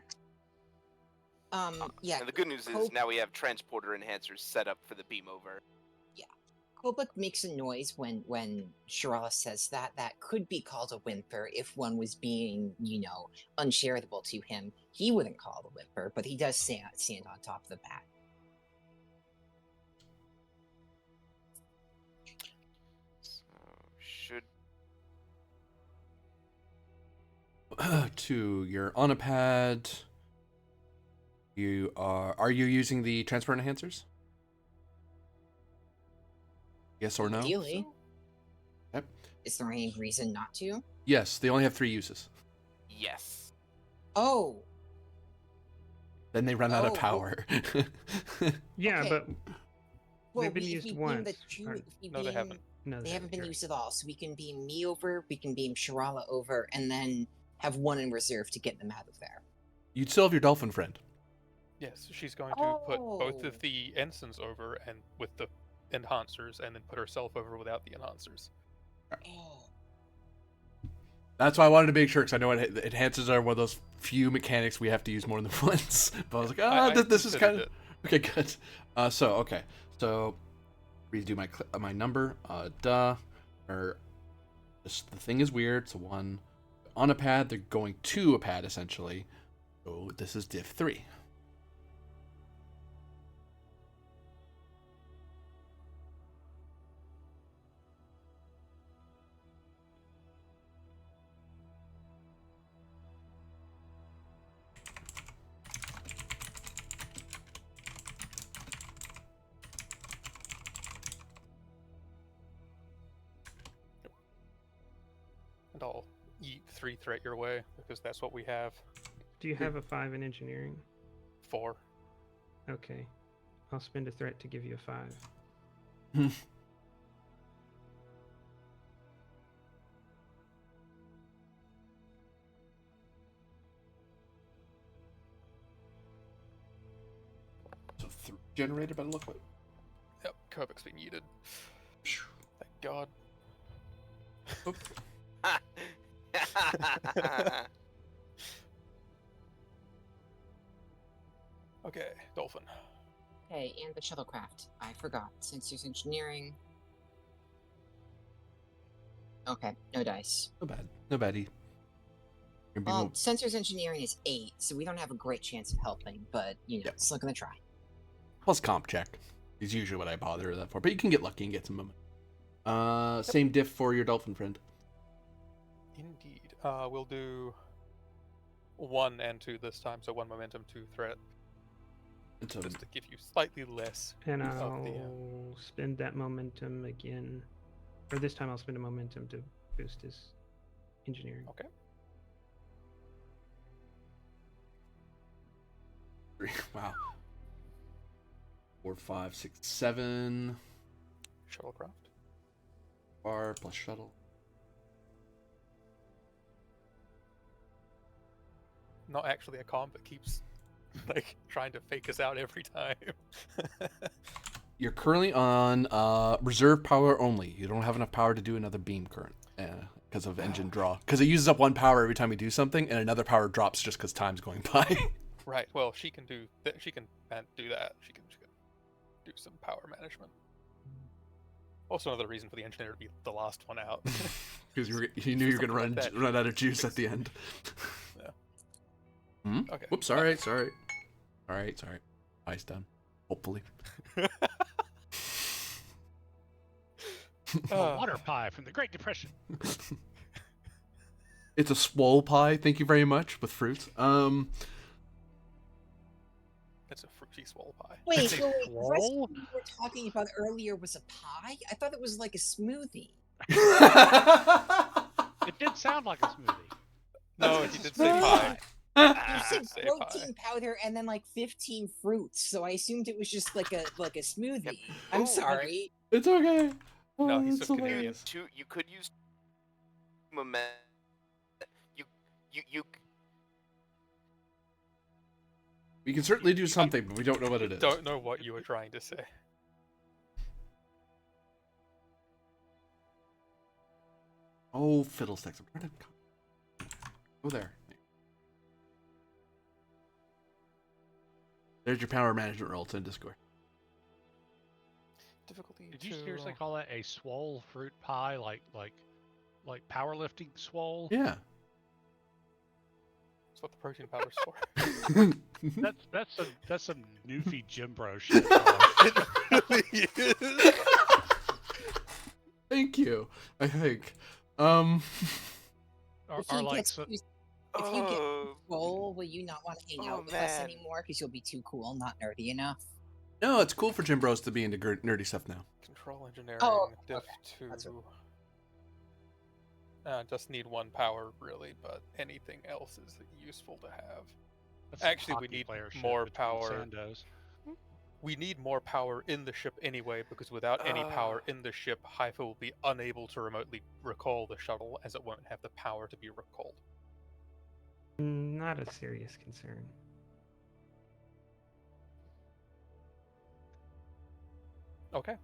Yeah. And the good news is Hope- now we have transporter enhancers set up for the beam over. Kobuk makes a noise when Shirala says that. That could be called a whimper if one was being, uncharitable to him. He wouldn't call it a whimper, but he does stand on top of the bat. So should to your on a pad. Are you using the transport enhancers? Yes or no? Ideally. Yep. Is there any reason not to? Yes, they only have 3 uses. yes. Oh, Then they run out of Oh, power. Yeah, okay. but well, They've been if used we beam once, the two, or- if we No, they beam- haven't. no, They haven't been you're used at all, so we can beam me over, we can beam Shirala over, and then have one in reserve to get them out of there. You'd still have your dolphin friend. Yes, she's going to put both Oh. of the ensigns over and with the enhancers, and then put herself over without the enhancers. Oh. That's why I wanted to make sure, because I know enhancers are one of those few mechanics we have to use more than once. But I was like, I this is considered kind of it. okay. Good. So redo my number. Or the thing is weird. So 1 on a pad. They're going to a pad essentially. So this is diff 3. And I'll eat 3 threat your way, because that's what we have. Do you have a 5 in engineering? 4. Okay. I'll spend a threat to give you a 5. So 3 generated by the look of it. Yep, Korbek's been yeeted. Thank God. Okay, Dolphin. Okay, and the shuttlecraft. I forgot. Sensors engineering. Okay, no dice. No bad. No baddie. You're gonna be Well, mo- sensors engineering is 8, so we don't have a great chance of helping, but, Yep. still gonna try. plus comp check is usually what I bother with that for. But you can get lucky and get some moment. Same diff for your dolphin friend. Indeed. We'll do 1 and 2 this time, so 1 momentum, 2 threat, It's a, just to give you slightly less. And of I'll the, spend that momentum again. Or this time I'll spend a momentum to boost his engineering. Okay. wow. 4, 5, 6, 7. Shuttlecraft. Bar plus shuttle. Not actually a comp, but keeps trying to fake us out every time. You're currently on reserve power only. You don't have enough power to do another beam current because of engine draw. Because it uses up 1 power every time you do something, and another power drops just because time's going by. Right. Well, she can do that. She can do that. She can do some power management. Also, another reason for the engineer to be the last one out. Because you knew you were Something gonna like that, run out of juice at the end. Yeah. Hmm? Okay. Whoops, sorry. Alright. Pie's done. Hopefully. A water pie from the Great Depression. It's a swole pie, thank you very much, with fruits. It's a fruity swole pie. Wait, Say the recipe swole? you were talking about earlier was a pie? I thought it was like a smoothie. It did sound like a smoothie. No, It's he a did say smoothie pie. You Ah, said say protein powder and then like 15 fruits, so I assumed it was just like a smoothie. Yep. I'm Oh, sorry. It's okay. No, Oh, he's that's so Canadian. hilarious. You could use moment. You We can certainly do something, but we don't know what it is. Don't know what you were trying to say. Oh, fiddlesticks. I'm trying to go there. There's your power management role. It's in Discord. Difficulty. Did you seriously call that a swole fruit pie, like powerlifting swole? Yeah. That's what the protein powder's for. That's some newfie Jim Bro shit. It really is. Thank you. I think. If Or you like get so, if you get Oh, swole, will you not want to hang Oh, out with us man. anymore because you'll be too cool, not nerdy enough? No, it's cool for Jim Bros to be into nerdy stuff now. Control engineering. Oh, Diff okay. That's 2. Just need 1 power, really, but anything else is useful to have. that's some Actually, we hockey need player shit more between power. Sandos. We need more power in the ship anyway, because without any power in the ship, Haifa will be unable to remotely recall the shuttle, as it won't have the power to be recalled. Not a serious concern. Okay.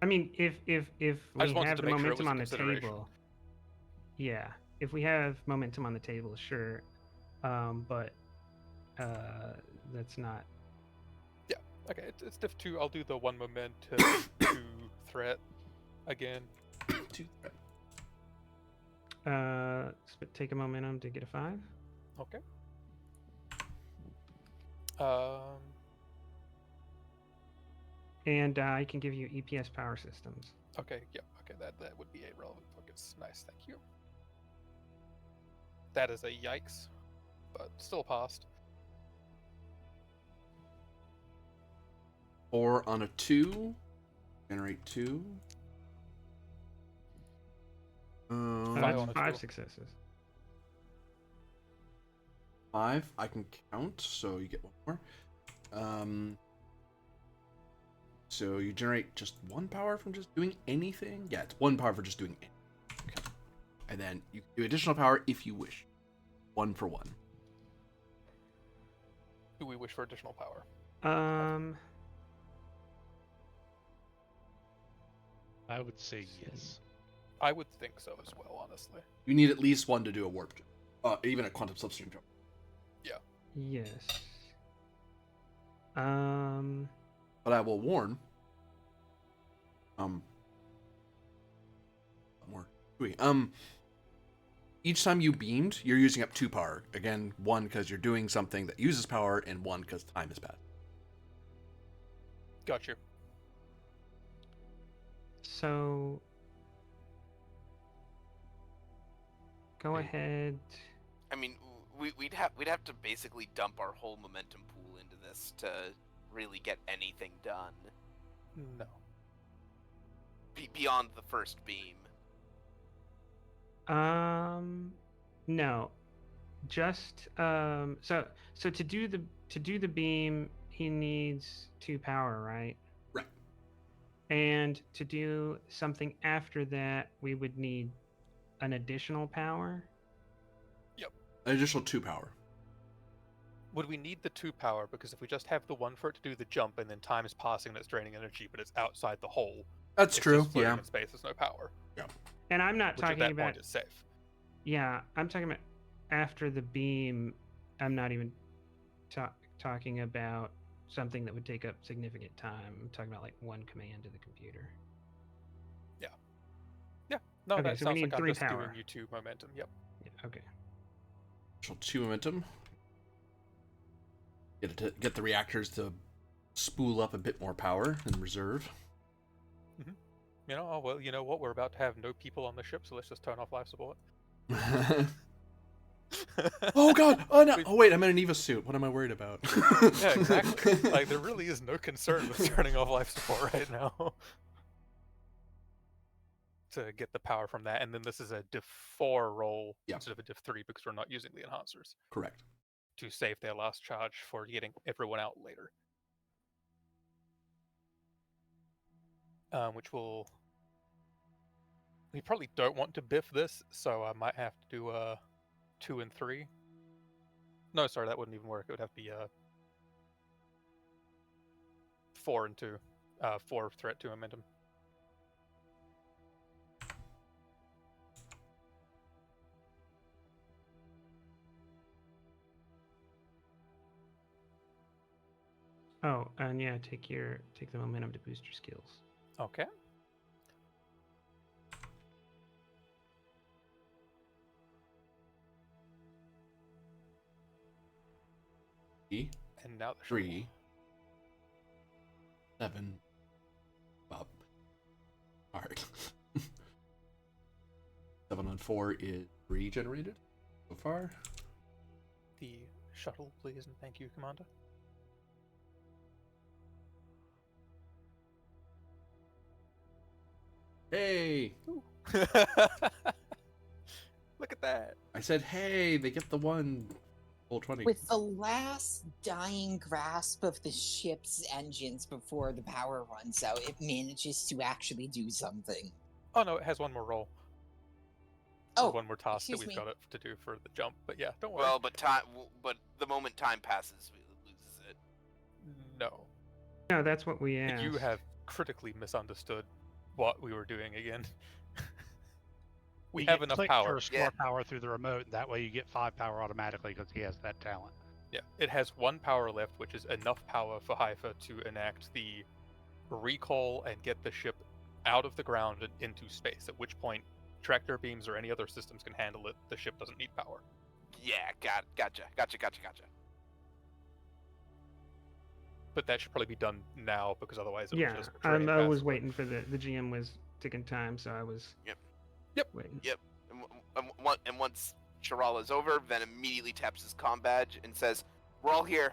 I mean, if I we just wanted have to the make sure it momentum was a on the consideration. table, yeah. If we have momentum on the table, sure. But that's not. Okay, it's diff 2. I'll do the 1 momentum 2 threat again. Take a momentum to get a 5. Okay. And I can give you EPS power systems. Okay, yeah, okay, that would be a relevant focus. Nice, thank you. That is a yikes, but still passed. Or on a 2, generate 2. That's on a 5 2. successes. 5. I can count, so you get 1 more. So you generate just 1 power from just doing anything? Yeah, it's 1 power for just doing anything. Okay. And then you can do additional power if you wish. 1 for 1. Do we wish for additional power? I would say yes. I would think so as well, honestly. You need at least 1 to do a warp jump. Even a quantum slipstream jump. Yes. But I will warn. Each time you beamed, you're using up 2 power. Again, 1 because you're doing something that uses power, and 1 because time has passed. Got you. So go ahead. I mean, we'd have to basically dump our whole momentum pool into this to really get anything done No. beyond the first beam. No. Just so to do the beam, he needs 2 power, right? Right. And to do something after that, we would need an additional power. An additional 2 power. Would we need the 2 power? Because if we just have the 1 for it to do the jump, and then time is passing and it's draining energy, but it's outside the hole. That's it's true, just floating yeah. in space, there's no power. And I'm not Which at talking that about. point is safe. Yeah, I'm talking about after the beam. I'm not even talking about something that would take up significant time. I'm talking about like 1 command to the computer. No, Okay, that so we sounds need like I'm 3 just power. doing you 2 momentum. Yep. Yeah, okay. Additional 2 momentum. Get the reactors to spool up a bit more power in reserve. You know, oh, well, you know what? We're about to have no people on the ship, so let's just turn off life support. Oh god! Oh no! Oh wait, I'm in an EVA suit. What am I worried about? Yeah, exactly. Like, there really is no concern with turning off life support right now. To get the power from that, and then this is a diff 4 roll instead of a diff 3 because we're not using the enhancers Correct. to save their last charge for getting everyone out later. Which will... We probably don't want to biff this, so I might have to do 2 and 3. No, sorry, that wouldn't even work. It would have to be 4 and 2. 4 threat, 2 momentum. Oh, and yeah, take the momentum to boost your skills. Okay. And now the 3, 7, up. Alright. 7 on 4 is regenerated so far. The shuttle, please, and thank you, Commander. Hey! Look at that. I said, hey, they get the one full 20. With the last dying grasp of the ship's engines before the power runs out, it manages to actually do something. Oh no, it has one more roll. Oh, One more task that excuse we've me. got it to do for the jump. But yeah, don't worry. Well, but the moment time passes, it loses it. No. No, that's what we asked. You have critically misunderstood what we were doing again. We You have get enough click power. to restore power through the remote, and that way you get 5 power automatically because he has that talent. Yeah, it has 1 power left, which is enough power for Haifa to enact the recall and get the ship out of the ground and into space, at which point tractor beams or any other systems can handle it. The ship doesn't need power. Yeah, gotcha. But that should probably be done now, because otherwise it Yeah, will just I drain past was it. waiting for the GM was taking time, so I was Yep. waiting. And once Chiral is over, then immediately taps his comm badge and says, "We're all here."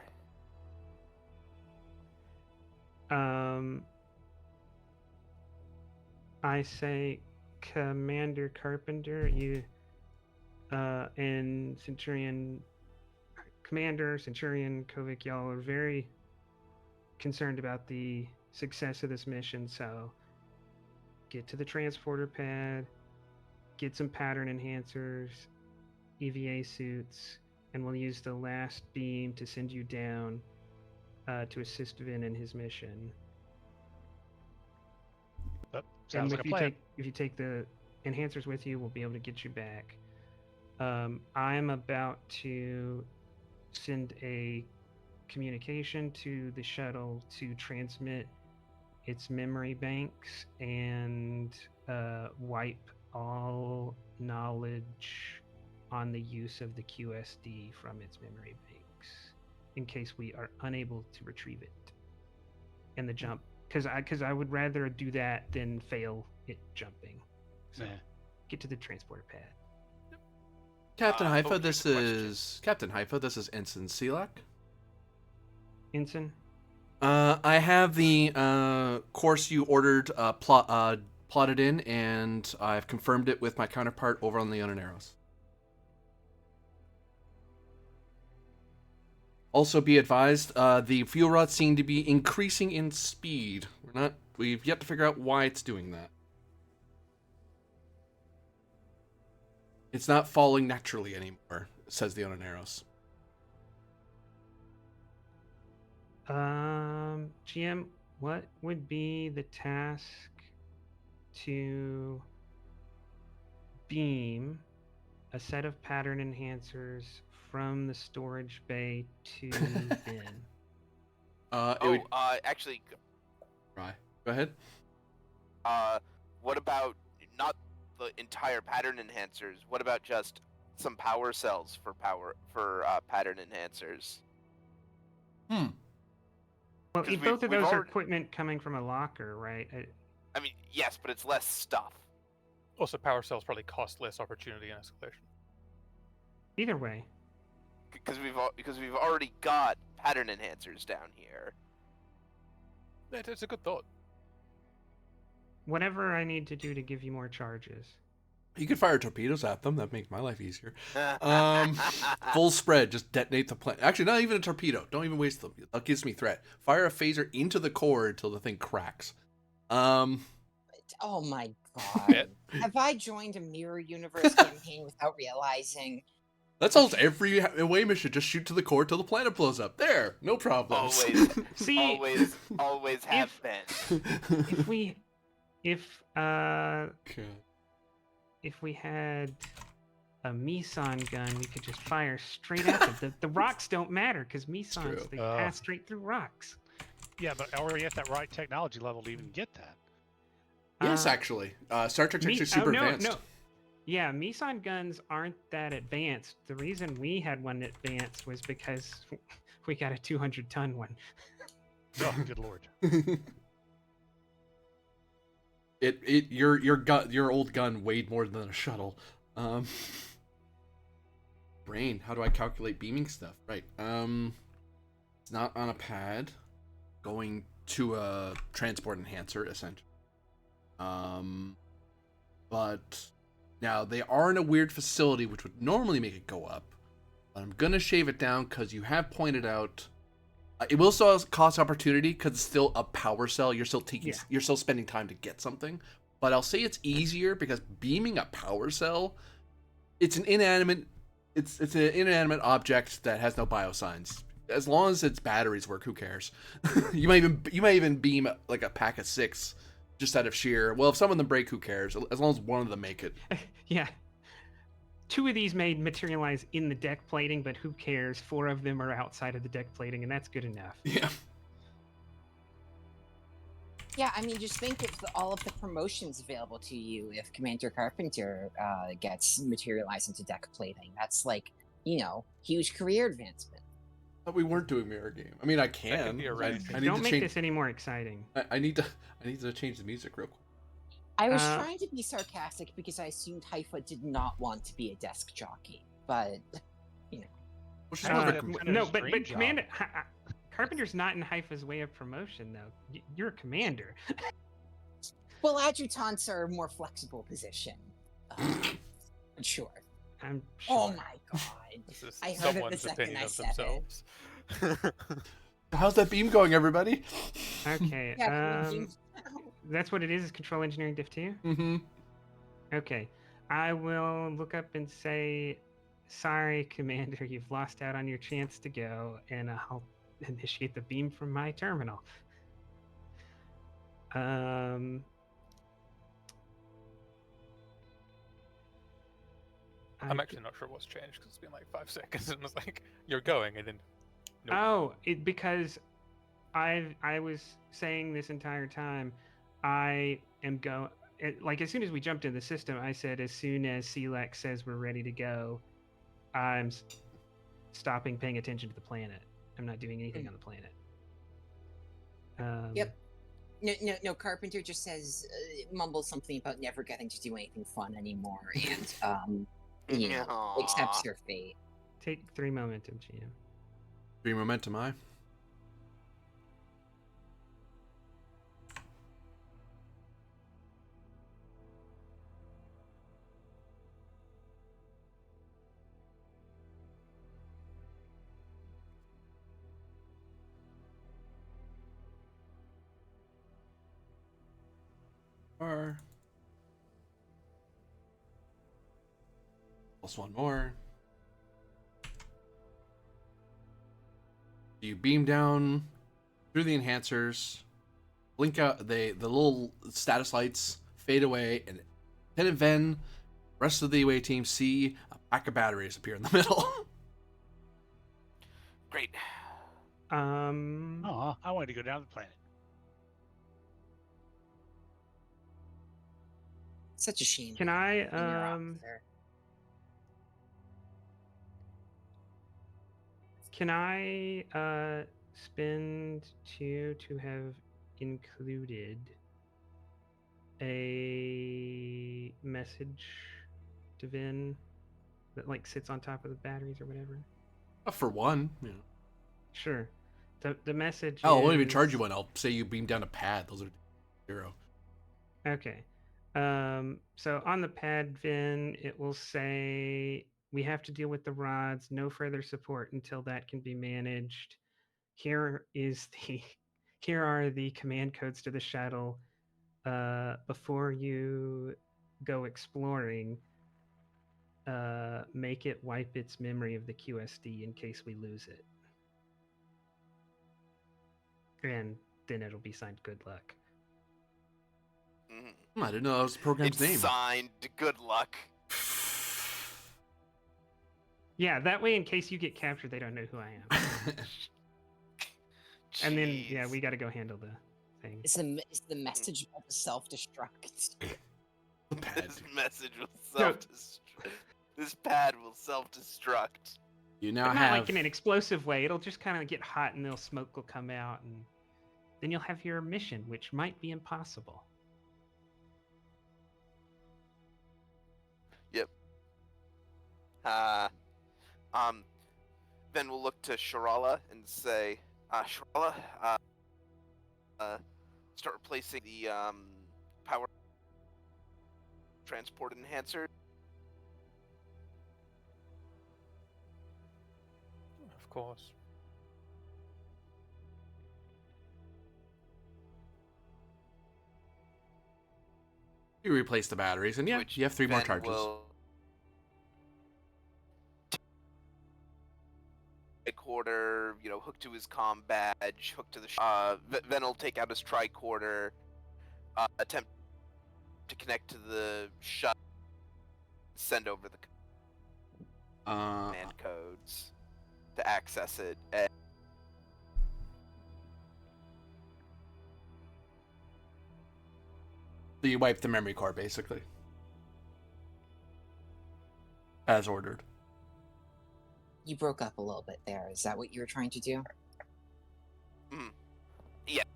I say, Commander Carpenter, you and Centurion Kovic, y'all are very concerned about the success of this mission, so get to the transporter pad, get some pattern enhancers, EVA suits, and we'll use the last beam to send you down to assist Vin in his mission. Sounds like a plan. If you take the enhancers with you, we'll be able to get you back. I'm about to send a communication to the shuttle to transmit its memory banks and wipe all knowledge on the use of the QSD from its memory banks in case we are unable to retrieve it in the jump. Because I would rather do that than fail it jumping. So get to the transporter pad. Captain Haifa, focus this question. is Captain Haifa. This is Ensign Selak. Ensign? I have the course you ordered plotted in, and I've confirmed it with my counterpart over on the Unaneros. Also, be advised, the fuel rods seem to be increasing in speed. We've yet to figure out why it's doing that. It's not falling naturally anymore, says the Unaneros. GM, what would be the task to beam a set of pattern enhancers from the storage bay to Vin? Actually, Right. Go ahead. what about not the entire pattern enhancers, what about just some power cells for pattern enhancers? Well, 'Cause both of we've those are already- equipment coming from a locker, right? I mean, yes, but it's less stuff. Also, power cells probably cost less opportunity and escalation. Either way. Because we've already got pattern enhancers down here. It's a good thought. Whatever I need to do to give you more charges. You could fire torpedoes at them. That makes my life easier. Full spread. Just detonate the plane. Actually, not even a torpedo. Don't even waste them. That gives me threat. Fire a phaser into the core until the thing cracks. Oh my god. Have I joined a mirror universe campaign without realizing? That's almost every away mission. Just shoot to the core till the planet blows up. There. No problems. Always, See, always have been. if we had a meson gun, we could just fire straight at them. The rocks don't matter because mesons, they pass straight through rocks. Yeah, but are we at that right technology level to even get that? Yes, actually. Star Trek's actually super advanced. No. Yeah, meson guns aren't that advanced. The reason we had one advanced was because we got a 200-ton one. Oh, good lord. Your old gun weighed more than a shuttle. Brain, how do I calculate beaming stuff? Right. It's not on a pad. Going to a transport enhancer, essentially. But now they are in a weird facility, which would normally make it go up. But I'm gonna shave it down because you have pointed out it will still cost opportunity because it's still a power cell. You're still you're still spending time to get something. But I'll say it's easier because beaming a power cell, it's an inanimate object that has no biosigns. As long as its batteries work, who cares? you might even beam like a pack of 6 just out of sheer. Well, if some of them break, who cares? As long as one of them make it. Yeah. 2 of these may materialize in the deck plating, but who cares? 4 of them are outside of the deck plating, and that's good enough. Yeah. Yeah, I mean, just think of all of the promotions available to you if Commander Carpenter gets materialized into deck plating. That's like, huge career advancement. But we weren't doing mirror game. I mean, I can. I need Don't to make change this any more exciting. I need to change the music real quick. I was trying to be sarcastic because I assumed Haifa did not want to be a desk jockey, but no, but Commander Carpenter's not in Haifa's way of promotion, though. You're a commander. Well, adjutants are a more flexible position. Sure. I'm sure. Oh my god! This is I heard it the someone's second opinion I of said themselves. How's that beam going, everybody? Okay. Yeah, That's what it is control engineering diff 2? Mm-hmm. Okay. I will look up and say, sorry, Commander, you've lost out on your chance to go, and I'll initiate the beam from my terminal. I'm actually not sure what's changed because it's been like 5 seconds and it's like, you're going, and then... Nope. Oh, because I was saying this entire time, I am going... Like, as soon as we jumped in the system, I said, as soon as CLEX says we're ready to go, I'm stopping paying attention to the planet. I'm not doing anything on the planet. Yep. No, Carpenter just says, mumbles something about never getting to do anything fun anymore, and, accepts her fate. Take 3 momentum, GM. 3 momentum, aye. Plus 1 more. You beam down through the enhancers, blink out, the little status lights fade away, and Pen and Ven, rest of the away team see a pack of batteries appear in the middle. Great. I wanted to go down the planet. Such a shame. Can I Senior officer. Can I spend 2 to have included a message to Vin that like sits on top of the batteries or whatever? For one, yeah. Sure. The message Oh, I is... won't even charge you one. I'll say you beam down a pad. Those are 0. Okay. So on the pad, Vin, it will say we have to deal with the rods. No further support until that can be managed. Here are the command codes to the shuttle. Before you go exploring, make it wipe its memory of the QSD in case we lose it. And then it'll be signed good luck. I didn't know that was the program's It's name. signed good luck. Yeah, that way in case you get captured, they don't know who I am. And then, yeah, Jeez. we got to go handle the thing. Is the message about the self-destruct? The pad. This message will self-destruct. This pad will self-destruct. You now But not have like in an explosive way. It'll just kind of get hot and the smoke will come out, and then you'll have your mission, which might be impossible. Yep. Then we'll look to Sharala and say, Sharala, start replacing the power transport enhancer. Of course. you replace the batteries, and yeah, Which you have 3 more Ven charges. will tricorder, hook to his comm badge, hook to the Ven will take out his tricorder, attempt to connect to the shut, send over the command codes to access it. So you wipe the memory core, basically. As ordered. You broke up a little bit there. Is that what you were trying to do? Yep.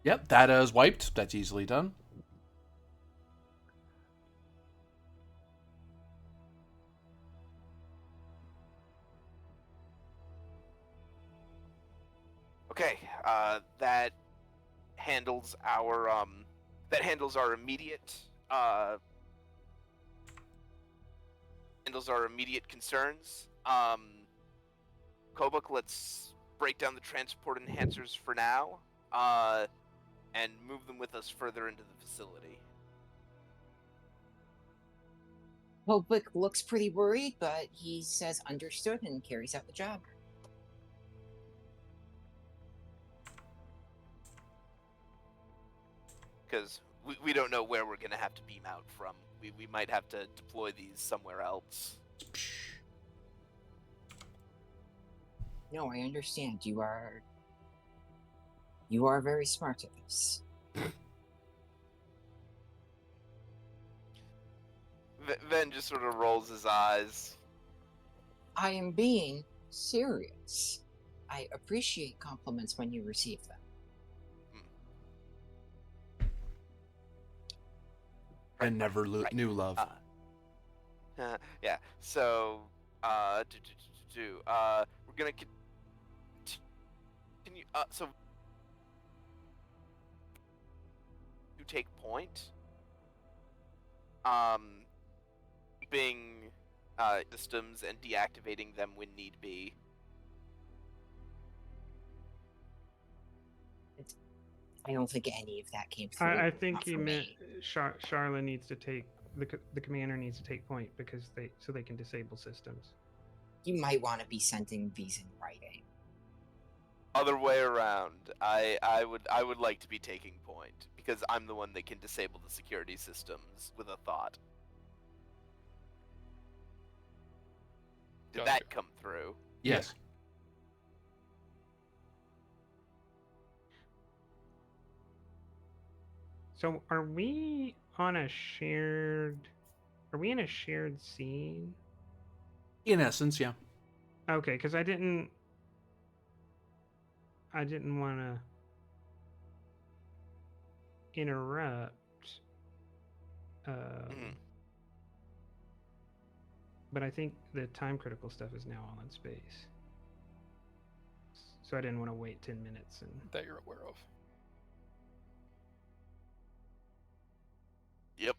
Yep, that is wiped. That's easily done. Okay, that handles our immediate concerns. Kobuk, let's break down the transport enhancers for now, and move them with us further into the facility. Hobick looks pretty worried, but he says understood and carries out the job. Because we don't know where we're going to have to beam out from. We might have to deploy these somewhere else. No, I understand. You are very smart at this. Ven just sort of rolls his eyes. I am being serious. I appreciate compliments when you receive them. And never knew love. Yeah. So, we're gonna continue. So, to take point. Keeping systems and deactivating them when need be. I don't think any of that came through. I think Not he for meant me. Charla needs to take the commander needs to take point because they can disable systems. You might want to be sending these in writing. Other way around. I would like to be taking point because I'm the one that can disable the security systems with a thought. Did Gotcha. that come through? Yes. So are we on a shared? Are we in a shared scene? In essence, yeah. Okay, because I didn't want to interrupt. Mhm. But I think the time critical stuff is now all in space. So I didn't want to wait 10 minutes and. That you're aware of. Yep.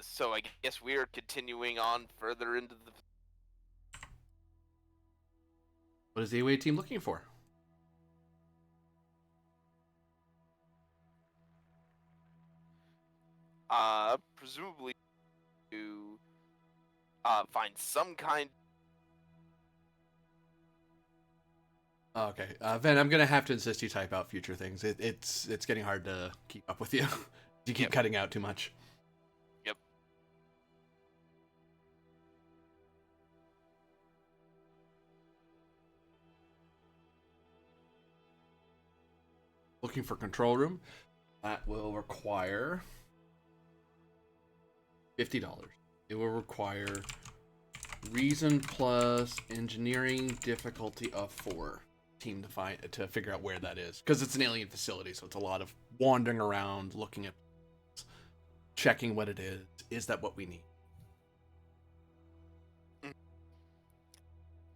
So I guess we are continuing on further into the. What is the away team looking for? Presumably to find some kind. Okay, Ven, I'm gonna have to insist you type out future things. It's getting hard to keep up with you. You keep Yep. cutting out too much. Yep. Looking for control room. That will require $50. It will require reason plus engineering difficulty of 4 team to figure out where that is, because it's an alien facility, so it's a lot of wandering around, looking at, checking what it is. Is that what we need?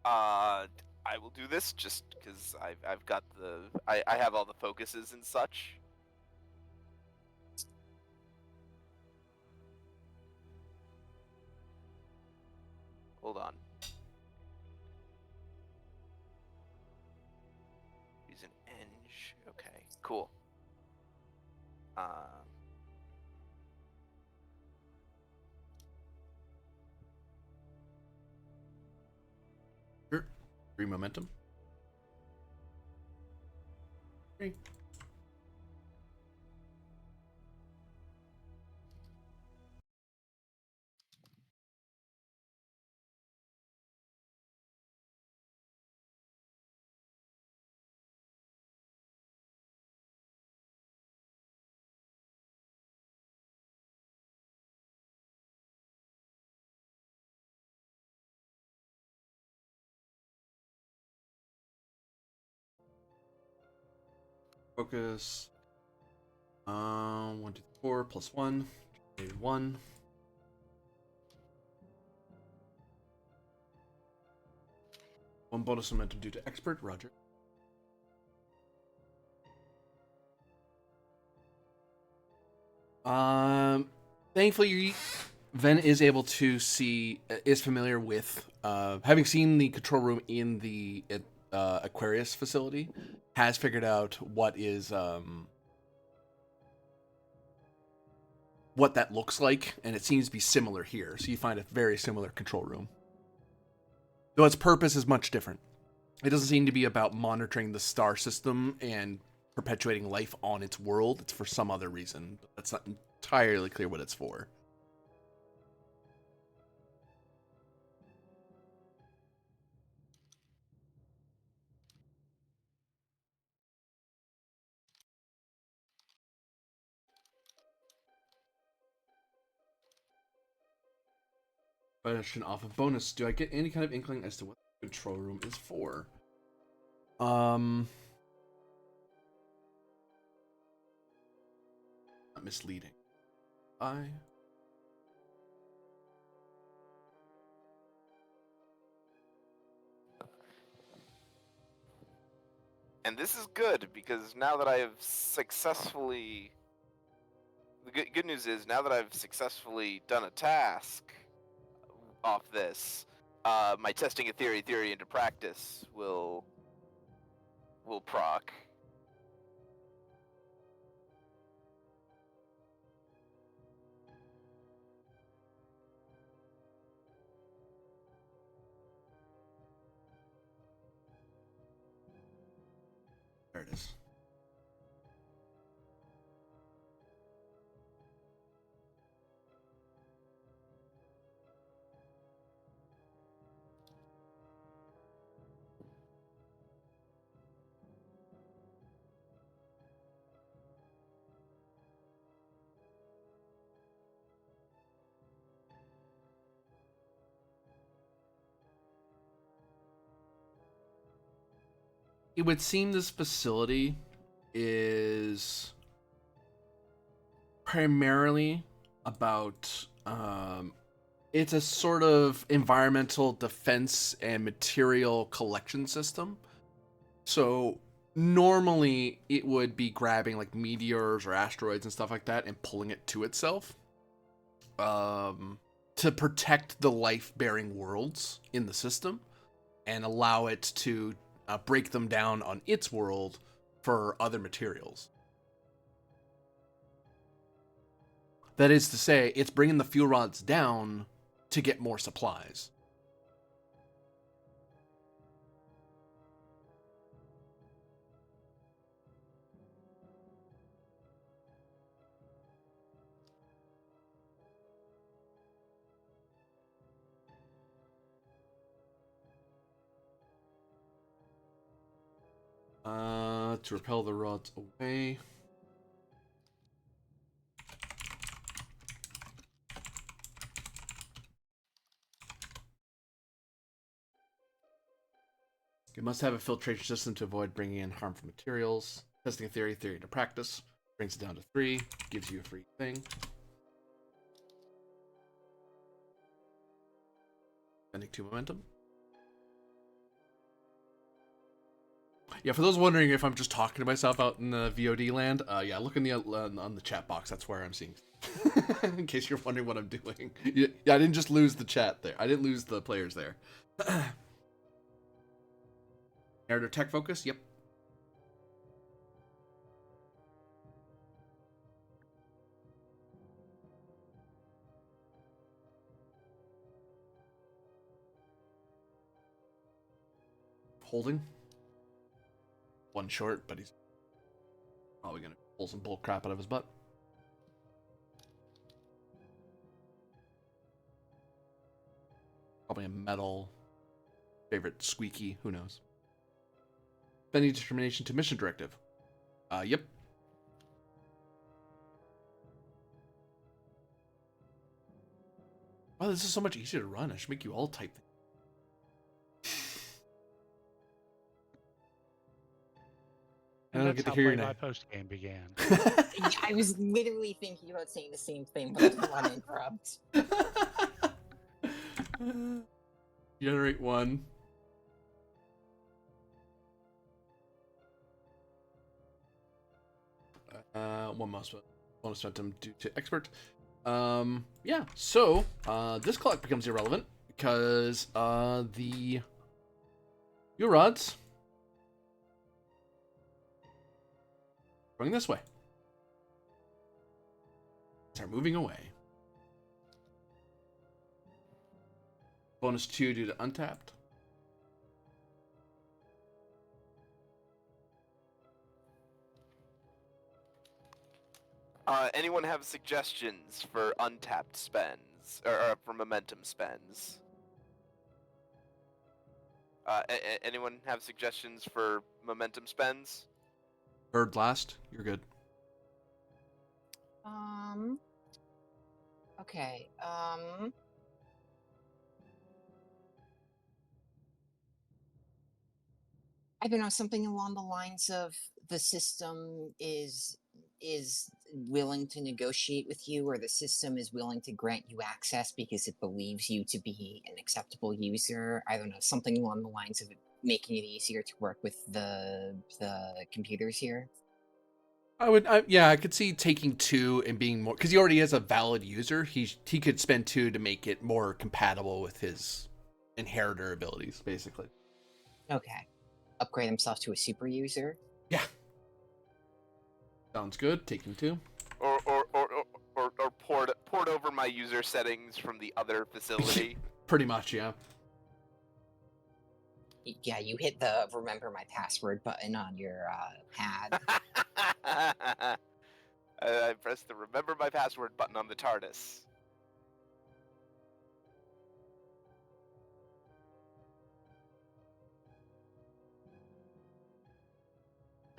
I will do this just because I've got I have all the focuses and such. Hold on. He's an eng. Okay, cool. Sure. 3 momentum. 3. Focus. 1, 2, 4 plus 1. 1. One bonus momentum due to expert. Roger. Thankfully, Ven is able to is familiar with, having seen the control room in the Aquarius facility, has figured out what that looks like, and it seems to be similar here. So you find a very similar control room, though its purpose is much different. It doesn't seem to be about monitoring the star system and perpetuating life on its world. It's for some other reason, but that's not entirely clear what it's for. Question off of bonus. Do I get any kind of inkling as to what the control room is for? Not misleading. And this is good because now that I have successfully. The good news is now that I've successfully done a task off this, my testing a theory into practice will proc. There it is. it would seem this facility is primarily about it's a sort of environmental defense and material collection system. So normally it would be grabbing like meteors or asteroids and stuff like that and pulling it to itself to protect the life-bearing worlds in the system and allow it to break them down on its world for other materials. That is to say, it's bringing the fuel rods down to get more supplies. To repel the rods away. You must have a filtration system to avoid bringing in harmful materials. Testing a theory to practice. Brings it down to 3. Gives you a free thing. Spending 2 momentum. Yeah, for those wondering if I'm just talking to myself out in the VOD land, yeah, look in the on the chat box. That's where I'm seeing. In case you're wondering what I'm doing. Yeah, I didn't just lose the chat there. I didn't lose the players there. Narrative tech focus. Yep. Holding. One short, but he's probably gonna pull some bull crap out of his butt. Probably a metal. Favorite squeaky. Who knows? Spending determination to mission directive. Yep. Wow, this is so much easier to run. I should make you all type things. And I don't that's get to how hear your Play My name. Post game began. Yeah, I was literally thinking about saying the same thing, but I didn't want to interrupt. Generate 1. One mouse bonus momentum due to expert. Yeah, so this clock becomes irrelevant because the fuel rods going this way. Start moving away. Bonus 2 due to untapped. Anyone have suggestions for untapped spends or for momentum spends? Anyone have suggestions for momentum spends? Bird last. You're good. Okay. I don't know, something along the lines of the system is willing to negotiate with you, or the system is willing to grant you access because it believes you to be an acceptable user. I don't know, something along the lines of it making it easier to work with the computers here. I could see taking 2 and being more, because he already has a valid user. He could spend 2 to make it more compatible with his inheritor abilities, basically. Okay. Upgrade himself to a super user. Yeah. Sounds good. Taking 2. Or port over my user settings from the other facility. Pretty much, yeah. Yeah, you hit the remember my password button on your pad. I pressed the remember my password button on the TARDIS.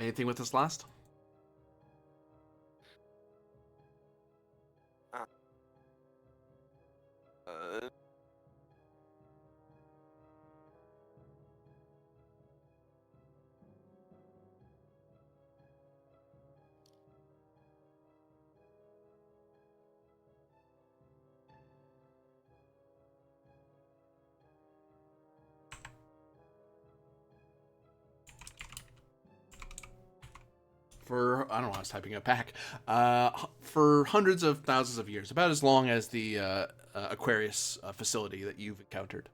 Anything with this last? for, I don't know, I was typing it back, for hundreds of thousands of years, about as long as the Aquarius facility that you've encountered.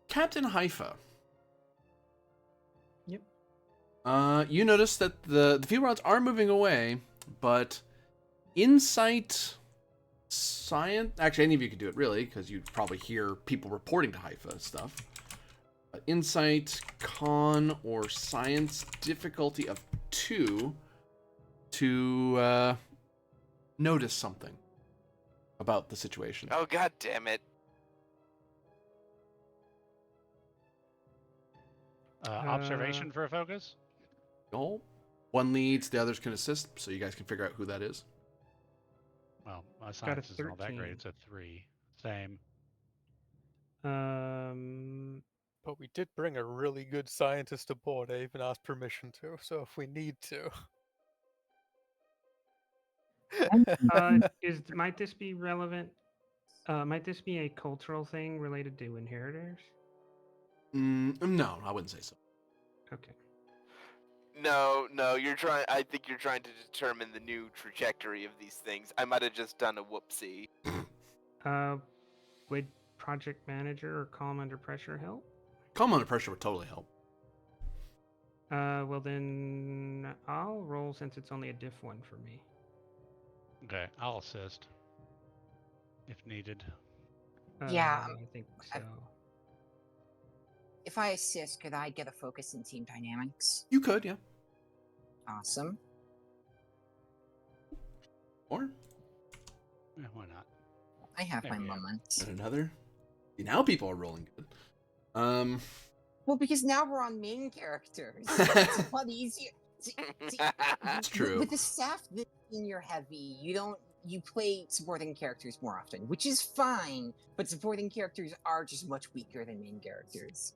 Captain Haifa. Yep. You notice that the fuel rods are moving away, but insight, science. Actually, any of you could do it really, because you'd probably hear people reporting to Haifa and stuff. Insight, con, or science difficulty of 2 to notice something about the situation. Oh, god damn it. Observation for a focus? Oh, one leads, the others can assist, so you guys can figure out who that is. Well, my Got a science isn't all that 13. great. It's a 3. Same. But we did bring a really good scientist aboard. I even asked permission to, so if we need to. Might this be relevant? Might this be a cultural thing related to inheritors? No, I wouldn't say so. Okay. No, I think you're trying to determine the new trajectory of these things. I might have just done a whoopsie. Would project manager or calm under pressure help? Calm under pressure would totally help. Well then I'll roll since it's only a diff 1 for me. Okay, I'll assist if needed. Yeah, I think so. If I assist, could I get a focus in team dynamics? You could, yeah. Awesome. Or Why not? I have There my we go. moments. and another. See, now people are rolling good. Well, because now we're on main characters. It's a lot easier. See, That's true. With the staff this senior heavy, you play supporting characters more often, which is fine, but supporting characters are just much weaker than main characters.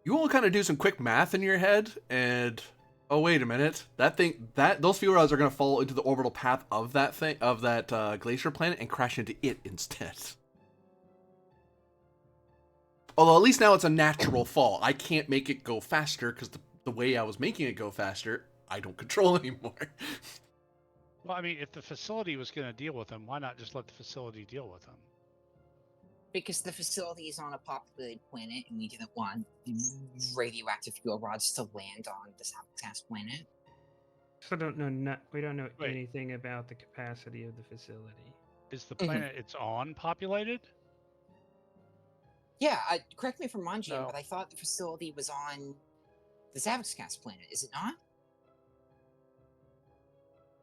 You all kind of do some quick math in your head, and oh wait a minute, those fuel rods are going to fall into the orbital path of that glacier planet and crash into it instead. Although at least now it's a natural fall. I can't make it go faster because the way I was making it go faster, I don't control anymore. Well, I mean, if the facility was going to deal with them, why not just let the facility deal with them? Because the facility is on a populated planet, and we didn't want radioactive fuel rods to land on the South planet. So we don't know Wait. anything about the capacity of the facility. Is the planet it's on populated? Yeah, correct me if I'm wrong, Jim, No. but I thought the facility was on the Zavixcast planet, is it not?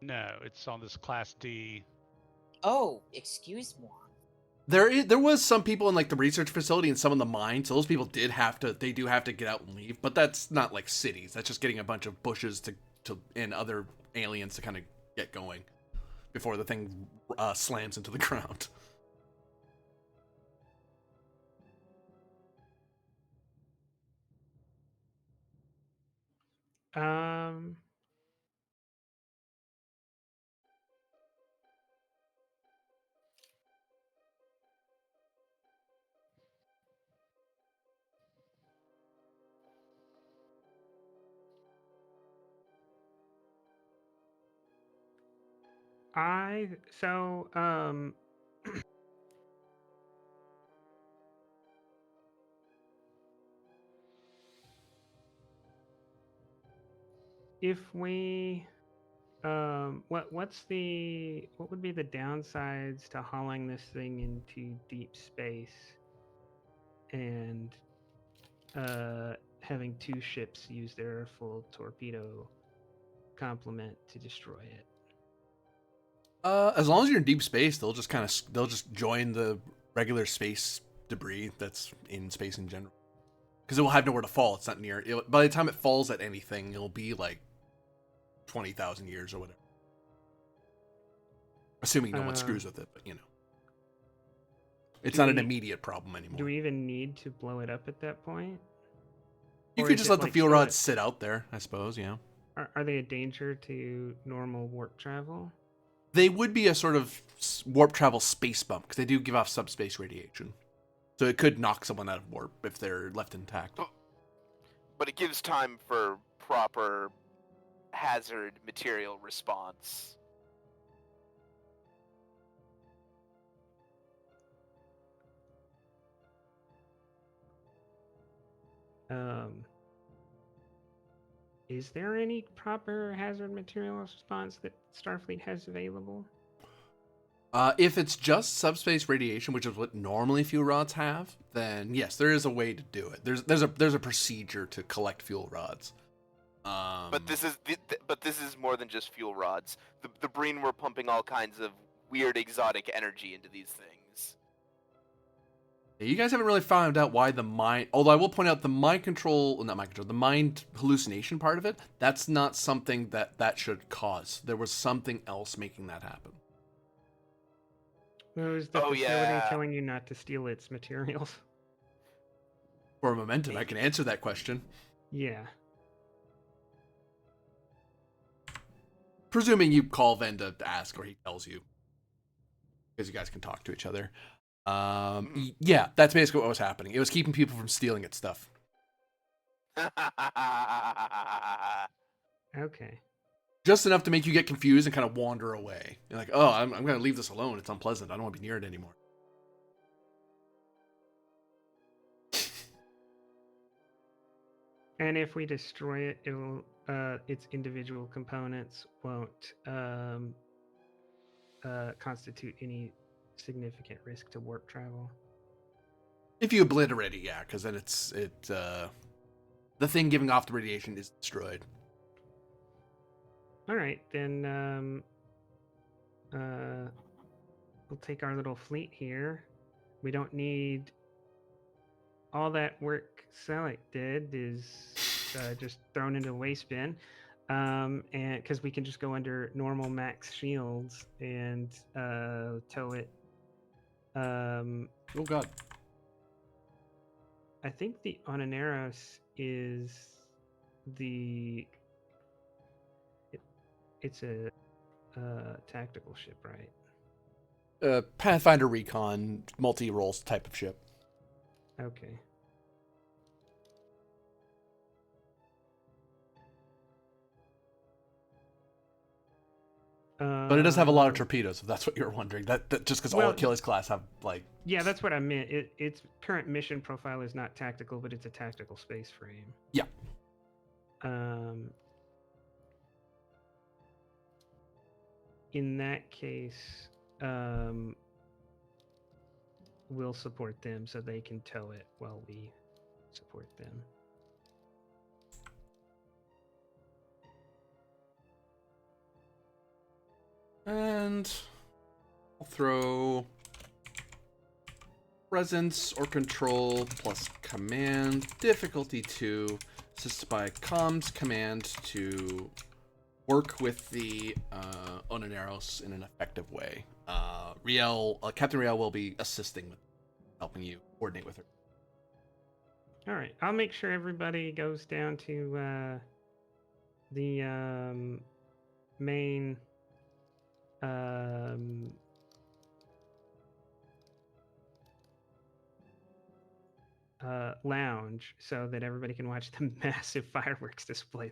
No, it's on this Class D. Oh, excuse me. There was some people in like the research facility and some in the mine, so those people do have to get out and leave. But that's not like cities. That's just getting a bunch of bushes to and other aliens to kind of get going before the thing slams into the ground. If we what would be the downsides to hauling this thing into deep space and having 2 ships use their full torpedo complement to destroy it? As long as you're in deep space, they'll just join the regular space debris that's in space in general, because it will have nowhere to fall. It's not near. By the time it falls at anything, it'll be like 20,000 years or whatever. Assuming no one screws with it, but you know, it's not an immediate problem anymore. Do we even need to blow it up at that point? You Or could is just it let the like fuel still rods sit out there, I suppose. Yeah. Are they a danger to normal warp travel? They would be a sort of warp travel space bump because they do give off subspace radiation. So it could knock someone out of warp if they're left intact. But it gives time for proper hazard material response. Is there any proper hazard material response that Starfleet has available? If it's just subspace radiation, which is what normally fuel rods have, then yes, there is a way to do it. There's a procedure to collect fuel rods. But this is more than just fuel rods. The Breen were pumping all kinds of weird exotic energy into these things. You guys haven't really found out why the mind. Although I will point out the the mind hallucination part of it. That's not something that should cause. There was something else making that happen. Was the facility telling you not to steal its materials? For a momentum, I can answer that question. Yeah. Presuming you call Ven to ask, or he tells you, because you guys can talk to each other. Yeah, that's basically what was happening. It was keeping people from stealing its stuff. Okay. Just enough to make you get confused and kind of wander away. You're like, oh, I'm going to leave this alone. It's unpleasant. I don't want to be near it anymore. And if we destroy it, it'll its individual components won't constitute any significant risk to warp travel. If you obliterate it, yeah, because then the thing giving off the radiation is destroyed. All right, then we'll take our little fleet here. We don't need all that work Selleck did is just thrown into a waste bin, and because we can just go under normal max shields and tow it. Oh God. I think the Onaneros is it's a tactical ship, right? Pathfinder Recon, multi-roles type of ship. Okay. But it does have a lot of torpedoes, if that's what you're wondering. That just because all Achilles class have, like... Yeah, that's what I meant. Its current mission profile is not tactical, but it's a tactical space frame. Yeah. In that case, we'll support them so they can tow it while we support them. And I'll throw presence or control plus command, difficulty 2, assisted by comms command to work with the Onaneros in an effective way. Captain Riel will be assisting with helping you coordinate with her. All right, I'll make sure everybody goes down to the main lounge so that everybody can watch the massive fireworks display.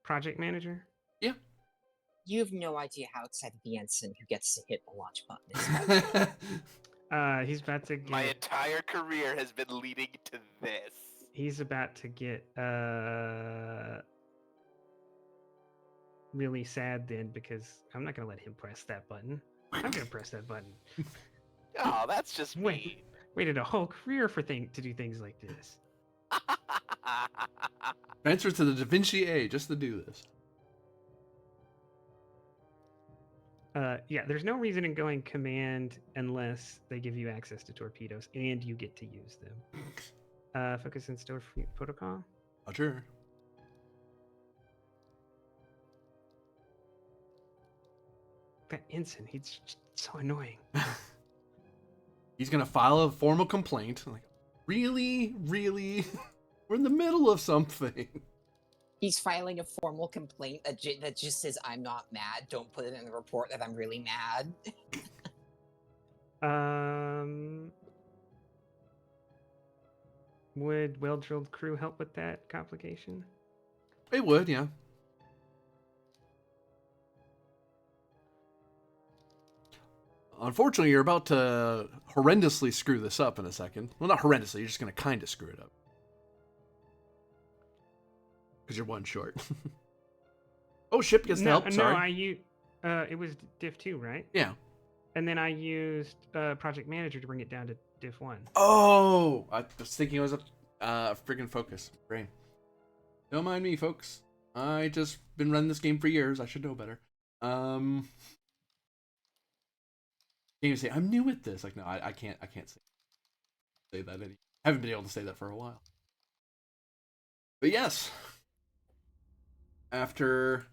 Project manager? Yeah. You have no idea how excited the ensign who gets to hit the launch button is. He's about to get... My entire career has been leading to this. He's about to get really sad then, because I'm not gonna let him press that button. I'm gonna press that button. Oh, that's just me. Waited a whole career for to do things like this. Transfer to the Da Vinci A just to do this. Yeah, there's no reason in going command unless they give you access to torpedoes and you get to use them. Focus and store protocol. Roger. That ensign, he's so annoying. He's gonna file a formal complaint. I'm like, really? We're in the middle of something. He's filing a formal complaint that just says, I'm not mad. Don't put it in the report that I'm really mad. Would well-drilled crew help with that complication? It would, yeah. Unfortunately, you're about to horrendously screw this up in a second. Well, not horrendously, you're just going to kind of screw it up. Because you're one short. Oh, ship gets the help, sorry. It was Diff 2, right? Yeah. And then I used Project Manager to bring it down to Diff 1. Oh! I was thinking it was a friggin' focus. Brain. Don't mind me, folks. I just been running this game for years. I should know better. Can't even say I'm new at this. Like, no, I can't say that. I haven't been able to say that for a while. But yes, after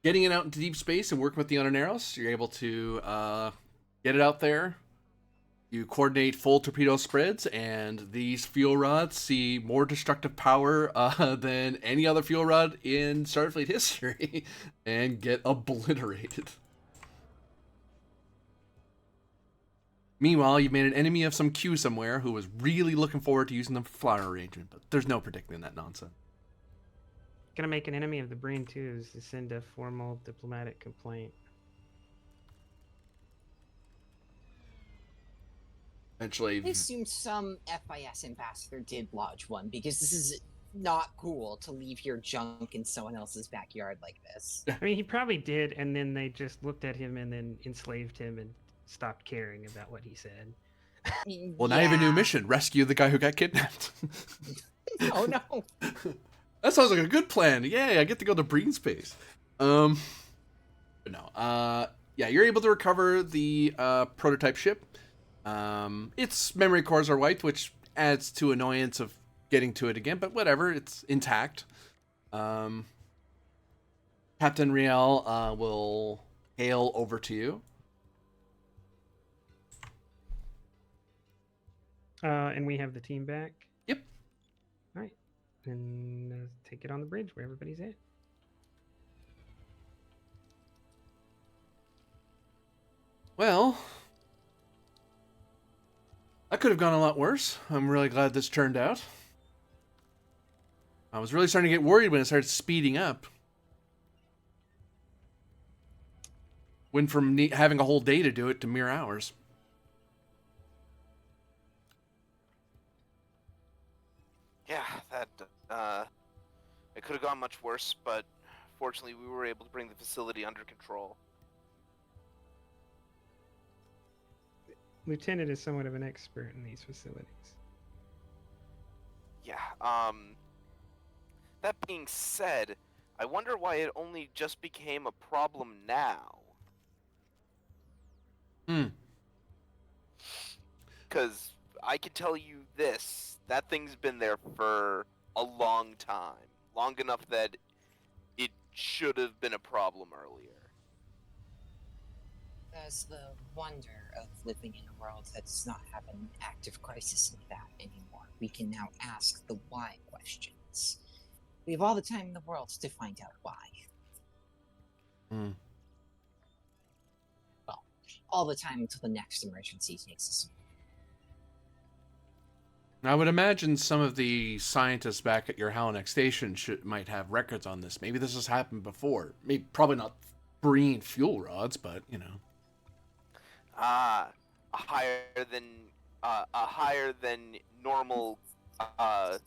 getting it out into deep space and working with the Unaneros, you're able to get it out there. You coordinate full torpedo spreads, and these fuel rods see more destructive power than any other fuel rod in Starfleet history, and get obliterated. Meanwhile, you've made an enemy of some Q somewhere who was really looking forward to using them for flower arrangement, but there's no predicting that nonsense. Gonna make an enemy of the Breen too, is to send a formal diplomatic complaint. Eventually, I assume some FIS ambassador did lodge one, because this is not cool to leave your junk in someone else's backyard like this. I mean, he probably did, and then they just looked at him and then enslaved him and stopped caring about what he said. Well, now you have a new mission. Rescue the guy who got kidnapped. Oh, no. That sounds like a good plan. Yay, I get to go to Breen space. But no. Yeah, you're able to recover the prototype ship. Its memory cores are wiped, which adds to annoyance of getting to it again, but whatever, it's intact. Captain Riel will hail over to you. And we have the team back? Yep. All right. And take it on the bridge where everybody's at. Well, that could have gone a lot worse. I'm really glad this turned out. I was really starting to get worried when it started speeding up. Went from having a whole day to do it to mere hours. Yeah, that it could have gone much worse, but fortunately we were able to bring the facility under control. Lieutenant is somewhat of an expert in these facilities. Yeah, that being said, I wonder why it only just became a problem now. Because I can tell you this, that thing's been there for a long time. Long enough that it should have been a problem earlier. That's the wonder of living in a world that does not have an active crisis like that anymore. We can now ask the why questions. We have all the time in the world to find out why. Well, all the time until the next emergency takes us. I would imagine some of the scientists back at your Halanak station might have records on this. Maybe this has happened before. Maybe probably not Breen fuel rods, but you know. A higher than normal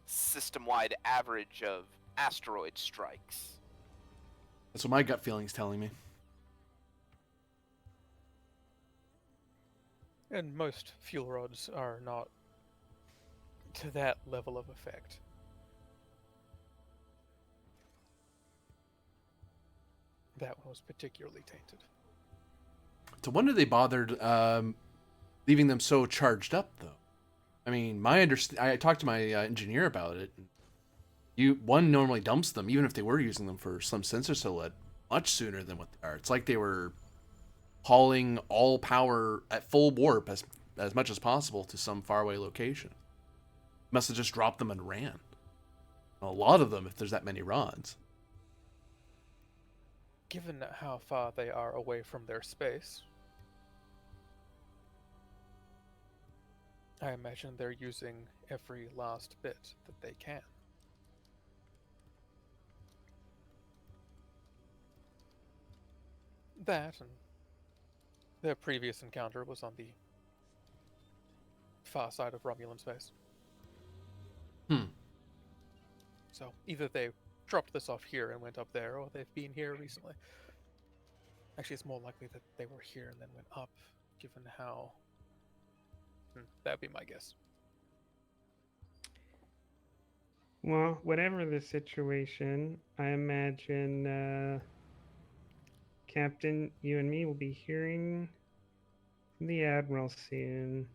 system-wide average of asteroid strikes. That's what my gut feeling's telling me. And most fuel rods are not to that level of effect. That one was particularly tainted. It's a wonder they bothered leaving them so charged up, though. I mean, I talked to my engineer about it. One normally dumps them, even if they were using them for some sensor silhouette, much sooner than what they are. It's like they were hauling all power at full warp as much as possible to some faraway location. Must have just dropped them and ran. A lot of them, if there's that many rods. Given how far they are away from their space, I imagine they're using every last bit that they can. That and their previous encounter was on the far side of Romulan space. So either they dropped this off here and went up there, or they've been here recently. Actually, it's more likely that they were here and then went up, given how... that'd be my guess. Well, whatever the situation, I imagine, Captain, you and me will be hearing from the Admiral soon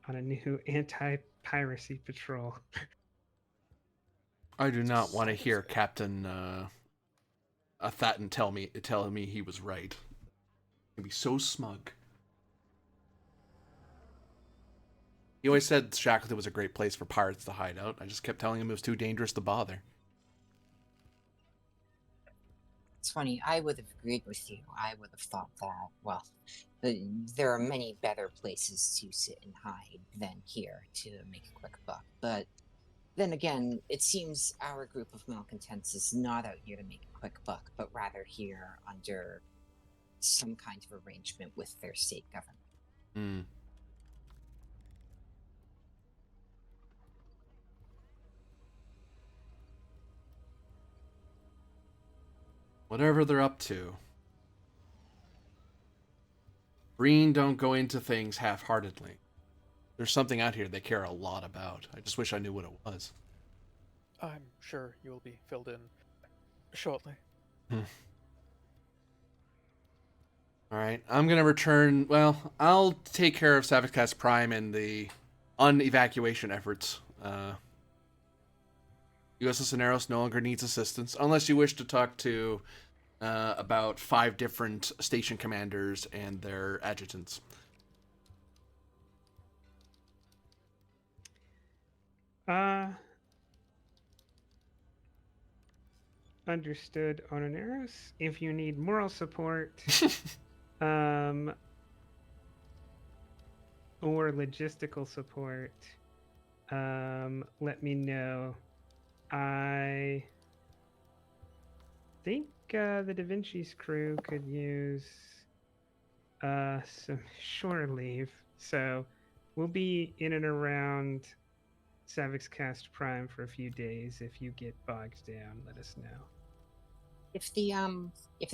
on a new anti-piracy patrol. I do not want to hear Captain Thatton telling me he was right. He'd be so smug. He always said Shackleton was a great place for pirates to hide out. I just kept telling him it was too dangerous to bother. It's funny, I would have agreed with you. I would have thought that, well, there are many better places to sit and hide than here to make a quick buck. But then again, it seems our group of malcontents is not out here to make a quick buck, but rather here under some kind of arrangement with their state government. Hmm. Whatever they're up to. Breen don't go into things half-heartedly. There's something out here they care a lot about. I just wish I knew what it was. I'm sure you will be filled in shortly. Alright, I'm gonna return... Well, I'll take care of Savicast Prime and the unevacuation efforts. USS Anaros no longer needs assistance, unless you wish to talk to about 5 different station commanders and their adjutants. Understood, Ononeros. If you need moral support, or logistical support, let me know. I think the Da Vinci's crew could use some shore leave, so we'll be in and around Savix Cast Prime for a few days. If you get bogged down, let us know. If the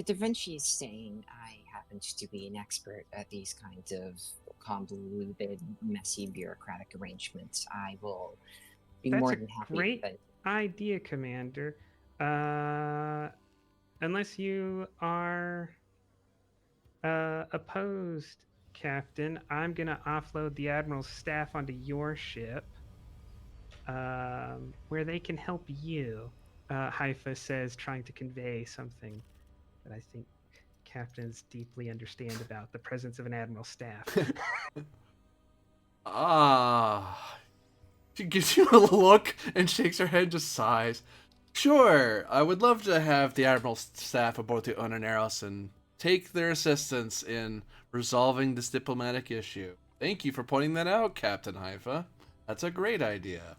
Da Vinci is staying, I happen to be an expert at these kinds of convoluted, messy bureaucratic arrangements. I will be That's more a than happy. great idea, Commander. Unless you are opposed, Captain, I'm gonna offload the Admiral's staff onto your ship, where they can help you. Haifa says, trying to convey something that I think captains deeply understand about the presence of an Admiral's staff. She gives you a look and shakes her head, just sighs. Sure, I would love to have the Admiral's staff aboard the Ononeros and take their assistance in resolving this diplomatic issue. Thank you for pointing that out, Captain Haifa. That's a great idea.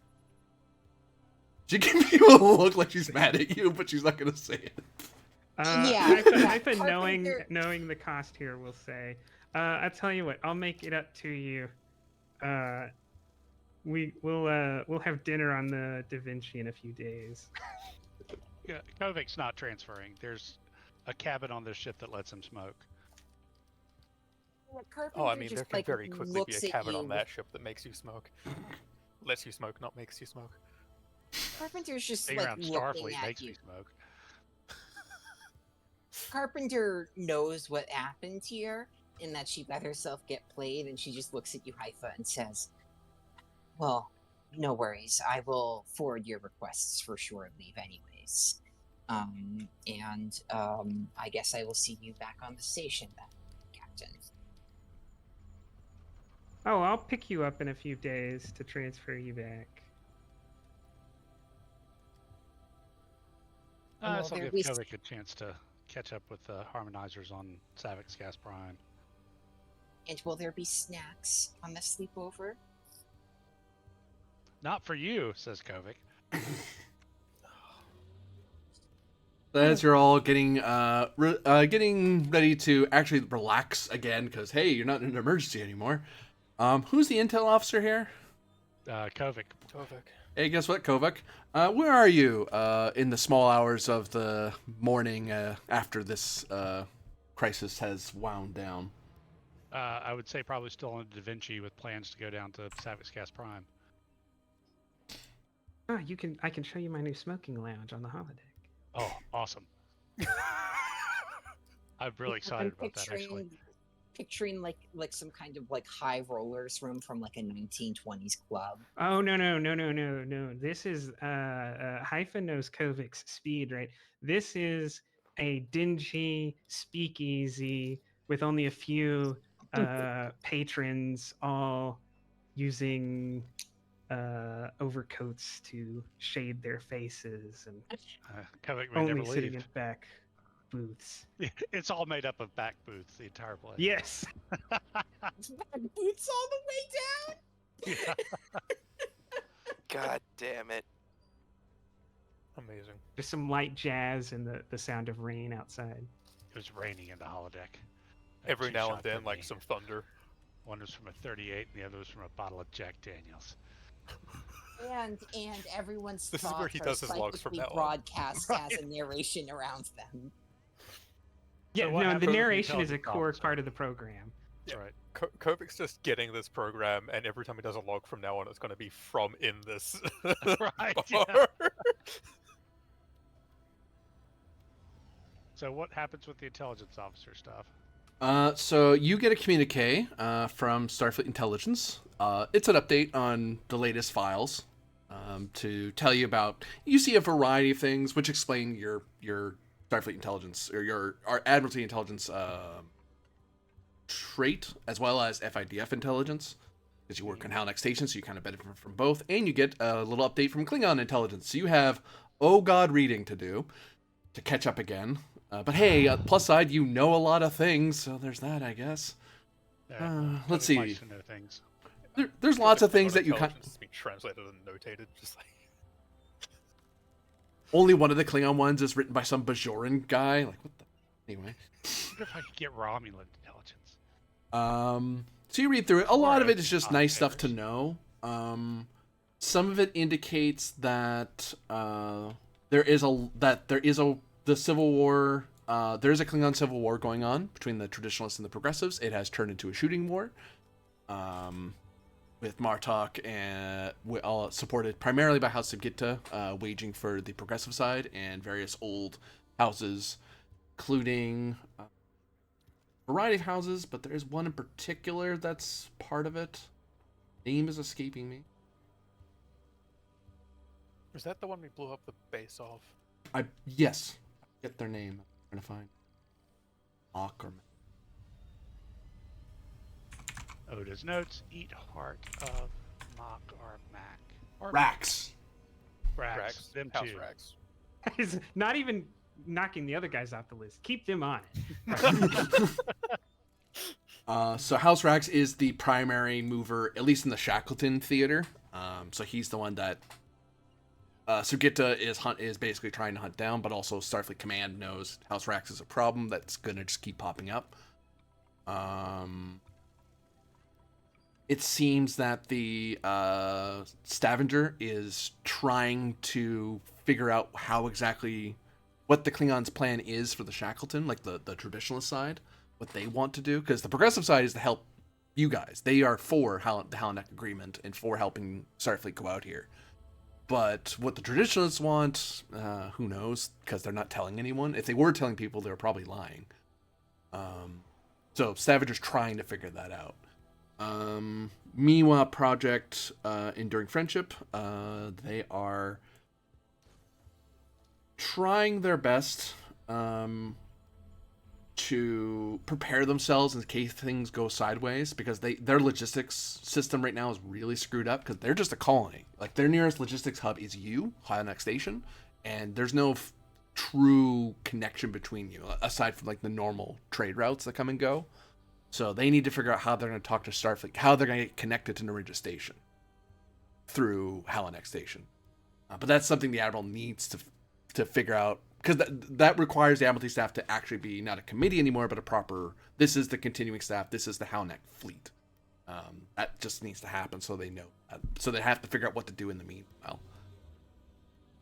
She gives you a look like she's mad at you, but she's not going to say it. Yeah. Haifa knowing the cost here, will say, I'll tell you what, I'll make it up to you. We'll have dinner on the Da Vinci in a few days. Yeah, Kovic's not transferring. There's a cabin on this ship that lets him smoke. Oh, I mean, there can very quickly be a cabin on that ship that makes you smoke. Lets you smoke, not makes you smoke. Carpenter's just Being like around looking Starfleet at makes you. me smoke. Carpenter knows what happened here, in that she let herself get played, and she just looks at you, Haifa, and says, well, no worries. I will forward your requests for shore leave anyways. I guess I will see you back on the station then, Captain. Captain. Oh, I'll pick you up in a few days to transfer you back. Well, This will there give we- Kovic a chance to catch up with the harmonizers on Savix Gas Prime. And will there be snacks on the sleepover? Not for you, says Kovic. As you're all getting getting ready to actually relax again, because hey, you're not in an emergency anymore. Who's the intel officer here? Kovic. Kovac. Hey, guess what, Kovac? Where are you in the small hours of the morning after this crisis has wound down? I would say probably still on Da Vinci with plans to go down to Savix Gas Prime. Oh, I can show you my new smoking lounge on the holodeck. Oh, awesome. I'm really excited about that, actually. Picturing like some kind of like high rollers room from like a 1920s club. Oh no. This is Hyphen knows Kovic's speed, right? This is a dingy speakeasy with only a few patrons all using overcoats to shade their faces and Kovic may only never sitting leave. in back booths. It's all made up of back booths, the entire place. Yes. Boots all the way down. Yeah. God damn it. Amazing. Just some light jazz and the sound of rain outside. It was raining in the holodeck. Every now and Two-shot then, for like me. some thunder. One was from a 38, and the other was from a bottle of Jack Daniels. And everyone's This is where thoughts he are does his logs from psychically now on. broadcast as a narration around them. Yeah, what no, happened the with the narration is a intelligence core officer? part of the program. That's right. Kovic's just getting this program, and every time he does a log from now on, it's going to be from in this Right, yeah. bar. So what happens with the intelligence officer stuff? So you get a communique from Starfleet Intelligence. It's an update on the latest files to tell you about. You see a variety of things which explain your Starfleet Intelligence or our Admiralty Intelligence trait, as well as FIDF Intelligence, because you work on Halanak Station, so you kind of benefit from both. And you get a little update from Klingon Intelligence. So you have oh god reading to do to catch up again. But hey, plus side, you know a lot of things, so there's that, I guess. Let's Kovic see. likes to know things. There's lots of things that you Intelligence kind. has been translated and notated, just like Only one of the Klingon ones is written by some Bajoran guy. Like what the? Anyway. I wonder if I could get Romulan intelligence. So you read through it. A lot of it is just Or nice stuff to commentators. know. Some of it indicates that there is the Civil War. There is a Klingon Civil War going on between the traditionalists and the progressives. It has turned into a shooting war, with Martok and all supported primarily by House of Gitta, waging for the progressive side, and various old houses, including a variety of houses, but there is one in particular that's part of it. Name is escaping me. is that the one we blew up the base of? Yes, get their name. I'm trying to find. Mock or Oda's notes: eat heart of Mock or Mac. Or Rax. Rax. Them House two. Rax. It's not even knocking the other guys off the list. Keep them on it. So House Rax is the primary mover, at least in the Shackleton theater. So he's the one that Sugita is basically trying to hunt down, but also Starfleet Command knows House Rax is a problem that's gonna just keep popping up. It seems that the Stavanger is trying to figure out how exactly what the Klingons' plan is for the Shackleton, like the traditionalist side, what they want to do, because the progressive side is to help you guys. They are for the Halanak Agreement and for helping Starfleet go out here. But what the traditionalists want, who knows, because they're not telling anyone. If they were telling people, they were probably lying. So Stavanger's trying to figure that out. Miwa Project, Enduring Friendship, they are trying their best to prepare themselves in case things go sideways, because their logistics system right now is really screwed up because they're just a colony. Like, their nearest logistics hub is Halanak Station, and there's no true connection between you aside from like the normal trade routes that come and go. So they need to figure out how they're going to talk to Starfleet, how they're going to get connected to Narija Station through Halanak Station. But that's something the Admiral needs to figure out, because that requires the Admiralty staff to actually be not a committee anymore, but a proper, this is the continuing staff, this is the Halanak fleet. That just needs to happen so they know. So they have to figure out what to do in the meanwhile.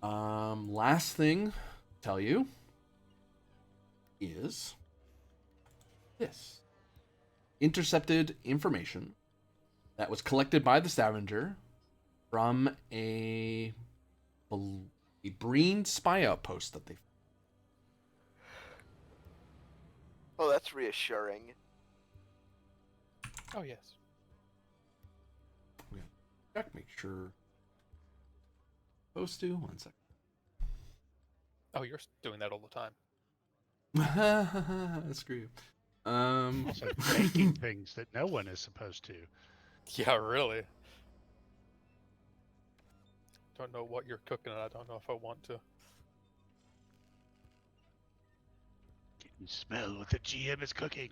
Last thing to tell you is this. Intercepted information that was collected by the scavenger from a Breen spy outpost that they. Oh, that's reassuring. Oh yes. We're gonna check, make sure. Supposed to 1 second. Oh, you're doing that all the time. Screw you. Also baking things that no one is supposed to. Yeah, really. Don't know what you're cooking, and I don't know if I want to. Can you smell what the GM is cooking?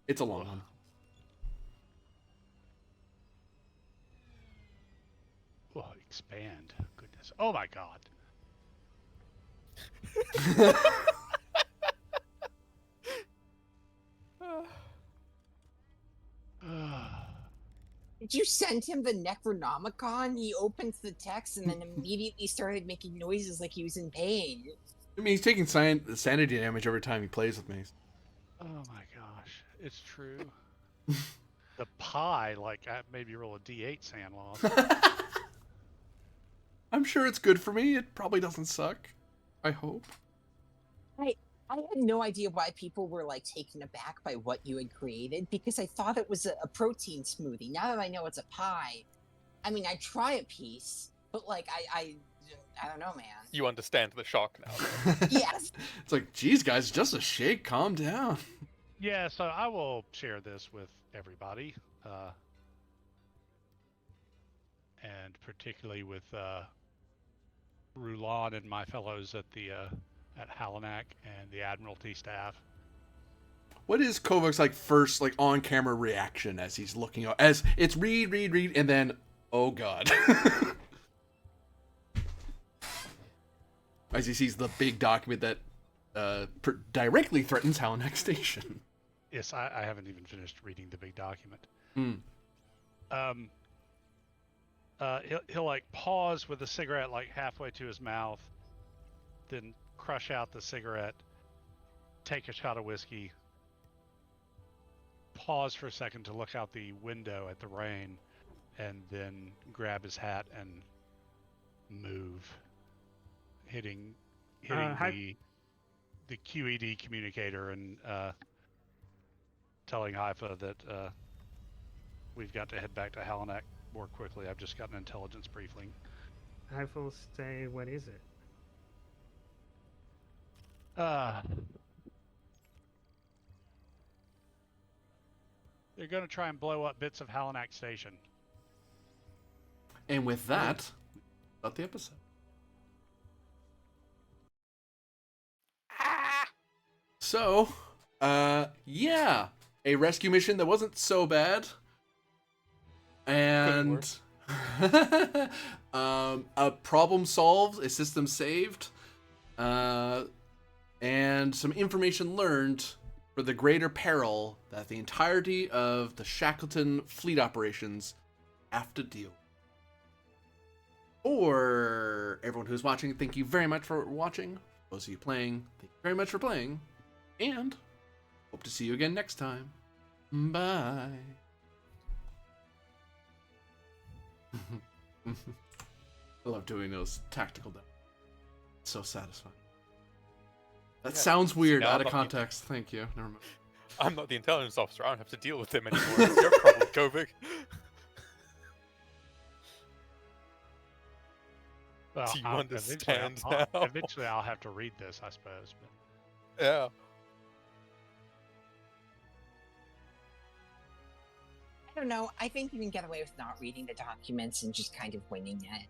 It's a long one. Oh, expand. Goodness. Oh my god. Did you send him the Necronomicon? He opens the text and then immediately started making noises like he was in pain. I mean, he's taking sanity damage every time he plays with me. Oh my gosh. It's true. The pie, like, maybe roll a D8 sand loss. I'm sure it's good for me. It probably doesn't suck. I hope. I had no idea why people were like taken aback by what you had created, because I thought it was a protein smoothie. Now that I know it's a pie, I mean, I'd try a piece, but like I don't know, man. You understand the shock now. Yes. It's like, geez, guys, just a shake. Calm down. Yeah, so I will share this with everybody, and particularly with Rulon and my fellows at the at Halanak and the Admiralty staff. What is Kovac's like first like on camera reaction as he's looking out, as it's read, and then oh god, as he sees the big document that directly threatens Halanak Station. Yes, I haven't even finished reading the big document. He'll like pause with a cigarette like halfway to his mouth, then crush out the cigarette, take a shot of whiskey, pause for a second to look out the window at the rain, and then grab his hat and move, hitting the QED communicator and telling Haifa that we've got to head back to Halanak more quickly. I've just got an intelligence briefing. I will say, what is it? They're going to try and blow up bits of Halanak Station. And with that, about the episode. So, yeah, a rescue mission that wasn't so bad, and a problem solved, a system saved, and some information learned for the greater peril that the entirety of the Shackleton fleet operations have to deal with. For everyone who's watching, thank you very much for watching. Those of you playing, thank you very much for playing. And hope to see you again next time. Bye. I love doing those tactical demos. It's so satisfying. That sounds weird, out of context. Thank you. Never mind. I'm not the intelligence officer. I don't have to deal with them anymore. It's your problem, Kovic. Well, Do you understand now? Eventually I'll have to read this, I suppose. But Yeah. I don't know. I think you can get away with not reading the documents and just kind of winging it.